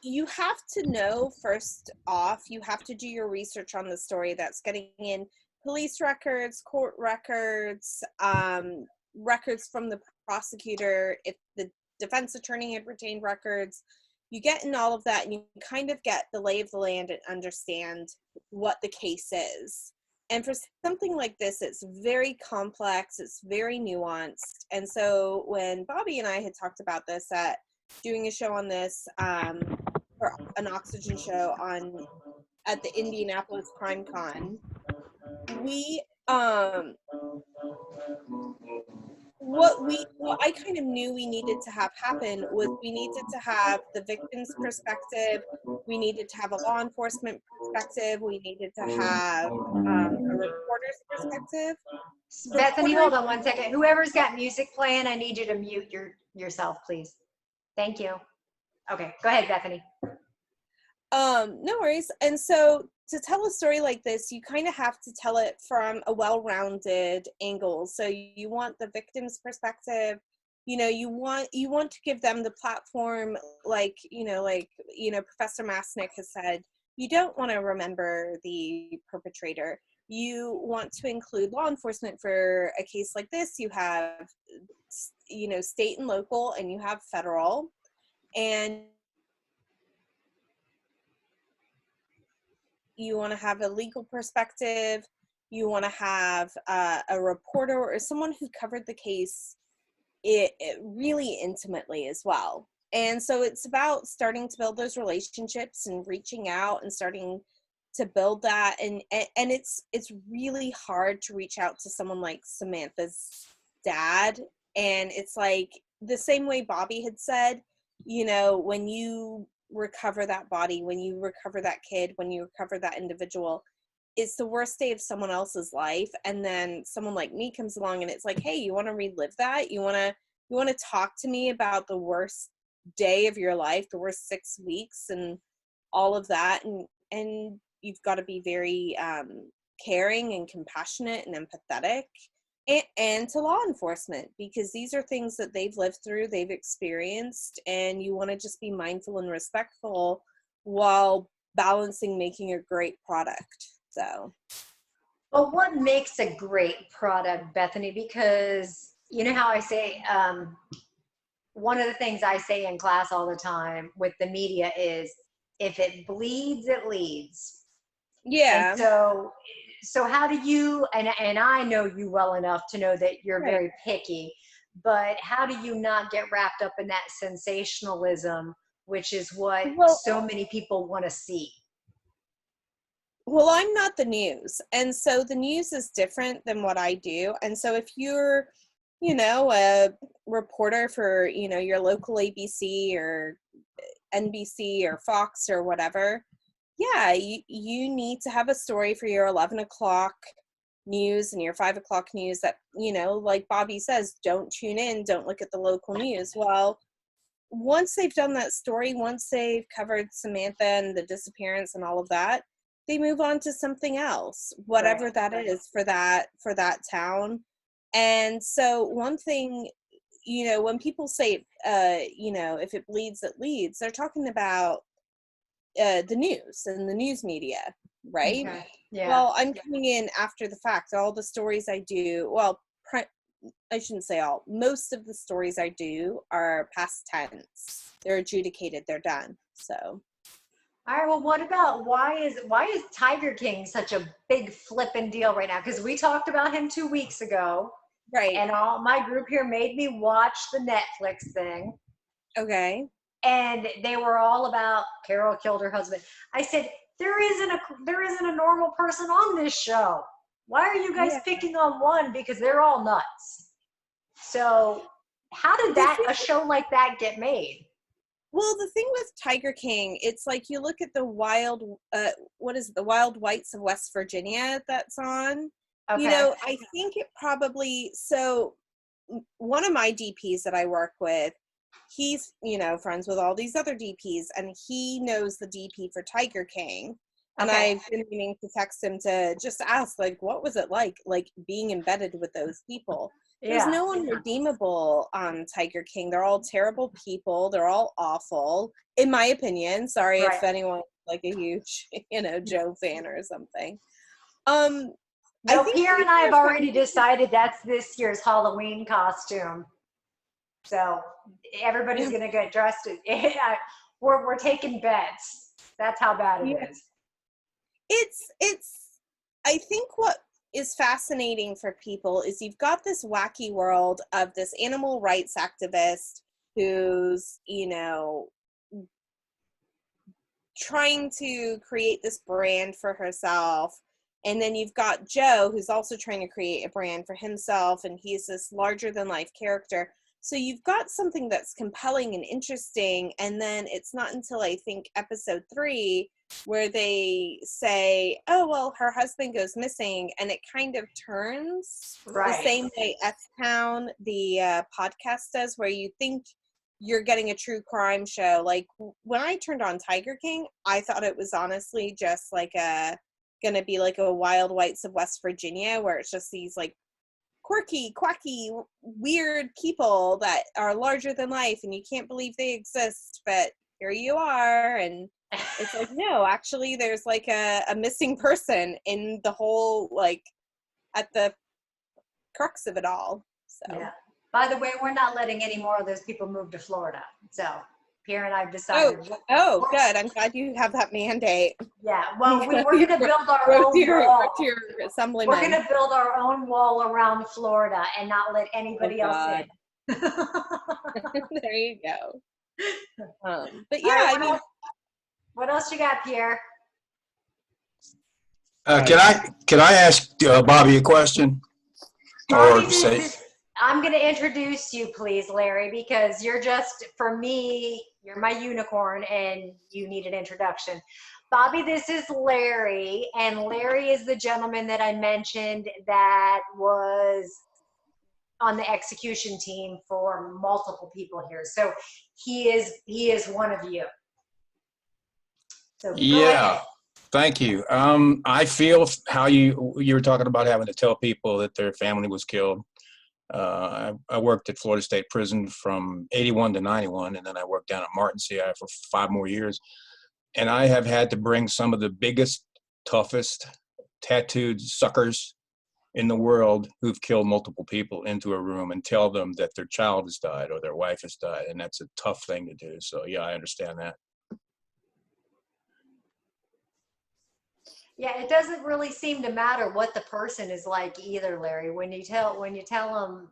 You have to know, first off, you have to do your research on the story. That's getting in police records, court records, records from the prosecutor, if the defense attorney had retained records. You get in all of that and you kind of get the lay of the land and understand what the case is. And for something like this, it's very complex, it's very nuanced. And so when Bobby and I had talked about this at doing a show on this, or an Oxygen show at the Indianapolis Crime Con, we what I kind of knew we needed to have happen was we needed to have the victim's perspective, we needed to have a law enforcement perspective, we needed to have a reporter's perspective. Bethany, hold on one second. Whoever's got music playing, I need you to mute yourself, please. Thank you. Okay, go ahead, Bethany. No worries. And so to tell a story like this, you kind of have to tell it from a well-rounded angle. So you want the victim's perspective, you know, you want to give them the platform, like Professor Masnick has said, you don't want to remember the perpetrator. You want to include law enforcement for a case like this. You have, you know, state and local, and you have federal. And you want to have a legal perspective. You want to have a reporter or someone who covered the case it really intimately as well. And so it's about starting to build those relationships and reaching out and starting to build that. And it's really hard to reach out to someone like Samantha's dad. And it's like the same way Bobby had said, you know, when you recover that body, when you recover that kid, when you recover that individual, it's the worst day of someone else's life. And then someone like me comes along and it's like, hey, you want to relive that? You want to talk to me about the worst day of your life, the worst 6 weeks and all of that. And you've got to be very caring and compassionate and empathetic. And to law enforcement, because these are things that they've lived through, they've experienced, and you want to just be mindful and respectful while balancing making a great product. So, well, what makes a great product, Bethany? Because you know how I say, one of the things I say in class all the time with the media is, if it bleeds, it leads. Yeah. And so how do you, and I know you well enough to know that you're very picky, but how do you not get wrapped up in that sensationalism, which is what so many people want to see? Well, I'm not the news. And so the news is different than what I do. And so if you're, you know, a reporter for, you know, your local ABC or NBC or Fox or whatever, yeah, you need to have a story for your 11 o'clock news and your 5 o'clock news that, you know, like Bobby says, don't tune in, don't look at the local news. Well, once they've done that story, once they've covered Samantha and the disappearance and all of that, they move on to something else, whatever that is for that town. And so one thing, you know, when people say, you know, if it bleeds, it leads, they're talking about the news and the news media, right? Okay. Yeah. Well, I'm coming in after the fact. All the stories I do, well, I shouldn't say all, most of the stories I do are past tense. They're adjudicated, they're done. So. All right, well, what about, why is Tiger King such a big flippin' deal right now? Because we talked about him 2 weeks ago. Right. And all my group here made me watch the Netflix thing. Okay. And they were all about Carol killed her husband. I said, there isn't a normal person on this show. Why are you guys picking on one? Because they're all nuts. So how did a show like that get made? Well, the thing with Tiger King, it's like you look at the Wild Whites of West Virginia that's on. Okay. You know, I think it probably, so one of my DPs that I work with, he's, you know, friends with all these other DPs, and he knows the DP for Tiger King. And Okay. I've been meaning to text him to just ask, like, what was it like being embedded with those people? There's no one redeemable on Tiger King. They're all terrible people. They're all awful, in my opinion. Sorry if anyone's like a huge, you know, Joe fan or something. No, Pierre and I have already decided that's this year's Halloween costume. So everybody's going to get dressed. We're taking bets. That's how bad it is. It's I think what is fascinating for people is you've got this wacky world of this animal rights activist who's, you know, trying to create this brand for herself. And then you've got Joe, who's also trying to create a brand for himself, and he's this larger than life character. So you've got something that's compelling and interesting, and then it's not until I think episode 3 where they say, oh, well, her husband goes missing, and it kind of turns the same way F-Town, the podcast, does, where you think you're getting a true crime show. Like, when I turned on Tiger King, I thought it was honestly just like gonna be like a Wild Whites of West Virginia, where it's just these like quirky, quacky, weird people that are larger than life and you can't believe they exist, but here you are. And it's like, no, actually there's like a missing person in the whole, like, at the crux of it all. So yeah. By the way, we're not letting any more of those people move to Florida. So Pierre and I've decided. Oh, good. I'm glad you have that mandate. Yeah. Well, we're going to build our own wall. Assemblyman. We're going to build our own wall around Florida and not let anybody else in. There you go. But yeah, right, I mean, what else you got, Pierre? Can I ask Bobby a question? Bobby, I'm going to introduce you, please, Larry, because you're just, for me, you're my unicorn and you need an introduction. Bobby, this is Larry, and Larry is the gentleman that I mentioned that was on the execution team for multiple people here. So he is one of you. So yeah, thank you. I feel how you were talking about having to tell people that their family was killed. I worked at Florida State Prison from 81 to 91, and then I worked down at Martin CI for 5 more years. And I have had to bring some of the biggest, toughest, tattooed suckers in the world who've killed multiple people into a room and tell them that their child has died or their wife has died. And that's a tough thing to do. So yeah, I understand that. Yeah, it doesn't really seem to matter what the person is like either, Larry. When you tell them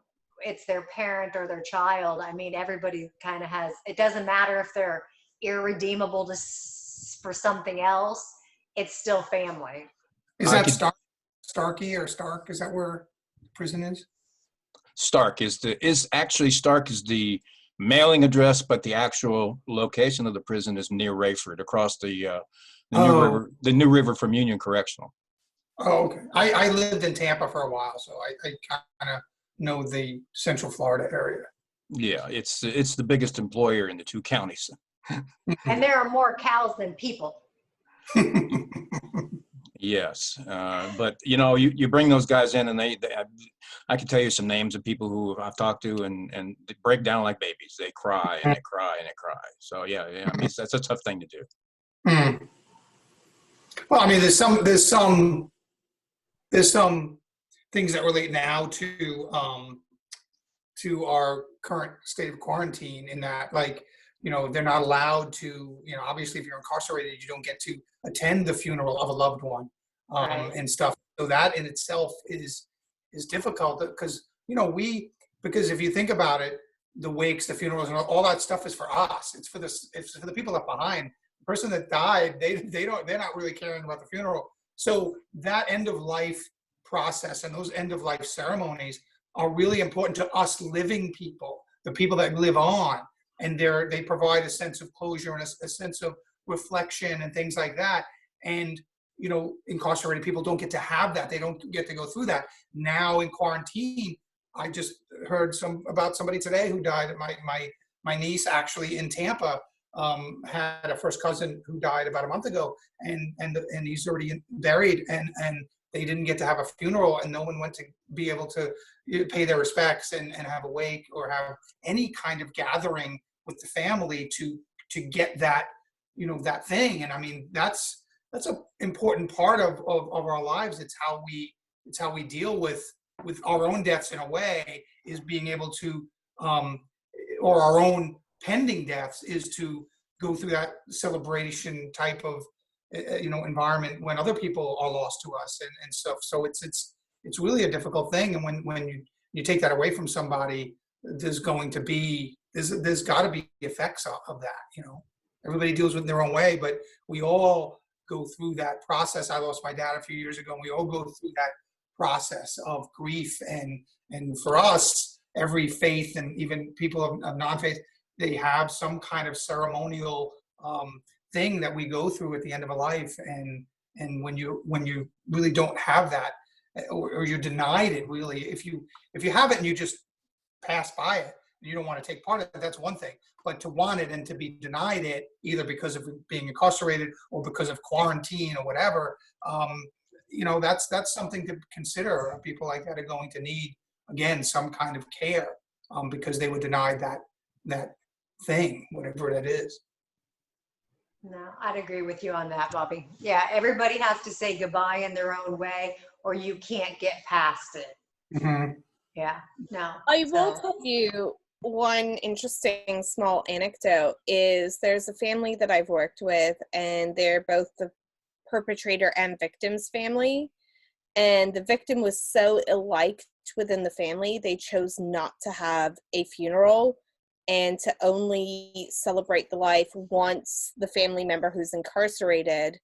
it's their parent or their child, I mean, everybody kind of has, it doesn't matter if they're irredeemable for something else, it's still family. Is that Starkey or Stark? Is that where prison is? Stark is the mailing address, but the actual location of the prison is near Rayford, across the New River from Union Correctional. Oh, okay. I lived in Tampa for a while, so I kind of know the Central Florida area. Yeah, it's the biggest employer in the 2 counties. And there are more cows than people. Yes, but you know, you bring those guys in, and I can tell you some names of people who I've talked to, and they break down like babies. They cry and they cry and they cry. So yeah, I mean, that's a tough thing to do. Mm. Well, I mean, there's some things that relate now to our current state of quarantine, in that, like, you know, they're not allowed to, you know, obviously if you're incarcerated, you don't get to attend the funeral of a loved one, and stuff. So that in itself is difficult, because, you know, because if you think about it, the wakes, the funerals, and all that stuff is for us. It's for the people left behind. The person that died, they're not really caring about the funeral. So that end of life process and those end of life ceremonies are really important to us living people, the people that live on, and they provide a sense of closure and a sense of reflection and things like that. And, you know, incarcerated people don't get to have that. They don't get to go through that. Now in quarantine, I just heard about somebody today who died. My niece actually in Tampa had a first cousin who died about a month ago, and he's already buried, and they didn't get to have a funeral, and no one went to be able to pay their respects and have a wake or have any kind of gathering with the family to get that, that thing. And I mean, that's an important part of our lives. It's how we deal with our own deaths in a way, is being able to, or our own pending deaths, is to go through that celebration type of, environment when other people are lost to us and stuff. So it's really a difficult thing. And when you take that away from somebody, there's got to be effects of that. Everybody deals with it in their own way, but we all go through that process. I lost my dad a few years ago, and we all go through that process of grief. And for us, every faith, and even people of non-faith, they have some kind of ceremonial thing that we go through at the end of a life. And when you really don't have that, or you're denied it, really, if you have it and you just pass by it, you don't want to take part of it, that's one thing. But to want it and to be denied it, either because of being incarcerated or because of quarantine or whatever, that's something to consider. People like that are going to need, again, some kind of care, because they were denied that thing, whatever that is. No, I'd agree with you on that, Bobby. Yeah, everybody has to say goodbye in their own way, or you can't get past it. Mm-hmm. Yeah, no. I will tell you one interesting small anecdote is there's a family that I've worked with, and they're both the perpetrator and victim's family. And the victim was so ill-liked within the family, they chose not to have a funeral and to only celebrate the life once the family member who's incarcerated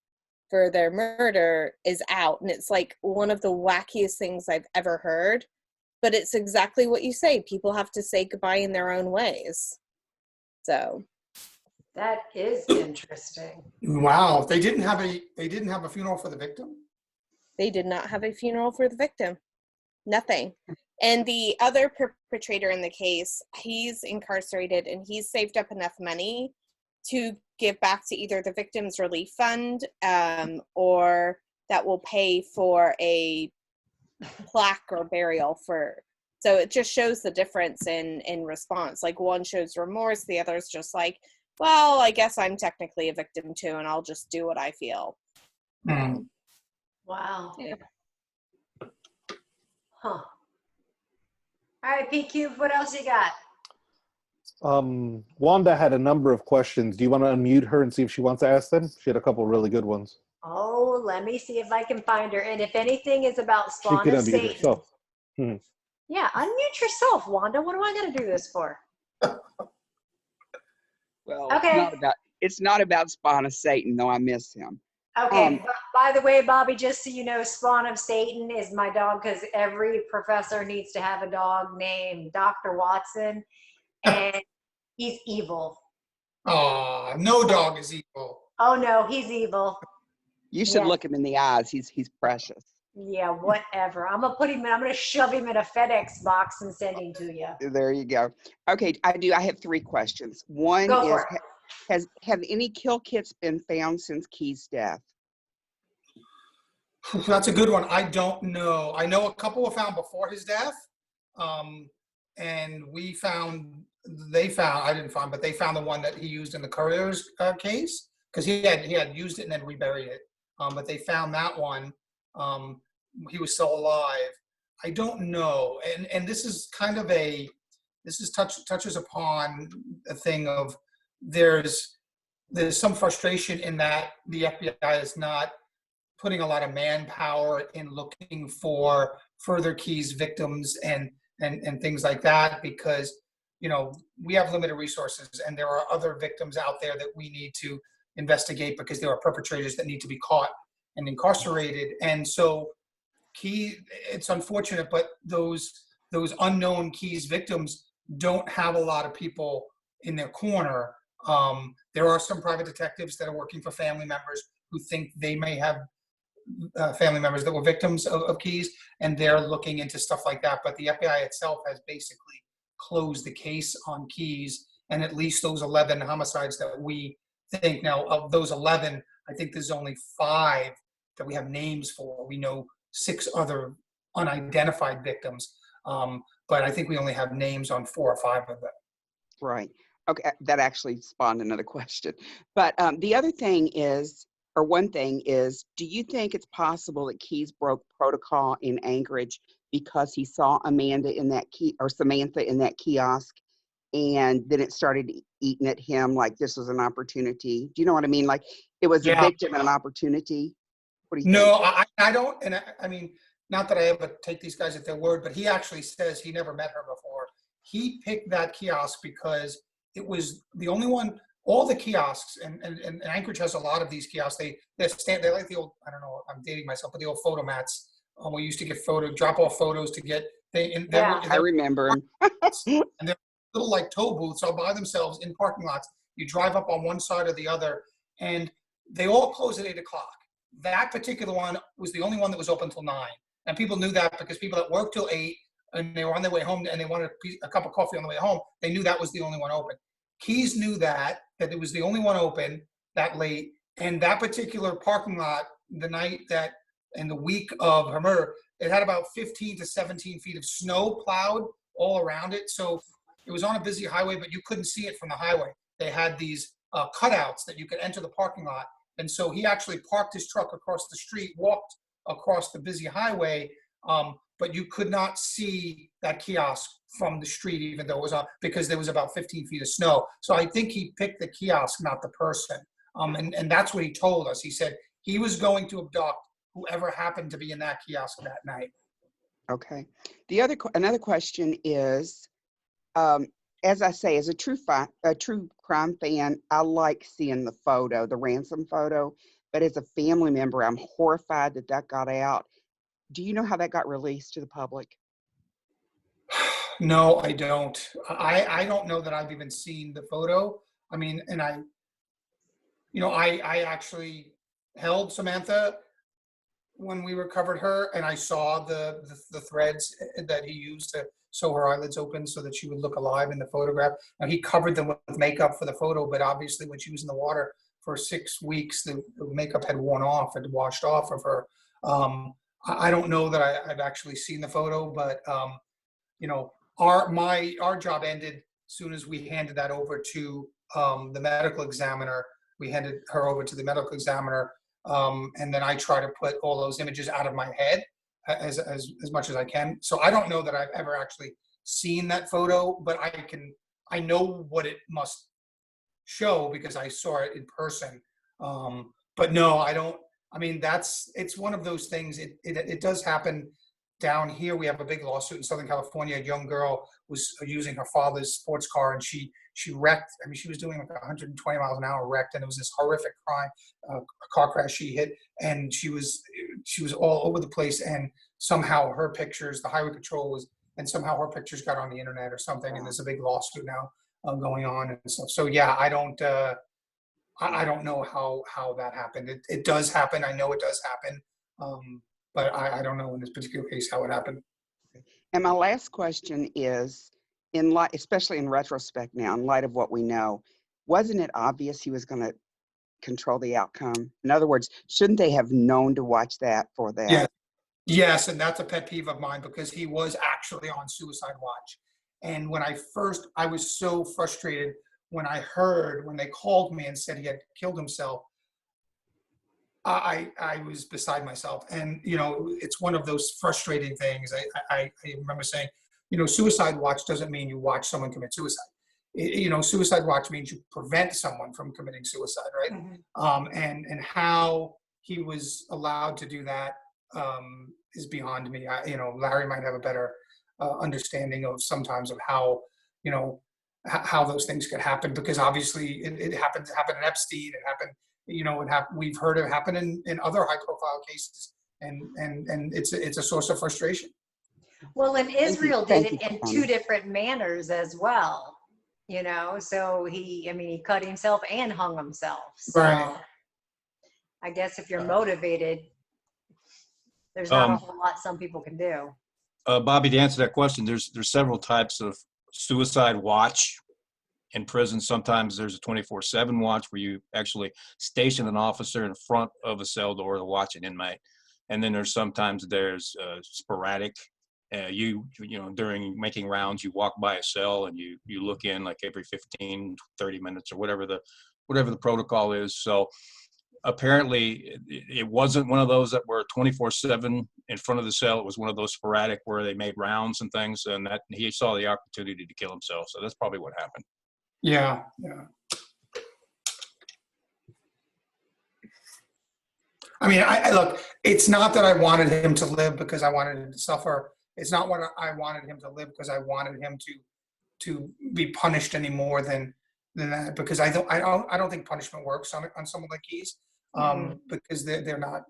for their murder is out. And it's like one of the wackiest things I've ever heard. But it's exactly what you say. People have to say goodbye in their own ways. So that is interesting. Wow, they didn't have a funeral for the victim? They did not have a funeral for the victim. Nothing. And the other perpetrator in the case, he's incarcerated, and he's saved up enough money to give back to either the victim's relief fund, or that will pay for a plaque or burial for. So it just shows the difference in response. Like, one shows remorse, the other's just like, well, I guess I'm technically a victim too, and I'll just do what I feel. Mm. Wow. Yeah. Huh. All right, PQ, what else you got? Wanda had a number of questions. Do you want to unmute her and see if she wants to ask them? She had a couple really good ones. Oh, let me see if I can find her. And if anything is about She Spawn could of unmute Satan. herself. Hmm. Yeah, unmute yourself, Wanda. What do I got to do this for? Well, Okay. it's not about Spawn of Satan, though I miss him. Okay, by the way, Bobby, just so you know, Spawn of Satan is my dog, because every professor needs to have a dog named Dr. Watson, and he's evil. Oh, no dog is evil. Oh, no, he's evil. You should look him in the eyes. He's precious. Yeah, whatever. I'm gonna shove him in a FedEx box and send him to you. There you go. Okay, I have 3 questions. One Go is, for it. have any kill kits been found since Key's death? That's a good one. I don't know. I know a couple were found before his death, and they found the one that he used in the Courier's case, because he had used it and then reburied it. But they found that one. He was still alive. I don't know, and this is kind of touches upon a thing of there's some frustration in that the FBI is not putting a lot of manpower in looking for further Keys victims and things like that, because we have limited resources, and there are other victims out there that we need to investigate, because there are perpetrators that need to be caught and incarcerated. And so it's unfortunate, but those unknown Keys victims don't have a lot of people in their corner. There are some private detectives that are working for family members who think they may have family members that were victims of Keys, and they're looking into stuff like that. But the FBI itself has basically closed the case on Keys, and at least those 11 homicides that we think now, of those 11, I think there's only 5 that we have names for. We know 6 other unidentified victims, but I think we only have names on 4 or 5 of them. Right. Okay, that actually spawned another question. But the other thing is, or one thing is, do you think it's possible that Keys broke protocol in Anchorage because he saw Samantha in that kiosk, and then it started eating at him like this was an opportunity? Do you know what I mean? Like it was a victim and an opportunity. What do you think? No, I don't. And I mean, not that I ever take these guys at their word, but he actually says he never met her before. He picked that kiosk because it was the only one. All the kiosks, and Anchorage has a lot of these kiosks. They like the old, I don't know, I'm dating myself, but the old photo mats. We used to get drop off photos to get. I remember them. And they're little like tow booths all by themselves in parking lots. You drive up on one side or the other, and they all close at 8 o'clock. That particular one was the only one that was open till 9, and people knew that because people that worked till 8 and they were on their way home and they wanted a cup of coffee on the way home, they knew that was the only one open. Keys knew that it was the only one open that late, and that particular parking lot, the night that, in the week of her murder, it had about 15 to 17 feet of snow plowed all around it. So it was on a busy highway, but you couldn't see it from the highway. They had these cutouts that you could enter the parking lot. And so he actually parked his truck across the street, walked across the busy highway, but you could not see that kiosk from the street, even though it was on, because there was about 15 feet of snow. So I think he picked the kiosk, not the person. And that's what he told us. He said he was going to abduct whoever happened to be in that kiosk that night. Okay. Another question is, as I say, as a true crime fan, I like seeing the photo, the ransom photo. But as a family member, I'm horrified that got out. Do you know how that got released to the public? No, I don't. I don't know that I've even seen the photo. I mean, and I actually held Samantha when we recovered her, and I saw the threads that he used to sew her eyelids open so that she would look alive in the photograph. Now, he covered them with makeup for the photo, but obviously when she was in the water for 6 weeks, the makeup had worn off, had washed off of her. I don't know that I've actually seen the photo, but our job ended as soon as we handed that over to the medical examiner. We handed her over to the medical examiner, and then I try to put all those images out of my head as much as I can. So I don't know that I've ever actually seen that photo, but I know what it must show because I saw it in person. But no, I don't. I mean, it's one of those things. It does happen down here. We have a big lawsuit in Southern California. A young girl was using her father's sports car, and she wrecked. I mean, she was doing like 120 miles an hour, wrecked, and it was this horrific crime, a car crash she hit, and she was all over the place. And somehow her pictures, the highway patrol was, and somehow her pictures got on the internet or something, and there's a big lawsuit now going on and stuff. So yeah, I don't know how that happened. It does happen. I know it does happen. But I don't know in this particular case how it happened. And my last question is, especially in retrospect now, in light of what we know, wasn't it obvious he was going to control the outcome? In other words, shouldn't they have known to watch that for that? Yeah. Yes, and that's a pet peeve of mine because he was actually on suicide watch. And when I was so frustrated when they called me and said he had killed himself. I was beside myself. And, it's one of those frustrating things. I remember saying, suicide watch doesn't mean you watch someone commit suicide. Suicide watch means you prevent someone from committing suicide, right? Mm-hmm. And how he was allowed to do that is beyond me. Larry might have a better understanding of sometimes of how, how those things could happen, because obviously it happened in Epstein, it happened. We've heard it happen in other high-profile cases, and it's a source of frustration. Well, and Israel did it in 2 different manners as well. So he cut himself and hung himself. So right. I guess if you're motivated, there's not a whole lot some people can do. Bobby, to answer that question, there's several types of suicide watch in prison. Sometimes there's a 24/7 watch where you actually station an officer in front of a cell door to watch an inmate. And then sometimes there's sporadic. You know, during making rounds, you walk by a cell and you look in like every 15, 30 minutes or whatever the protocol is. So apparently it wasn't one of those that were 24/7 in front of the cell. It was one of those sporadic where they made rounds and things, and that he saw the opportunity to kill himself. So that's probably what happened. Yeah. I mean, I look, it's not that I wanted him to live because I wanted him to suffer. It's not what I wanted him to live because I wanted him to be punished any more than that, because I don't think punishment works on someone like Keys, because they're not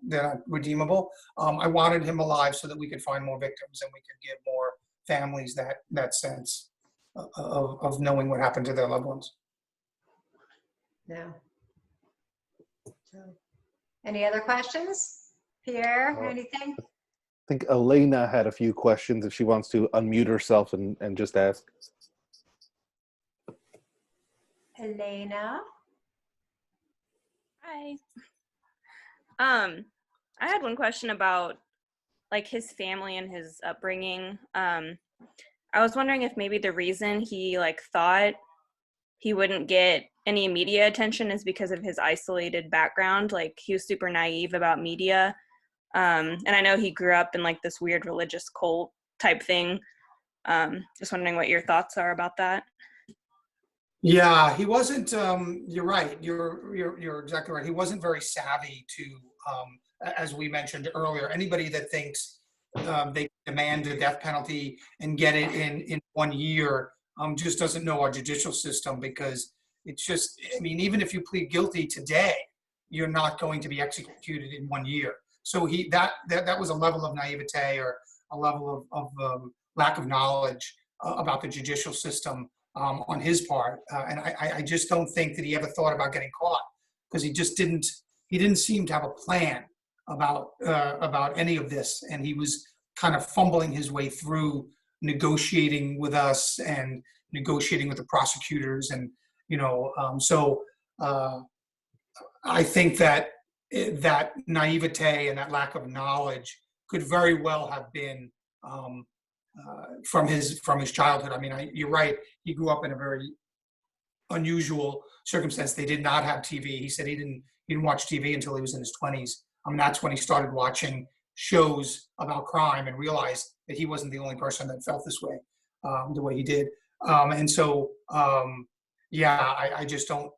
redeemable. I wanted him alive so that we could find more victims and we could give more families that sense of knowing what happened to their loved ones. Yeah. So, any other questions? Pierre, anything? I think Elena had a few questions if she wants to unmute herself and just ask. Elena? Hi. I had one question about like his family and his upbringing. I was wondering if maybe the reason he like thought he wouldn't get any media attention is because of his isolated background. Like he was super naive about media. And I know he grew up in like this weird religious cult type thing. Just wondering what your thoughts are about that. Yeah, he wasn't. You're right. You're exactly right. He wasn't very savvy to, as we mentioned earlier. Anybody that thinks they demand a death penalty and get it in 1 year just doesn't know our judicial system, because it's just. I mean, even if you plead guilty today, you're not going to be executed in 1 year. So that was a level of naivete or a level of lack of knowledge about the judicial system on his part, and I just don't think that he ever thought about getting caught, because he didn't seem to have a plan about any of this, and he was kind of fumbling his way through negotiating with us and negotiating with the prosecutors, and so I think that naivete and that lack of knowledge could very well have been from his childhood. I mean, you're right. He grew up in a very unusual circumstance. They did not have TV. He said he didn't watch TV until he was in his 20s. I mean, that's when he started watching shows about crime and realized that he wasn't the only person that felt this way, the way he did. And so, I just don't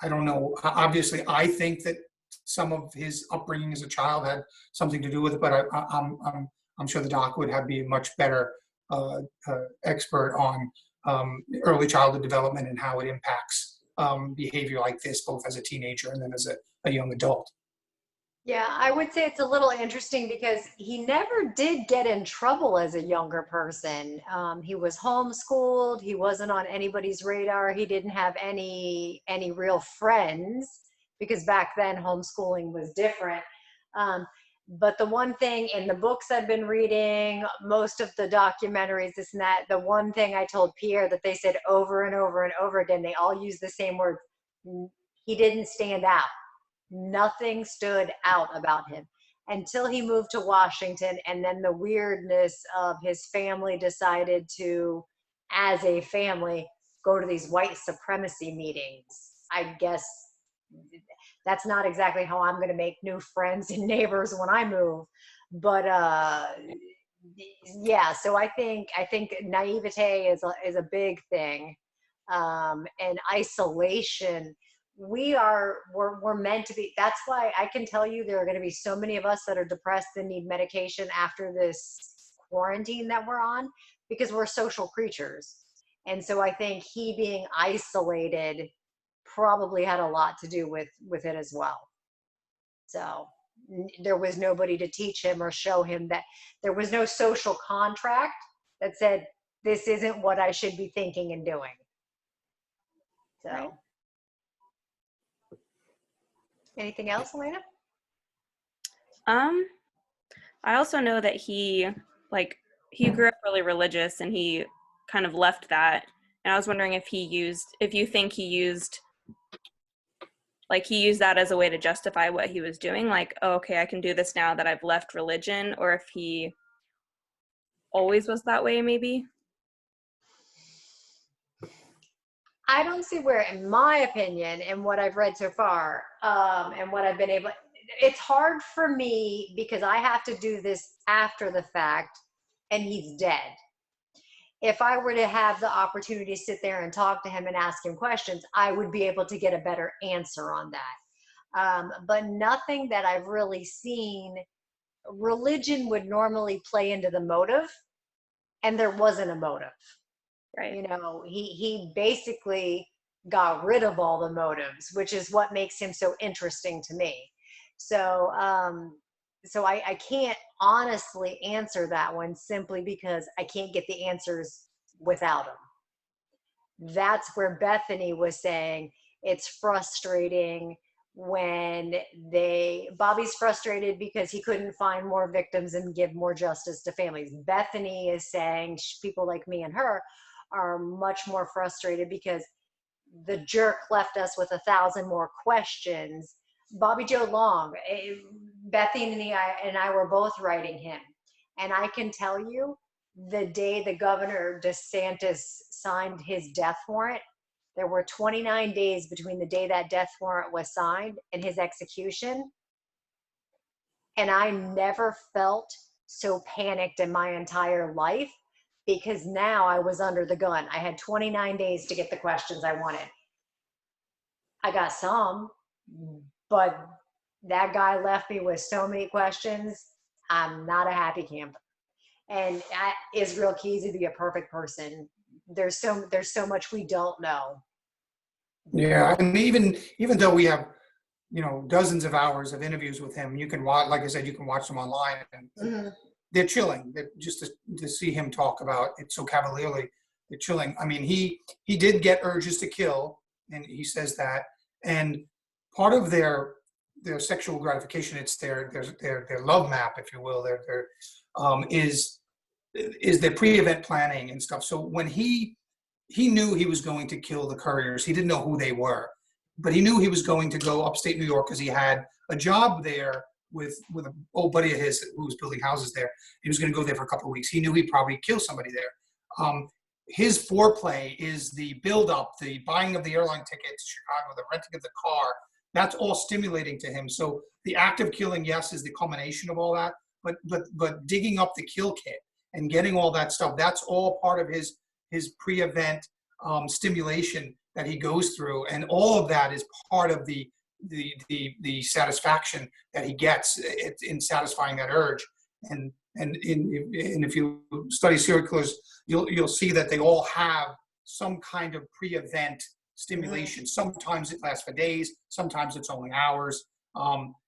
know. Obviously, I think that some of his upbringing as a child had something to do with it, but I'm sure the doc would be a much better expert on early childhood development and how it impacts behavior like this, both as a teenager and then as a young adult. Yeah, I would say it's a little interesting because he never did get in trouble as a younger person. He was homeschooled. He wasn't on anybody's radar. He didn't have any real friends, because back then homeschooling was different. But the one thing in the books I've been reading, most of the documentaries, this and that, the one thing I told Pierre that they said over and over and over again, they all use the same word: he didn't stand out. Nothing stood out about him until he moved to Washington, and then the weirdness of his family decided to, as a family, go to these white supremacy meetings. I guess that's not exactly how I'm going to make new friends and neighbors when I move, but yeah. So I think naivete is a big thing, and isolation. We're meant to be. That's why I can tell you there are going to be so many of us that are depressed and need medication after this quarantine that we're on, because we're social creatures. And so I think he being isolated probably had a lot to do with it as well. So there was nobody to teach him or show him that. There was no social contract that said, this isn't what I should be thinking and doing. So. Right. Anything else, Elena? I also know that he grew up really religious and he kind of left that. And I was wondering if you think he used that as a way to justify what he was doing, like, oh, okay, I can do this now that I've left religion, or if he always was that way, maybe. I don't see where, in my opinion, and what I've read so far, and what I've been able, it's hard for me because I have to do this after the fact and he's dead. If I were to have the opportunity to sit there and talk to him and ask him questions, I would be able to get a better answer on that. But nothing that I've really seen, religion would normally play into the motive, and there wasn't a motive. Right. You know, he basically got rid of all the motives, which is what makes him so interesting to me. So, I can't honestly answer that one simply because I can't get the answers without him. That's where Bethany was saying it's frustrating when Bobby's frustrated because he couldn't find more victims and give more justice to families. Bethany is saying people like me and her are much more frustrated because the jerk left us with 1,000 more questions. Bobby Joe Long, Bethany and I were both writing him. And I can tell you, the day the Governor DeSantis signed his death warrant, there were 29 days between the day that death warrant was signed and his execution. And I never felt so panicked in my entire life because now I was under the gun. I had 29 days to get the questions I wanted. I got some, but that guy left me with so many questions. I'm not a happy camper. And Israel Keys would be a perfect person. There's so much we don't know. Yeah, and even though we have, dozens of hours of interviews with him, you can watch, like I said, you can watch them online, and they're chilling. Just to see him talk about it so cavalierly, they're chilling. I mean, he did get urges to kill, and he says that. And part of their sexual gratification, it's their love map, if you will. Their is their pre-event planning and stuff. So when he knew he was going to kill the couriers, he didn't know who they were, but he knew he was going to go upstate New York because he had a job there with an old buddy of his who was building houses there. He was going to go there for a couple of weeks. He knew he'd probably kill somebody there. His foreplay is the build-up, the buying of the airline ticket to Chicago, the renting of the car. That's all stimulating to him. So the act of killing, yes, is the culmination of all that. But digging up the kill kit and getting all that stuff, that's all part of his pre-event stimulation that he goes through, and all of that is part of the satisfaction that he gets in satisfying that urge. And if you study serial killers, you'll see that they all have some kind of pre-event stimulation. Sometimes it lasts for days, sometimes it's only hours.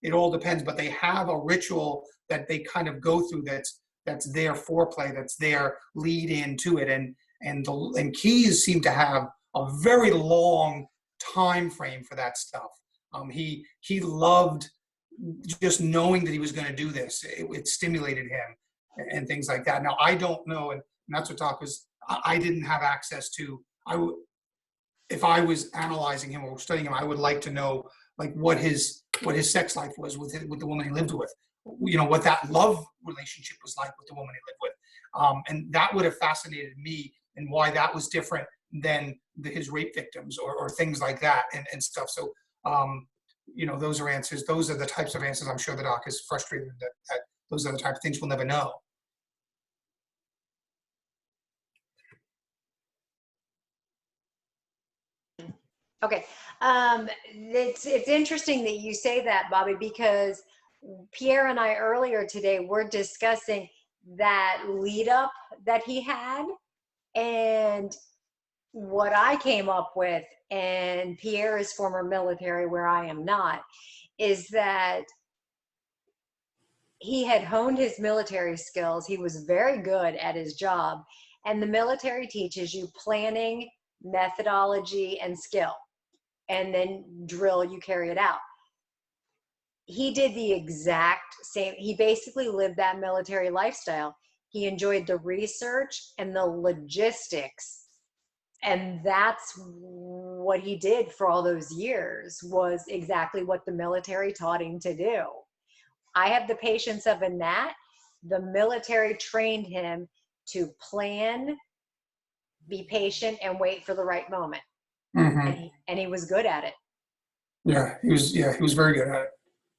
It all depends, but they have a ritual that they kind of go through that's their foreplay, that's their lead into it. And Keys seem to have a very long time frame for that stuff. He loved just knowing that he was going to do this. It stimulated him and things like that. Now, I don't know, and that's what talk was. I didn't have access to. If I was analyzing him or studying him, I would like to know like what his sex life was with the woman he lived with. What that love relationship was like with the woman he lived with. And that would have fascinated me, and why that was different than his rape victims or things like that and stuff. So, those are answers. Those are the types of answers I'm sure the doc is frustrated that those are the type of things we'll never know. Okay. It's interesting that you say that, Bobby, because Pierre and I earlier today were discussing that lead up that he had, and what I came up with, and Pierre is former military where I am not, is that he had honed his military skills. He was very good at his job, and the military teaches you planning, methodology, and skill, and then drill, you carry it out. he did the exact same. He basically lived that military lifestyle. He enjoyed the research and the logistics. And that's what he did for all those years, was exactly what the military taught him to do. I have the patience of a gnat. The military trained him to plan, be patient, and wait for the right moment. Mhm. And he was good at it. Yeah, he was very good at it.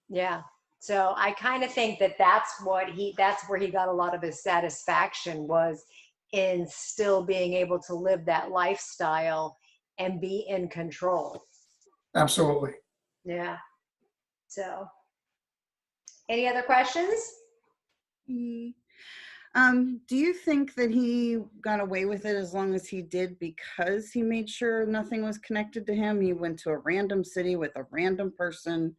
Yeah. So I kind of think that that's where he got a lot of his satisfaction, was in still being able to live that lifestyle and be in control. Absolutely. Yeah. So, any other questions? Do you think that he got away with it as long as he did because he made sure nothing was connected to him? He went to a random city with a random person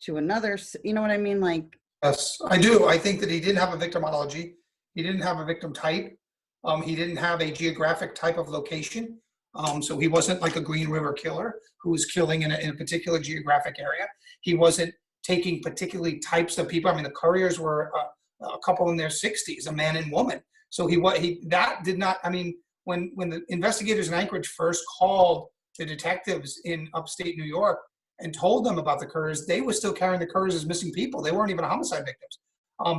to another, you know what I mean? Like, Yes, I do. I think that he didn't have a victimology. He didn't have a victim type. He didn't have a geographic type of location. So he wasn't like a Green River killer who was killing in a particular geographic area. He wasn't taking particularly types of people. I mean, the couriers were a couple in their 60s, a man and woman. So that did not, I mean, when the investigators in Anchorage first called the detectives in upstate New York and told them about the couriers, they were still carrying the couriers as missing people. They weren't even homicide victims,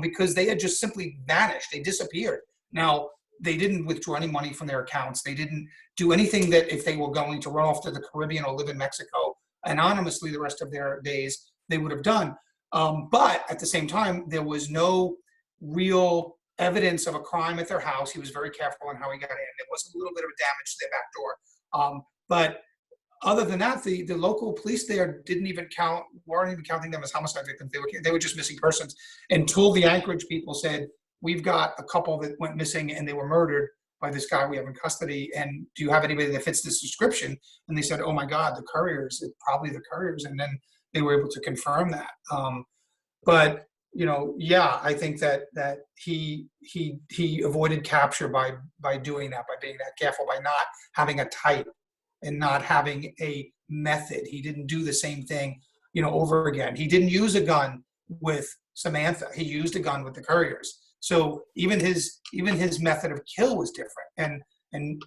because they had just simply vanished. They disappeared. Now, they didn't withdraw any money from their accounts. They didn't do anything that if they were going to run off to the Caribbean or live in Mexico anonymously the rest of their days, they would have done. But at the same time, there was no real evidence of a crime at their house. He was very careful on how he got in. There was a little bit of damage to their back door. But other than that, the local police there weren't even counting them as homicide victims. They were just missing persons until the Anchorage people said, we've got a couple that went missing and they were murdered by this guy we have in custody. And do you have anybody that fits this description? And they said, oh my God, the couriers, probably the couriers. And then they were able to confirm that. But yeah, I think that he avoided capture by doing that, by being that careful, by not having a type and not having a method. He didn't do the same thing, over again. He didn't use a gun with Samantha. He used a gun with the couriers. So even his method of kill was different. And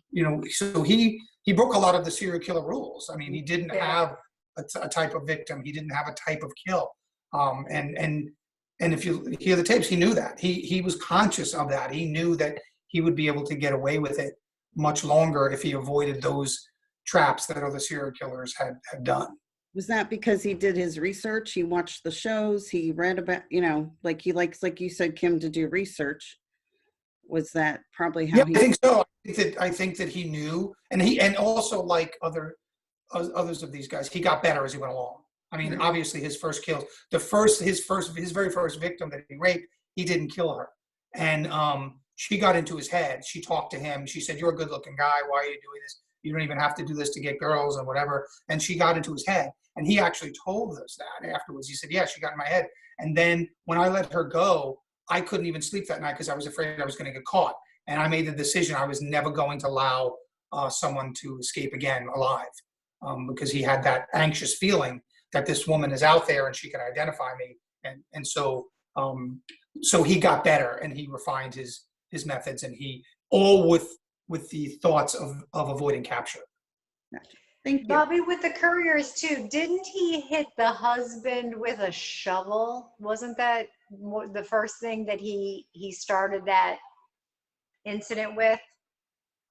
so he broke a lot of the serial killer rules. I mean, he didn't have a type of victim. He didn't have a type of kill. And if you hear the tapes, he knew that. He was conscious of that. He knew that he would be able to get away with it much longer if he avoided those traps that other serial killers had done. was that because he did his research? He watched the shows, he read about, like he likes, like you said, Kim, to do research. Was that probably how he? I think so. I think that he knew, and also like others of these guys, he got better as he went along. I mean, obviously his first kills, his very first victim that he raped, he didn't kill her. And she got into his head. She talked to him. She said, you're a good looking guy. Why are you doing this? You don't even have to do this to get girls and whatever. And she got into his head. And he actually told us that afterwards. He said, yeah, she got in my head. And then when I let her go, I couldn't even sleep that night because I was afraid I was going to get caught. And I made the decision I was never going to allow someone to escape again alive, because he had that anxious feeling that this woman is out there and she can identify me. And so he got better and he refined his methods, and he all with the thoughts of avoiding capture. Thank you. Bobby, with the couriers too, didn't he hit the husband with a shovel? Wasn't that the first thing that he started that incident with?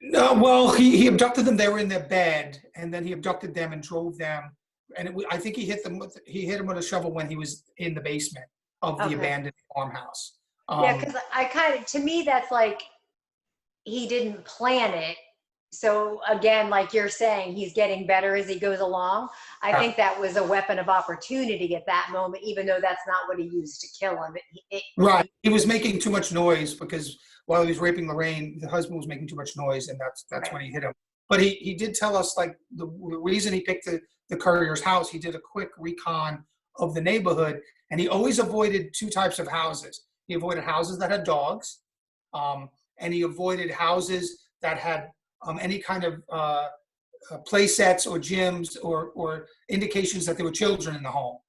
No, well, he abducted them. They were in their bed, and then he abducted them and drove them. And I think he hit them with a shovel when he was in the basement of the abandoned farmhouse. Yeah, because to me, that's like he didn't plan it. So again, like you're saying, he's getting better as he goes along. I think that was a weapon of opportunity at that moment, even though that's not what he used to kill him. Right. He was making too much noise because while he was raping Lorraine, the husband was making too much noise, and that's when he hit him. But he did tell us, like, the reason he picked the courier's house, he did a quick recon of the neighborhood, and he always avoided two types of houses. He avoided houses that had dogs, and he avoided houses that had any kind of play sets or gyms or indications that there were children in the home.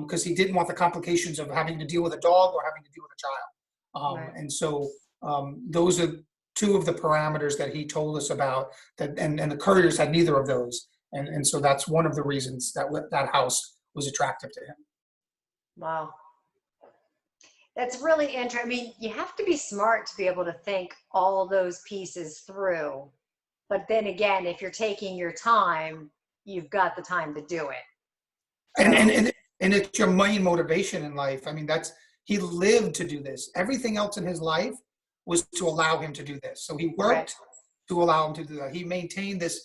because he didn't want the complications of having to deal with a dog or having to deal with a child. Right. And so those are two of the parameters that he told us about, that, and the couriers had neither of those. And so that's one of the reasons that that house was attractive to him. Wow. That's really interesting. I mean, you have to be smart to be able to think all those pieces through. But then again, if you're taking your time, you've got the time to do it. So, and it's your main motivation in life. I mean, he lived to do this. Everything else in his life was to allow him to do this. So he worked to allow him to do that. He maintained this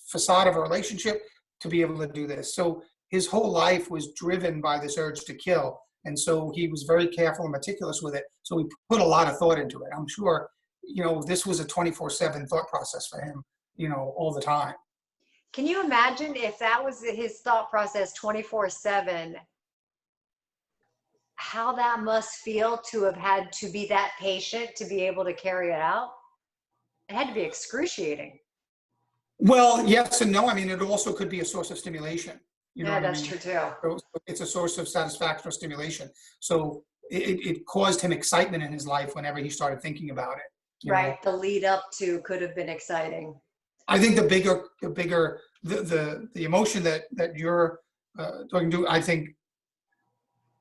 facade of a relationship to be able to do this. So his whole life was driven by this urge to kill. And so he was very careful and meticulous with it. So he put a lot of thought into it. I'm sure, this was a 24/7 thought process for him, all the time. can you imagine if that was his thought process 24/7, how that must feel to have had to be that patient to be able to carry it out? It had to be excruciating. Well, yes and no. I mean, it also could be a source of stimulation. Yeah, that's true too. So it's a source of satisfaction or stimulation. So it caused him excitement in his life whenever he started thinking about it. Right. The lead up to could have been exciting. I think the emotion that you're talking to, I think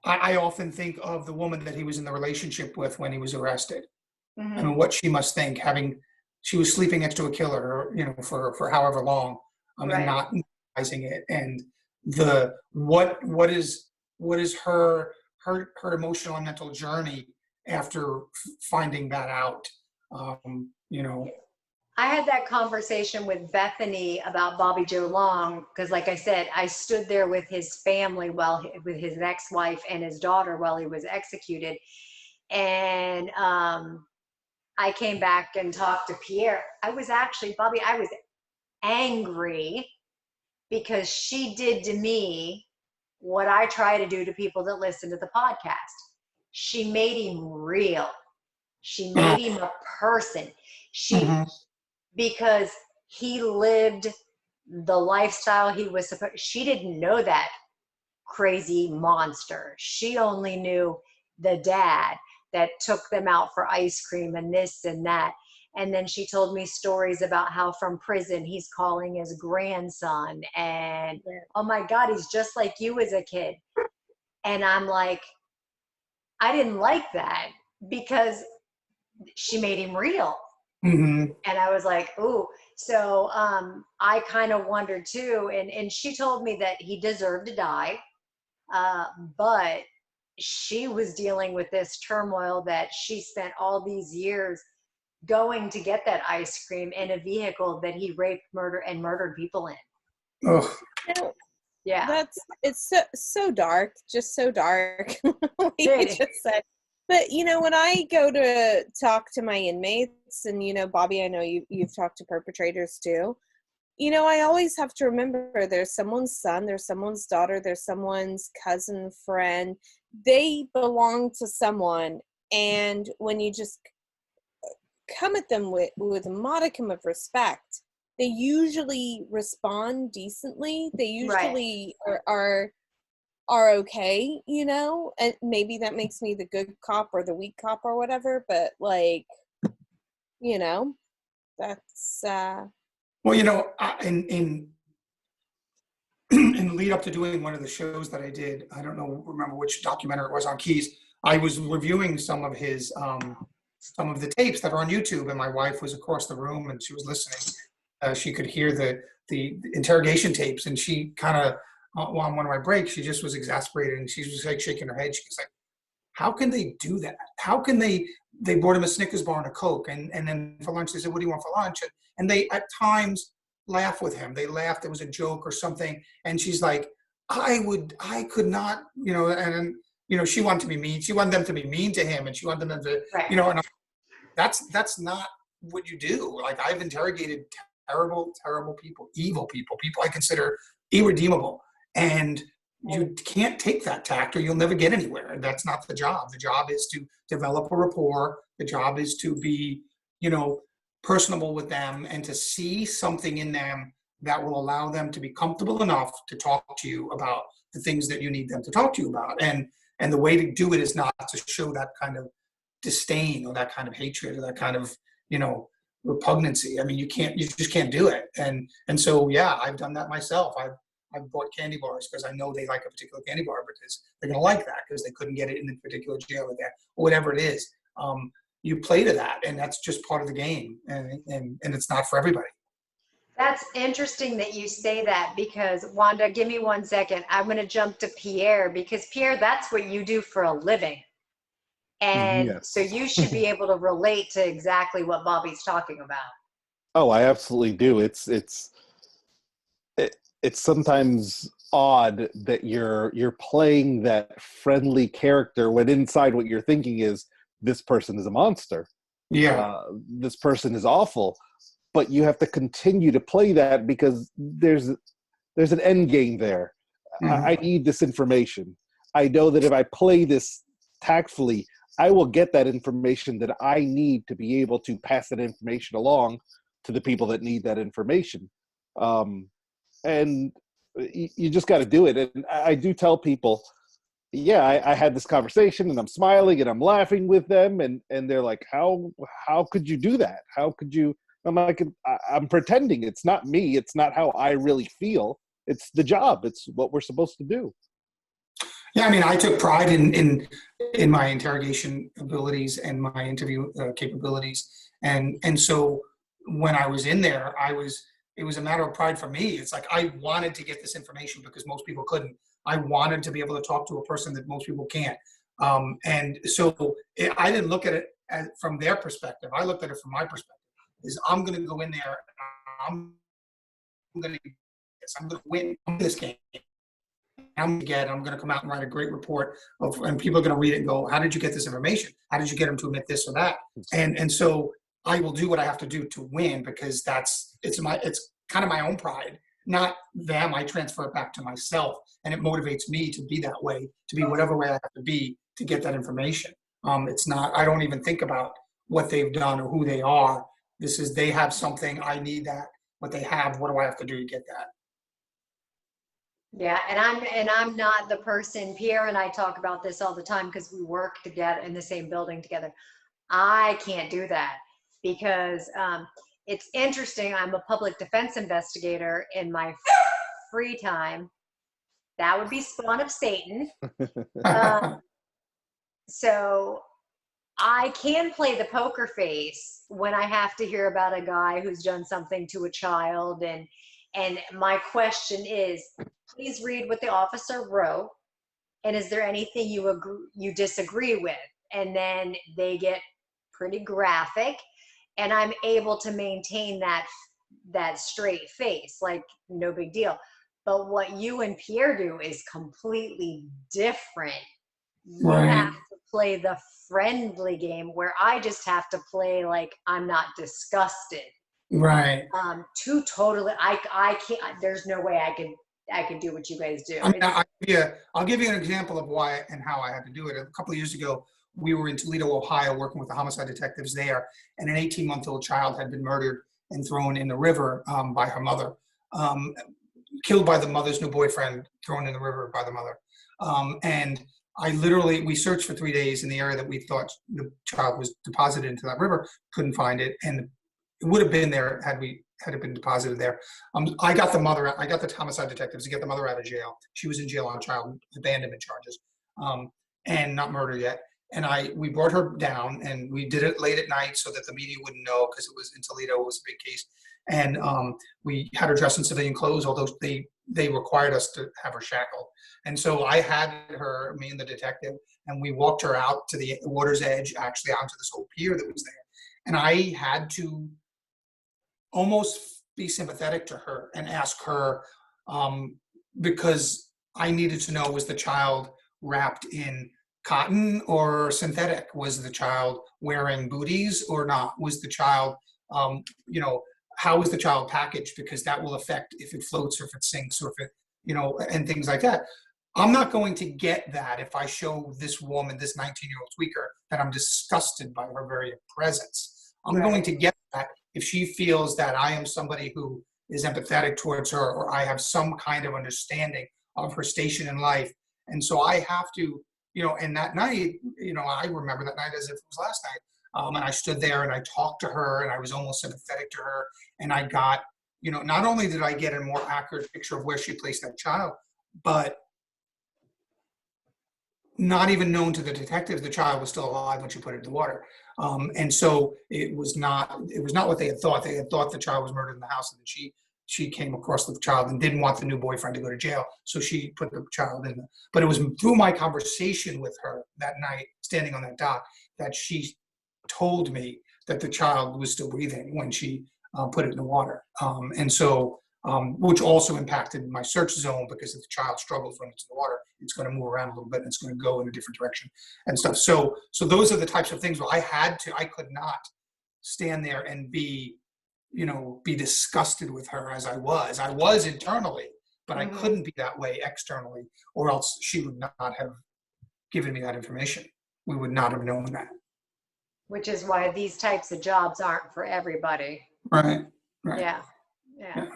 I often think of the woman that he was in the relationship with when he was arrested. Mm-hmm. I mean, what she must think, she was sleeping next to a killer, for however long, and not realizing it. And what is her emotional and mental journey after finding that out, I had that conversation with Bethany about Bobby Joe Long because, like I said, I stood there with his family with his ex-wife and his daughter while he was executed. And I came back and talked to Pierre. Bobby, I was angry because she did to me what I try to do to people that listen to the podcast. She made him real. She made him a person. Because he lived the lifestyle he was supposed. She didn't know that crazy monster. She only knew the dad that took them out for ice cream and this and that. And then she told me stories about how from prison he's calling his grandson and oh my God, he's just like you as a kid. And I'm like, I didn't like that because she made him real. Mm-hmm. And I was like, ooh. So I kind of wondered too. And she told me that he deserved to die. But she was dealing with this turmoil that she spent all these years going to get that ice cream in a vehicle that he raped, murdered people in. Oh. Yeah. It's so dark, just so dark. Like you just said. But, when I go to talk to my inmates, and, Bobby, I know you've talked to perpetrators too, I always have to remember there's someone's son, there's someone's daughter, there's someone's cousin, friend. They belong to someone. And when you just come at them with a modicum of respect, they usually respond decently. They usually are okay, and maybe that makes me the good cop or the weak cop or whatever, but that's well, in lead up to doing one of the shows that I did, I don't remember which documentary it was on Keys, I was reviewing some of his some of the tapes that are on YouTube, and my wife was across the room and she was listening. She could hear the interrogation tapes, and she kind of on one of my breaks, she just was exasperated, and she was like shaking her head. She was like, how can they do that? How can they brought him a Snickers bar and a Coke, and then for lunch they said, what do you want for lunch? And they at times laugh with him. They laughed, it was a joke or something, and she's like, I could not, and she wanted to be mean. She wanted them to be mean to him, and she wanted them to, and that's not what you do. Like, I've interrogated terrible people, evil people I consider irredeemable. And you can't take that tact or you'll never get anywhere. That's not the job. The job is to develop a rapport. The job is to be, personable with them and to see something in them that will allow them to be comfortable enough to talk to you about the things that you need them to talk to you about. And the way to do it is not to show that kind of disdain or that kind of hatred or that kind of, repugnancy. I mean, you just can't do it. And so, yeah, I've done that myself. I've bought candy bars because I know they like a particular candy bar because they're going to like that because they couldn't get it in the particular jail or that, or whatever it is. You play to that, and that's just part of the game, and it's not for everybody. That's interesting that you say that because, Wanda, give me 1 second. I'm going to jump to Pierre because, Pierre, that's what you do for a living. And Yes. so you should be able to relate to exactly what Bobby's talking about. Oh, I absolutely do. It's sometimes odd that you're playing that friendly character when inside what you're thinking is this person is a monster. Yeah. This person is awful. But you have to continue to play that because there's an end game there. Mhm. I need this information. I know that if I play this tactfully, I will get that information that I need to be able to pass that information along to the people that need that information. And you just got to do it. And I do tell people, yeah, I had this conversation and I'm smiling and I'm laughing with them. And they're like, how could you do that? How could you? I'm like, I'm pretending. It's not me. It's not how I really feel. It's the job. It's what we're supposed to do. Yeah, I mean, I took pride in my interrogation abilities and my interview capabilities, and so when I was in there, it was a matter of pride for me. It's like I wanted to get this information because most people couldn't. I wanted to be able to talk to a person that most people can't, and so I didn't look at it from their perspective. I looked at it from my perspective. Is I'm going to go in there, and I'm going to win this game. I'm going to come out and write a great report and people are going to read it and go, how did you get this information? How did you get them to admit this or that? And so I will do what I have to do to win because it's kind of my own pride, not them. I transfer it back to myself and it motivates me to be that way, to be whatever way I have to be to get that information. It's not, I don't even think about what they've done or who they are. This is, they have something, I need that, what they have, what do I have to do to get that? Yeah, and I'm not the person. Pierre and I talk about this all the time because we work together in the same building together. I can't do that because it's interesting. I'm a public defense investigator in my free time. That would be spawn of Satan. So I can play the poker face when I have to hear about a guy who's done something to a child, and my question is, please read what the officer wrote, and is there anything you disagree with? And then they get pretty graphic, and I'm able to maintain that straight face, like no big deal. But what you and Pierre do is completely different. You have to play the friendly game where I just have to play like I'm not disgusted. Right. Two totally. I can't. There's no way I could do what you guys do. I mean, I'll give you an example of why and how I had to do it. A couple of years ago, we were in Toledo, Ohio, working with the homicide detectives there, and an 18-month-old child had been murdered and thrown in the river by her mother, killed by the mother's new boyfriend, thrown in the river by the mother. And we searched for 3 days in the area that we thought the child was deposited into that river, couldn't find it, and it would have been there had it been deposited there. I got the homicide detectives to get the mother out of jail. She was in jail on child abandonment charges, and not murder yet. And we brought her down, and we did it late at night so that the media wouldn't know because it was in Toledo. It was a big case, and we had her dressed in civilian clothes, although they required us to have her shackled. And so I had her, me and the detective, and we walked her out to the water's edge, actually onto this old pier that was there. And I had to almost be sympathetic to her and ask her, because I needed to know, was the child wrapped in cotton or synthetic? Was the child wearing booties or not? Was the child, how was the child packaged? Because that will affect if it floats or if it sinks or if it, and things like that. I'm not going to get that if I show this woman, this 19-year-old tweaker, that I'm disgusted by her very presence. I'm going to get that if she feels that I am somebody who is empathetic towards her, or I have some kind of understanding of her station in life. And so I have to, and that night, I remember that night as if it was last night. And I stood there and I talked to her and I was almost sympathetic to her. And I got, not only did I get a more accurate picture of where she placed that child, but not even known to the detectives, the child was still alive when she put it in the water. And so it was not what they had thought. They had thought the child was murdered in the house, and she came across the child and didn't want the new boyfriend to go to jail. So she put the child in. But it was through my conversation with her that night, standing on that dock, that she told me that the child was still breathing when she put it in the water. And so, which also impacted my search zone, because if the child struggles when it's in the water, it's going to move around a little bit and it's going to go in a different direction and stuff. So those are the types of things where I could not stand there and be disgusted with her as I was. I was internally, but I couldn't be that way externally, or else she would not have given me that information. We would not have known that. Which is why these types of jobs aren't for everybody. Right. Yeah.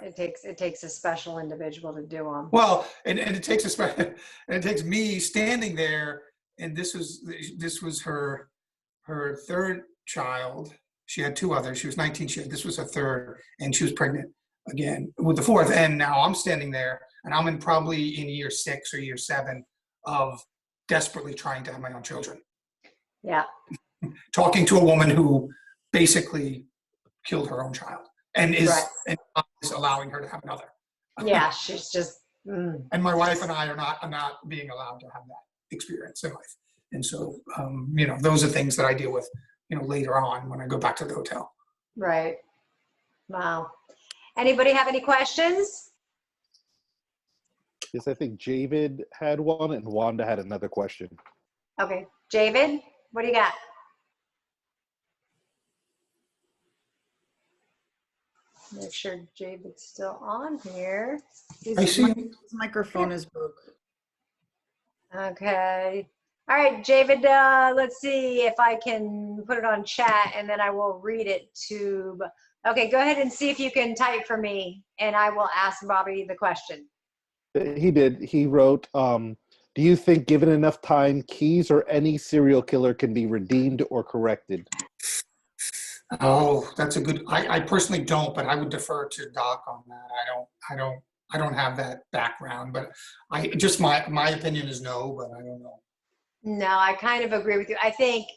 It takes a special individual to do them. Well, and it takes me standing there, and this was her third child. She had two others. She was 19. This was her third, and she was pregnant again with the fourth. And now I'm standing there, and I'm probably in year 6 or year 7 of desperately trying to have my own children. Yeah. Talking to a woman who basically killed her own child and is allowing her to have another. Yeah, she's just. And my wife and I are not being allowed to have that experience in life. And so, those are things that I deal with, later on when I go back to the hotel. Right. Wow. Anybody have any questions? Yes, I think Javid had one and Wanda had another question. Okay. Javid, what do you got? Make sure Javid's still on here. His microphone is broke. Okay. All right, Javid, let's see if I can put it on chat and then I will read it to. Okay, go ahead and see if you can type for me and I will ask Bobby the question. He did. He wrote, do you think given enough time, Keyes or any serial killer can be redeemed or corrected? Oh, that's a good. I personally don't, but I would defer to Doc on that. I don't have that background, but my opinion is no, but I don't know. No, I kind of agree with you. I think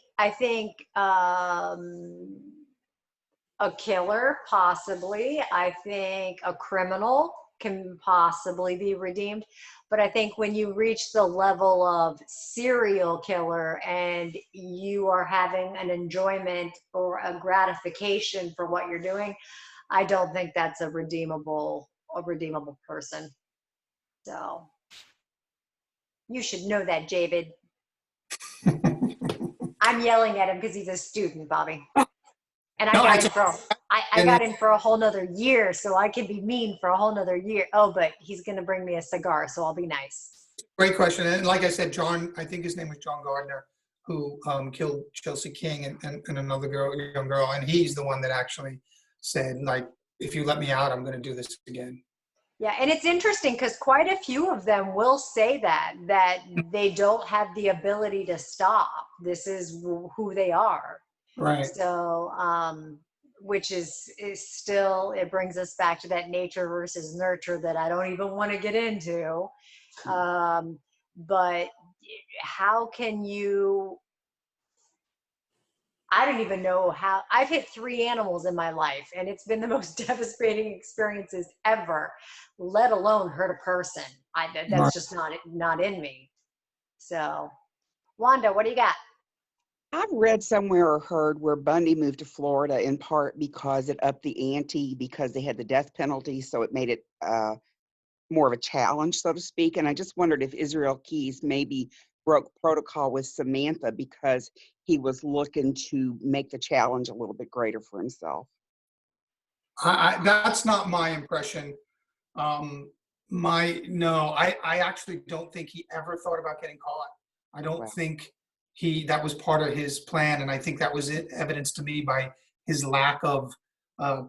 a killer possibly. I think a criminal can possibly be redeemed. But I think when you reach the level of serial killer and you are having an enjoyment or a gratification for what you're doing, I don't think that's a redeemable person. So you should know that, Javid. I'm yelling at him because he's a student, Bobby. And I got him for a whole nother year, so I can be mean for a whole nother year. Oh, but he's going to bring me a cigar, so I'll be nice. Great question. And like I said, John, I think his name was John Gardner, who killed Chelsea King and another young girl. And he's the one that actually said, like, if you let me out, I'm going to do this again. Yeah, and it's interesting because quite a few of them will say that they don't have the ability to stop. This is who they are. Right. So, which is still, it brings us back to that nature versus nurture that I don't even want to get into. But how can you, I don't even know how, I've hit 3 animals in my life and it's been the most devastating experiences ever, let alone hurt a person. That's just not in me. So, Wanda, what do you got? I've read somewhere or heard where Bundy moved to Florida in part because it upped the ante because they had the death penalty, so it made it more of a challenge, so to speak. And I just wondered if Israel Keyes maybe broke protocol with Samantha because he was looking to make the challenge a little bit greater for himself. That's not my impression. I actually don't think he ever thought about getting caught. I don't think that was part of his plan, and I think that was evidenced to me by his lack of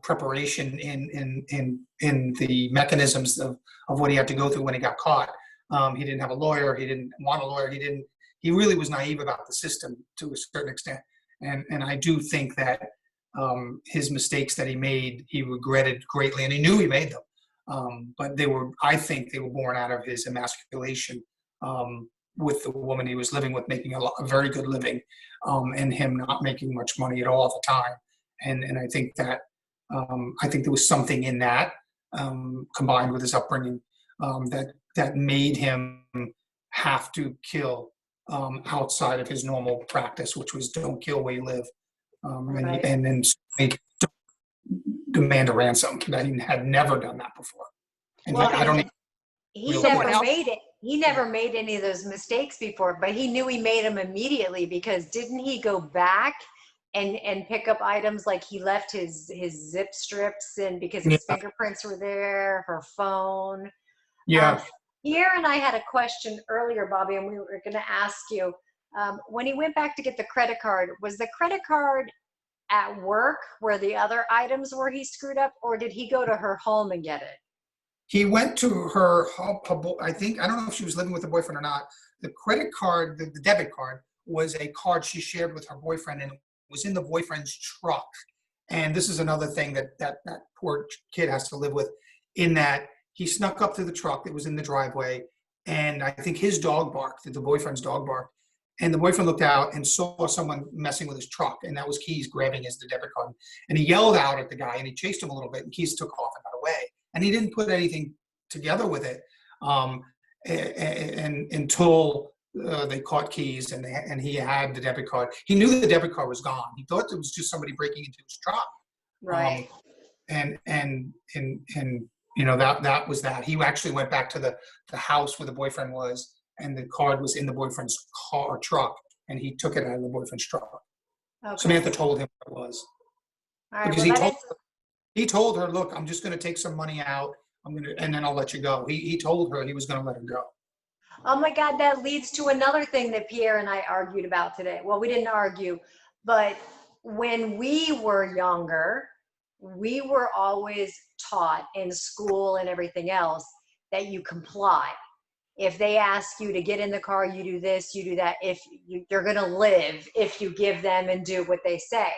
preparation in the mechanisms of what he had to go through when he got caught. He didn't have a lawyer. He didn't want a lawyer. He really was naive about the system to a certain extent. And I do think that his mistakes that he made, he regretted greatly, and he knew he made them. But I think they were born out of his emasculation with the woman he was living with, making a very good living, and him not making much money at all at the time. And I think that there was something in that, combined with his upbringing, that made him have to kill outside of his normal practice, which was don't kill where you live, and then demand a ransom. That he had never done that before. And well, I don't even he never made it. He never made any of those mistakes before, but he knew he made them immediately, because didn't he go back and pick up items, like he left his zip strips and because his fingerprints were there, her phone. Yeah. Pierre and I had a question earlier, Bobby, and we were going to ask you, when he went back to get the credit card, was the credit card at work where the other items were he screwed up, or did he go to her home and get it? He went to her home. I don't know if she was living with a boyfriend or not. The credit card, the debit card, was a card she shared with her boyfriend, and it was in the boyfriend's truck. And this is another thing that poor kid has to live with, in that he snuck up to the truck that was in the driveway, and I think his dog barked, the boyfriend's dog barked, and the boyfriend looked out and saw someone messing with his truck, and that was Keys grabbing the debit card. And he yelled out at the guy, and he chased him a little bit, and Keys took off and got away. And he didn't put anything together with it and until they caught Keys, and he had the debit card. He knew the debit card was gone. He thought it was just somebody breaking into his truck. Right. And that was that. He actually went back to the house where the boyfriend was, and the card was in the boyfriend's truck, and he took it out of the boyfriend's truck. Okay. Samantha told him what it was. All right, because he told her, look, I'm just going to take some money out, and then I'll let you go. He told her he was going to let her go. Oh my God, that leads to another thing that Pierre and I argued about today. Well, we didn't argue, but when we were younger, we were always taught in school and everything else that you comply. If they ask you to get in the car, you do this, you do that. If you're going to live, if you give them and do what they say.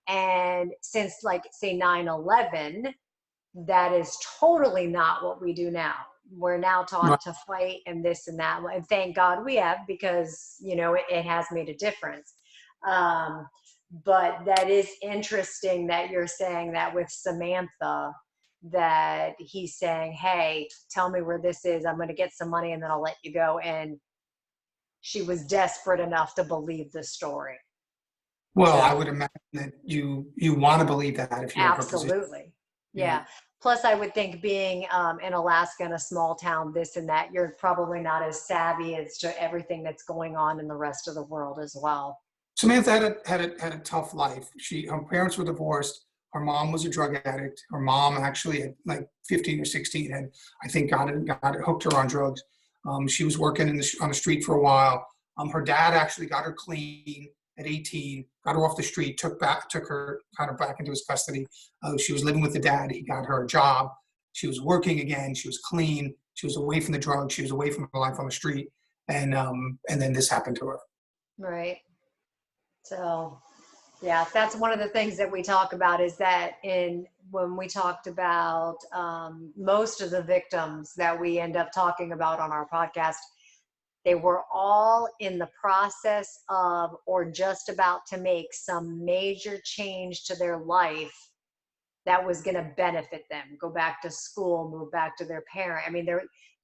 And since, like, say 9/11, that is totally not what we do now. We're now taught to fight and this and that. And thank God we have, because, it has made a difference. But that is interesting that you're saying that with Samantha, that he's saying, hey, tell me where this is. I'm going to get some money and then I'll let you go. And she was desperate enough to believe the story. Well, I would imagine that you want to believe that if you're in her position. Absolutely. Yeah. Plus, I would think being in Alaska, in a small town, this and that, you're probably not as savvy as to everything that's going on in the rest of the world as well. Samantha had a tough life. Her parents were divorced. Her mom was a drug addict. Her mom actually at like 15 or 16 had, I think, got hooked her on drugs. She was working on the street for a while. Her dad actually got her clean at 18, got her off the street, took her kind of back into his custody. She was living with the dad. He got her a job. She was working again. She was clean. She was away from the drugs. She was away from her life on the street. And then this happened to her. Right. So, yeah, that's one of the things that we talk about, is that when we talked about most of the victims that we end up talking about on our podcast, they were all in the process of, or just about to make some major change to their life that was going to benefit them. Go back to school, move back to their parent. I mean,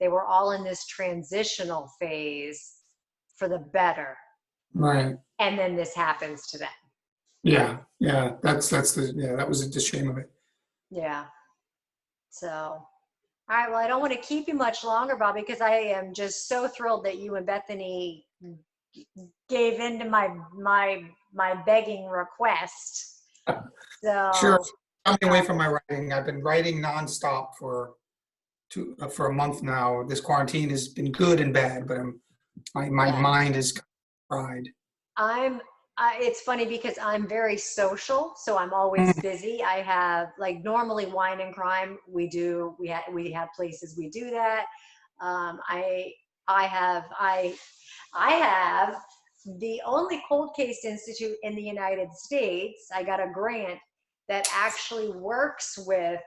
they were all in this transitional phase for the better. Right. And then this happens to them. Yeah. That was the shame of it. Yeah. So, all right. Well, I don't want to keep you much longer, Bobby, because I am just so thrilled that you and Bethany gave in to my begging request. So sure. I'm away from my writing. I've been writing nonstop for a month now. This quarantine has been good and bad, but my mind is fried. It's funny because I'm very social, so I'm always busy. I have like normally wine and crime. We have places we do that. I have the only cold case institute in the United States. I got a grant that actually works with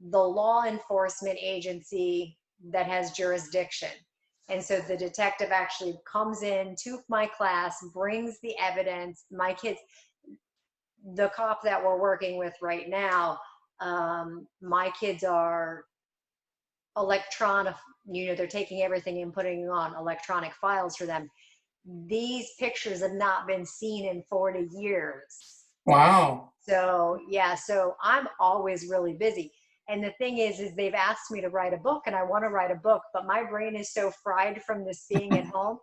the law enforcement agency that has jurisdiction. And so the detective actually comes in to my class, brings the evidence. My kids, the cop that we're working with right now, my kids are electronic, they're taking everything and putting it on electronic files for them. These pictures have not been seen in 40 years. Wow. So yeah, so I'm always really busy. And the thing is they've asked me to write a book, and I want to write a book, but my brain is so fried from this being at home.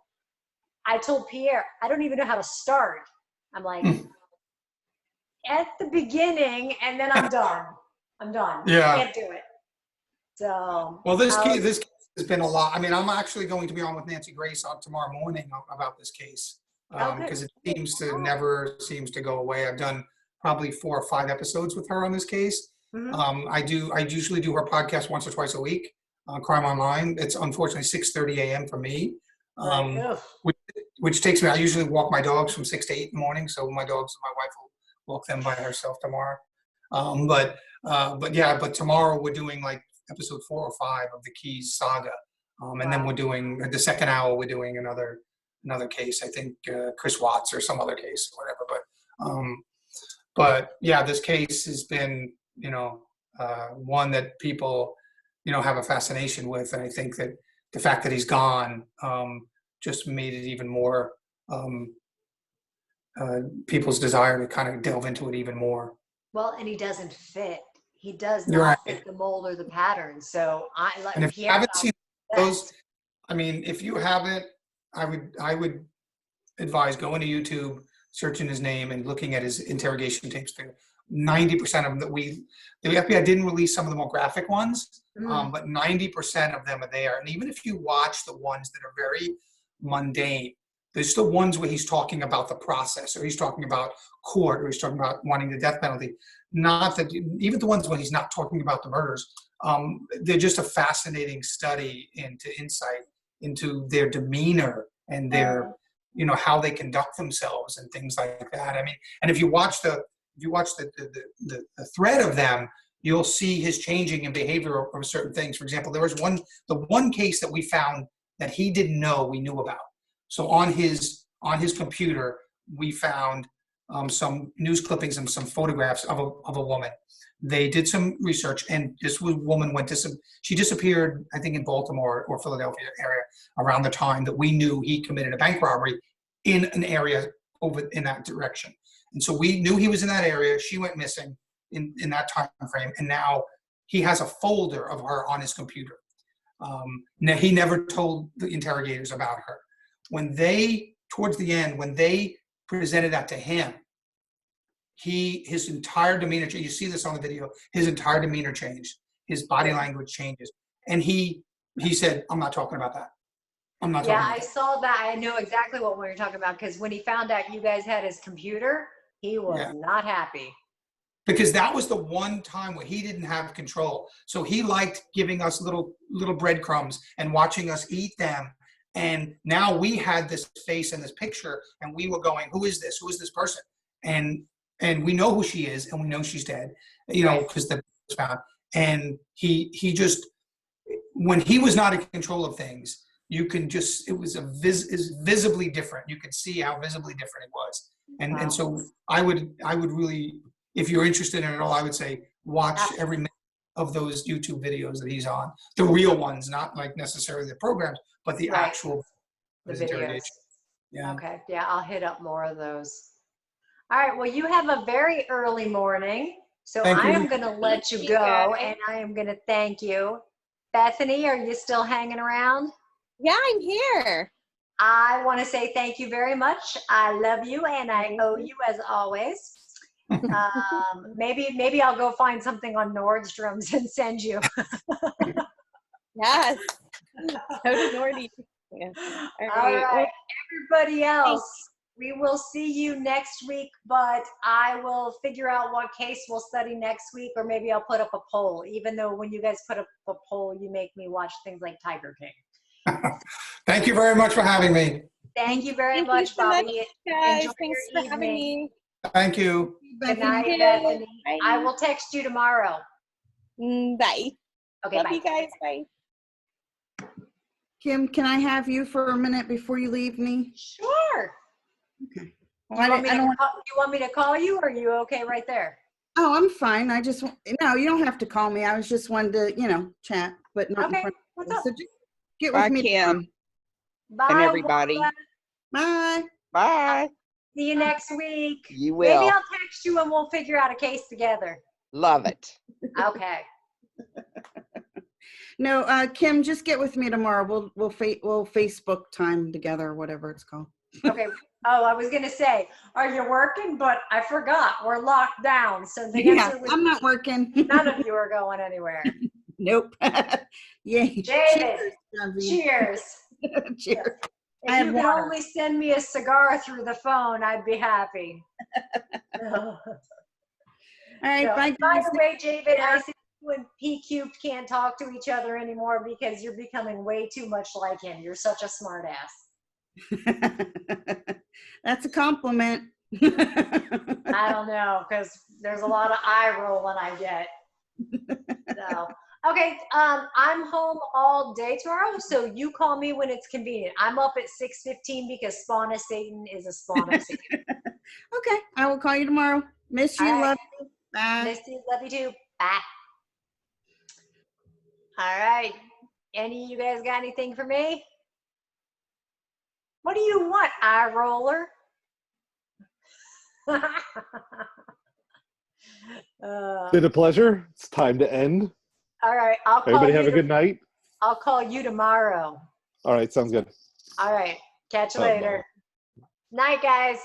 I told Pierre, I don't even know how to start. I'm like, at the beginning, and then I'm done. I'm done. Yeah. Can't do it. So. Well, this case has been a lot. I mean, I'm actually going to be on with Nancy Grace tomorrow morning about this case because it never seems to go away. I've done probably 4 or 5 episodes with her on this case. Mm-hmm. I usually do her podcast once or twice a week, Crime Online. It's unfortunately 6:30 a.m. for me, which takes me. I usually walk my dogs from 6 to 8 in the morning, so my wife will walk them by herself tomorrow. But tomorrow we're doing like episode 4 or 5 of the Keys saga, and then we're doing the second hour. We're doing another case. I think Chris Watts or some other case, or whatever. But yeah, this case has been one that people have a fascination with, and I think that the fact that he's gone just made it even more people's desire to kind of delve into it even more. Well, and he doesn't fit. He does not fit the mold or the pattern. So and if you haven't seen those, I mean, if you haven't, I would advise going to YouTube, searching his name, and looking at his interrogation tapes. There, 90% of them the FBI didn't release some of the more graphic ones, but 90% of them are there. And even if you watch the ones that are very mundane, there's still ones where he's talking about the process, or he's talking about court, or he's talking about wanting the death penalty. Not that even the ones when he's not talking about the murders, they're just a fascinating study into insight into their demeanor and their, how they conduct themselves and things like that. I mean, and if you watch the thread of them, you'll see his changing in behavior of certain things. For example, there was the one case that we found that he didn't know we knew about. So on his computer, we found some news clippings and some photographs of a woman. They did some research, and this woman she disappeared, I think, in Baltimore or Philadelphia area around the time that we knew he committed a bank robbery in an area over in that direction. And so we knew he was in that area. She went missing in that time frame, and now he has a folder of her on his computer. Now he never told the interrogators about her. Towards the end, when they presented that to him, his entire demeanor, you see this on the video, his entire demeanor changed. His body language changes. And he said, I'm not talking about that. I'm not talking about that. I saw that. I know exactly what we were talking about, because when he found out you guys had his computer, he was not happy. Because that was the one time where he didn't have control. So he liked giving us little breadcrumbs and watching us eat them. And now we had this face and this picture, and we were going, who is this? Who is this person? And we know who she is, and we know she's dead, because the was found. And he just, when he was not in control of things, you can just, it was visibly different. You could see how visibly different it was. And so I would really, if you're interested in it all, I would say watch every minute of those YouTube videos that he's on. The real ones, not like necessarily the programs, but the actual videos. Yeah. Okay. Yeah, I'll hit up more of those. All right. Well, you have a very early morning, so I am going to let you go, and I am going to thank you. Bethany, are you still hanging around? Yeah, I'm here. I want to say thank you very much. I love you, and I owe you as always. Maybe I'll go find something on Nordstrom's and send you. Yes. So did Nordy. Yeah. All right. Everybody else, we will see you next week, but I will figure out what case we'll study next week, or maybe I'll put up a poll, even though when you guys put up a poll, you make me watch things like Tiger King. Thank you very much for having me. Thank you very Thank you much, so much, Bobby. guys. Enjoy Thanks your for having evening. me. Thank you. Good night, Thank you. Bethany. Bye. I will text you tomorrow. Bye. Okay, Love bye. you guys. Bye. Kim, can I have you for a minute before you leave me? Sure. Okay. Do Well, you want me I to don't want, call, you want me to call you, or are you okay right there? oh, I'm fine. I just, no, you don't have to call me. I was just wanted to, chat, but not in Okay, front of what's you. up? So just get Bye, with me. Kim, Bye, and everybody. Wanda. Bye. Bye. See you next week. You Maybe will. I'll text you and we'll figure out a case together. Love it. Okay. No, Kim, just get with me tomorrow. We'll Facebook time together, or whatever it's called. Okay. Oh, I was gonna say, are you working? But I forgot. We're locked down. So the Yeah, answer was I'm not working. none of you are going anywhere. Nope. Yay. David, Cheers. cheers. Cheers. I If have you could water. only send me a cigar through the phone, I'd be happy. All right, So, bye, by guys. the way, David, I see you and P Cubed can't talk to each other anymore because you're becoming way too much like him. You're such a smart ass. That's a compliment. I don't know, because there's a lot of eye rolling I get. So, okay, I'm home all day tomorrow, so you call me when it's convenient. I'm up at 6:15 because Spawn of Satan is a spawn of Satan. Okay, I will call you tomorrow. Miss you, All right. love you. Bye. Miss you, love you too. Bye. All right. Any of you guys got anything for me? What do you want, eye roller? Been a pleasure. It's time to end. All right. I'll call Everybody you have a good night. I'll call you tomorrow. All right, sounds good. All right. Catch you Bye. later. Night, guys.